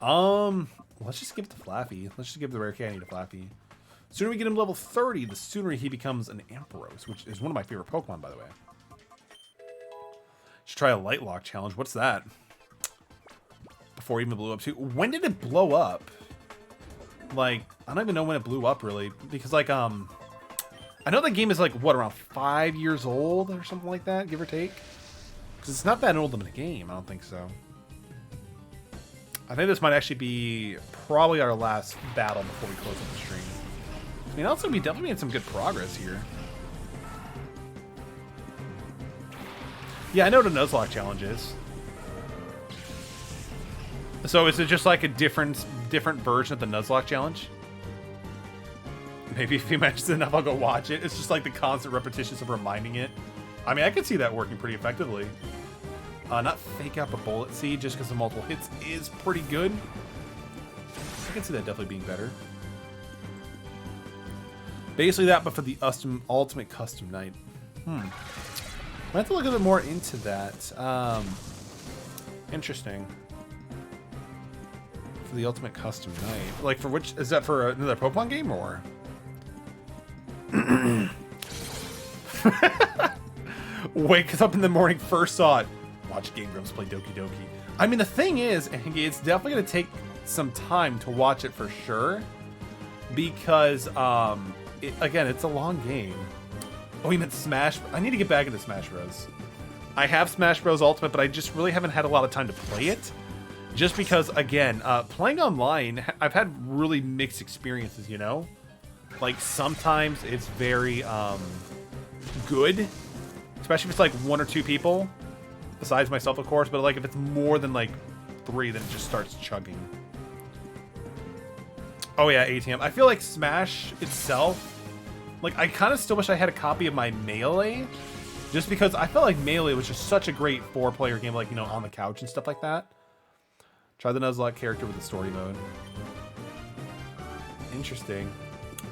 Let's just give it to Flaffy. Let's just give the rare candy to Flaffy. The sooner we get him level 30, the sooner he becomes an Ampharos, which is one of my favorite Pokemon, by the way. Should try a Light Lock challenge. What's that? Before it even blew up too. When did it blow up? Like, I don't even know when it blew up really, because like I know the game is like what, around 5 years old or something like that, give or take. Because it's not that old of a game. I don't think so. I think this might actually be probably our last battle before we close up the stream. I mean, also we definitely made some good progress here. Yeah, I know what a Nuzlocke challenge is. So is it just like a different version of the Nuzlocke challenge? Maybe if he mentions it enough, I'll go watch it. It's just like the constant repetitions of reminding it. I mean, I can see that working pretty effectively. Not fake out the Bullet Seed just because the multiple hits is pretty good. I can see that definitely being better. Basically that, but for the ultimate custom night. I have to look a bit more into that. Interesting. For the ultimate custom night. Like for which, is that for another Pokemon game or? Wake up in the morning, first saw it. Watch Game Grumps play Doki Doki. I mean, the thing is, it's definitely going to take some time to watch it for sure. Because, again, it's a long game. Oh, you meant Smash? I need to get back into Smash Bros. I have Smash Bros. Ultimate, but I just really haven't had a lot of time to play it. Just because, again, playing online, I've had really mixed experiences, you know? Like, sometimes it's very good, especially if it's like 1 or 2 people, besides myself, of course, but like if it's more than like 3, then it just starts chugging. Oh yeah, ATM. I feel like Smash itself, like I kind of still wish I had a copy of my Melee, just because I felt like Melee was just such a great 4-player game, like, you know, on the couch and stuff like that. Try the Nuzlocke character with the story mode. Interesting.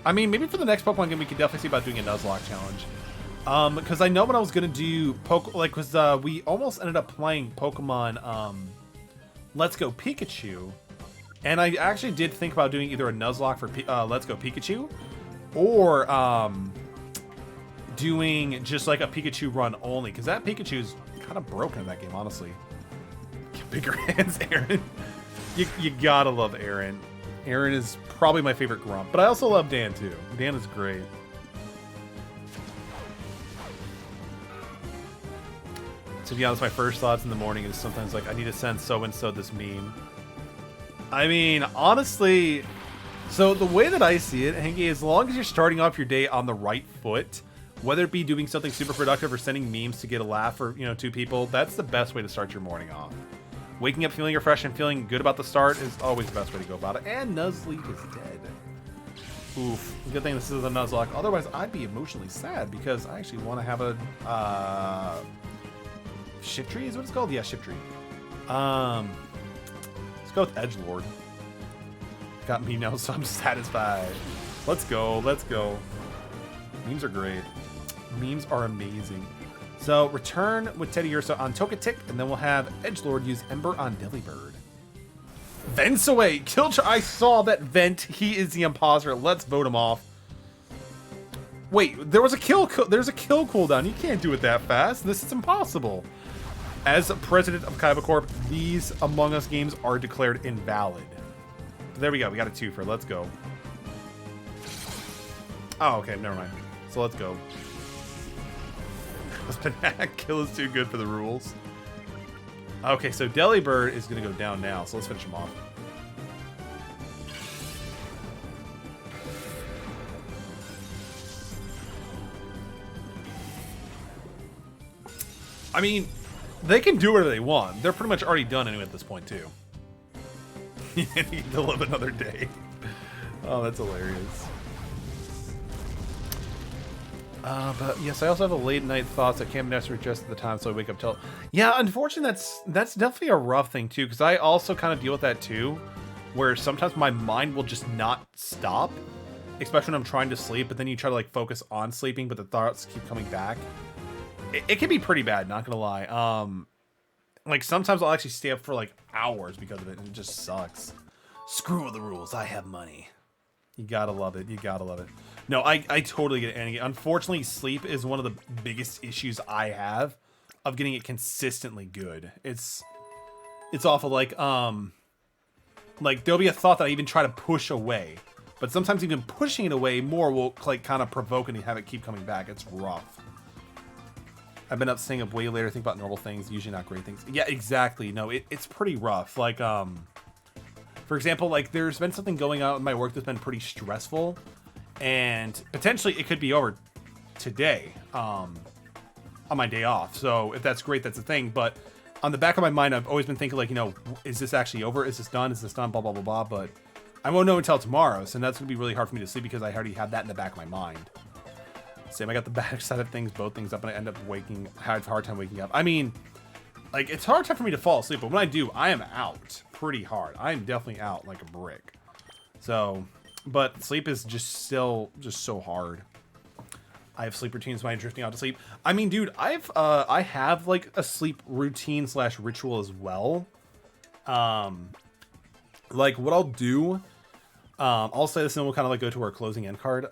I mean, maybe for the next Pokemon game, we could definitely see about doing a Nuzlocke challenge. Because I know when I was going to do... we almost ended up playing Pokemon Let's Go Pikachu. And I actually did think about doing either a Nuzlocke for Let's Go Pikachu, or doing just like a Pikachu run only. Because that Pikachu's kind of broken in that game, honestly. Bigger hands, Aaron. You gotta love Aaron. Aaron is probably my favorite Grump, but I also love Dan too. Dan is great. To be honest, my first thoughts in the morning is sometimes like, I need to send so-and-so this meme. I mean, honestly, so the way that I see it, Hengi, as long as you're starting off your day on the right foot, whether it be doing something super productive or sending memes to get a laugh for, you know, 2 people, that's the best way to start your morning off. Waking up feeling refreshed and feeling good about the start is always the best way to go about it. And Nuzleaf is dead. Oof. Good thing this is a Nuzlocke. Otherwise, I'd be emotionally sad because I actually want to have a Shiftry is what it's called? Yeah, Shiftry. Let's go with Edgelord. Got me now, so I'm satisfied. Let's go. Let's go. Memes are great. Memes are amazing. So, return with Teddy Ursa on Togetic, and then we'll have Edgelord use Ember on Delibird. Vents away! I saw that vent. He is the imposter. Let's vote him off. Wait, there's a kill cooldown. You can't do it that fast. This is impossible. As president of Kaiba Corp, these Among Us games are declared invalid. There we go. We got a 2-fer. Let's go. Oh, okay. Never mind. So let's go. Kill is too good for the rules. Okay, so Delibird is going to go down now, so let's finish him off. I mean, they can do whatever they want. They're pretty much already done anyway at this point, too. You need to live another day. Oh, that's hilarious. But yes, I also have a late night thoughts. I can't necessarily adjust at the time, so I wake up till. Yeah, unfortunately, that's definitely a rough thing too, because I also kind of deal with that too, where sometimes my mind will just not stop, especially when I'm trying to sleep. But then you try to like focus on sleeping, but the thoughts keep coming back. It can be pretty bad, not gonna lie. Like sometimes I'll actually stay up for like hours because of it, and it just sucks. Screw the rules. I have money. You gotta love it. You gotta love it. No, I totally get it. And unfortunately, sleep is one of the biggest issues I have of getting it consistently good. It's awful. Like there'll be a thought that I even try to push away, but sometimes even pushing it away more will like kind of provoke and have it keep coming back. It's rough. I've been up staying up way later, think about normal things, usually not great things. Yeah, exactly. No, it's pretty rough. Like for example, like there's been something going on with my work that's been pretty stressful. And potentially it could be over today on my day off. So if that's great, that's a thing. But on the back of my mind, I've always been thinking like, you know, is this actually over? Is this done? Is this done? Blah, blah, blah, blah. But I won't know until tomorrow. So that's going to be really hard for me to sleep because I already have that in the back of my mind. Same, I got the bad side of things, both things up, and I end up have a hard time waking up. I mean, like, it's hard time for me to fall asleep. But when I do, I am out pretty hard. I am definitely out like a brick. So... But sleep is just still so hard. I have sleep routines when I'm drifting out to sleep. I mean, dude, I have like a sleep routine / ritual as well. Like what I'll do, I'll say this and then we'll kind of like go to our closing end card.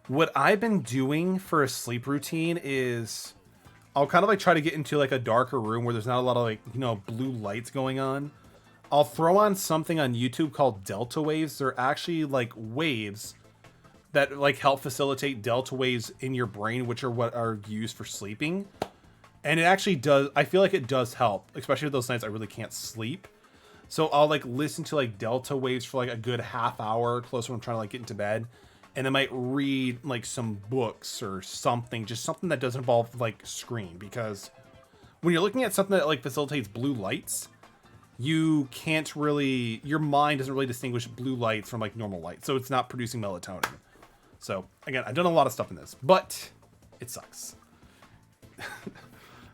What I've been doing for a sleep routine is I'll kind of like try to get into like a darker room where there's not a lot of like, you know, blue lights going on. I'll throw on something on YouTube called delta waves. They're actually like waves that like help facilitate delta waves in your brain, which are what are used for sleeping. And it actually does, I feel like it does help, especially with those nights I really can't sleep. So I'll like listen to like delta waves for like a good half hour close when I'm trying to like get into bed. And I might read like some books or something, just something that doesn't involve like screen, because when you're looking at something that like facilitates blue lights, you can't really, your mind doesn't really distinguish blue lights from like normal light. So it's not producing melatonin. So again, I've done a lot of stuff in this, but it sucks.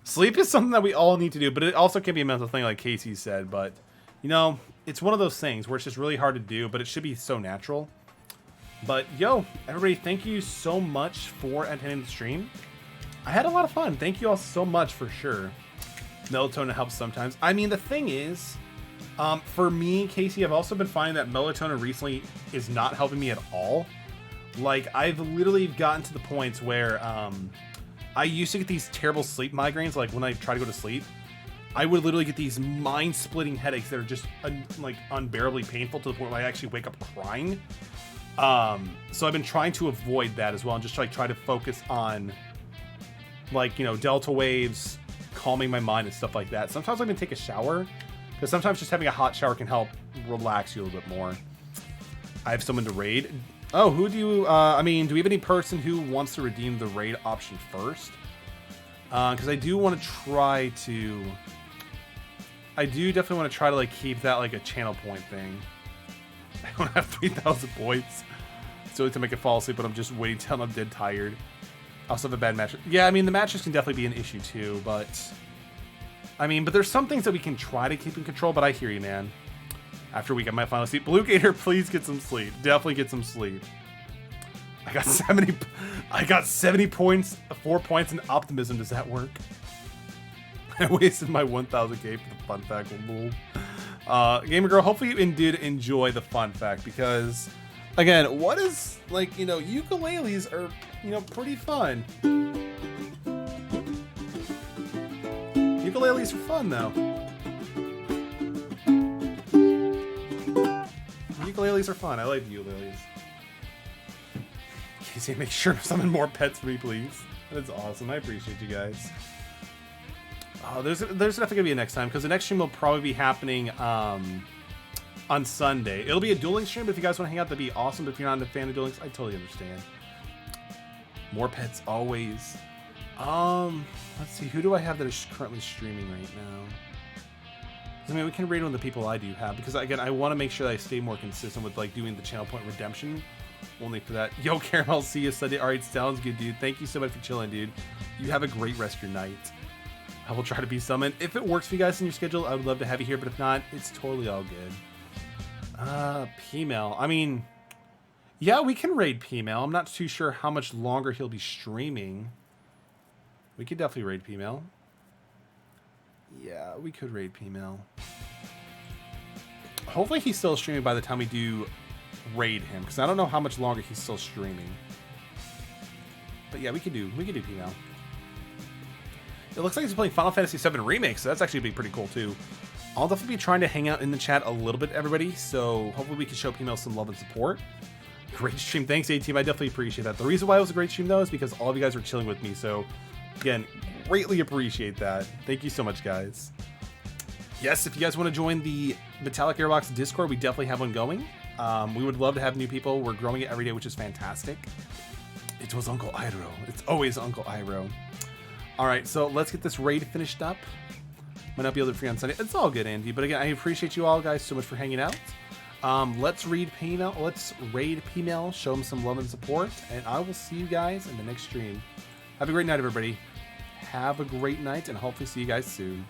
Sleep is something that we all need to do, but it also can be a mental thing like Casey said. But, you know, it's one of those things where it's just really hard to do, but it should be so natural. But, yo, everybody, thank you so much for attending the stream. I had a lot of fun. Thank you all so much for sure. Melatonin helps sometimes. I mean, the thing is, for me, Casey, I've also been finding that melatonin recently is not helping me at all. Like, I've literally gotten to the points where I used to get these terrible sleep migraines. Like, when I try to go to sleep, I would literally get these mind-splitting headaches that are just like unbearably painful to the point where I actually wake up crying. So I've been trying to avoid that as well, and just like try to focus on, like, you know, delta waves, calming my mind and stuff like that. Sometimes I'm gonna take a shower, because sometimes just having a hot shower can help relax you a little bit more. I have someone to raid. Oh, who do you, I mean, do we have any person who wants to redeem the raid option first? Because I do want to try to, I do definitely want to try to like keep that like a channel point thing. I don't have 3,000 points. So to make it fall asleep, but I'm just waiting till I'm dead tired. I also have a bad mattress. Yeah, I mean, the mattress can definitely be an issue too, but I mean, but there's some things that we can try to keep in control, but I hear you, man. After a week, I might finally sleep. Blue Gator, please get some sleep. Definitely get some sleep. I got 70 points, 4 points in optimism. Does that work? I wasted my 1,000k for the fun fact. Gamer Girl, hopefully you did enjoy the fun fact, because again, what is, like, you know, ukuleles are, you know, pretty fun. Ukuleles are fun though. Ukuleles are fun. I like ukuleles. Casey, make sure to summon more pets for me, please. That is awesome. I appreciate you guys. Oh, there's definitely gonna be a next time, because the next stream will probably be happening on Sunday. It'll be a dueling stream, but if you guys want to hang out, that'd be awesome. But if you're not a fan of dueling, I totally understand. More pets always. Let's see. Who do I have that is currently streaming right now? I mean, we can rate on the people I do have, because again, I want to make sure that I stay more consistent with like doing the channel point redemption. Only for that. Yo, Caramel, see you Sunday. All right, sounds good, dude. Thank you so much for chilling, dude. You have a great rest of your night. I will try to be summoned. If it works for you guys in your schedule, I would love to have you here, but if not, it's totally all good. P-Mail. I mean, yeah, we can raid P-Mail. I'm not too sure how much longer he'll be streaming. We could definitely raid P-Mail. Yeah, we could raid P-Mail. Hopefully he's still streaming by the time we do raid him, because I don't know how much longer he's still streaming. But yeah, we could do P-Mail. It looks like he's playing Final Fantasy VII Remake, so that's actually be pretty cool too. I'll definitely be trying to hang out in the chat a little bit, everybody, so hopefully we can show P-Mail some love and support. Great stream. Thanks, A-Team. I definitely appreciate that. The reason why it was a great stream, though, is because all of you guys were chilling with me, so again, greatly appreciate that. Thank you so much, guys. Yes, if you guys want to join the Metallic Airbox Discord, we definitely have one going. We would love to have new people. We're growing it every day, which is fantastic. It was Uncle Iroh. It's always Uncle Iroh. All right, so let's get this raid finished up. Might not be able to free on Sunday. It's all good, Andy. But again, I appreciate you all guys so much for hanging out. Let's raid P-Mail. Let's raid P-Mail. Show them some love and support. And I will see you guys in the next stream. Have a great night, everybody. Have a great night, and hopefully see you guys soon.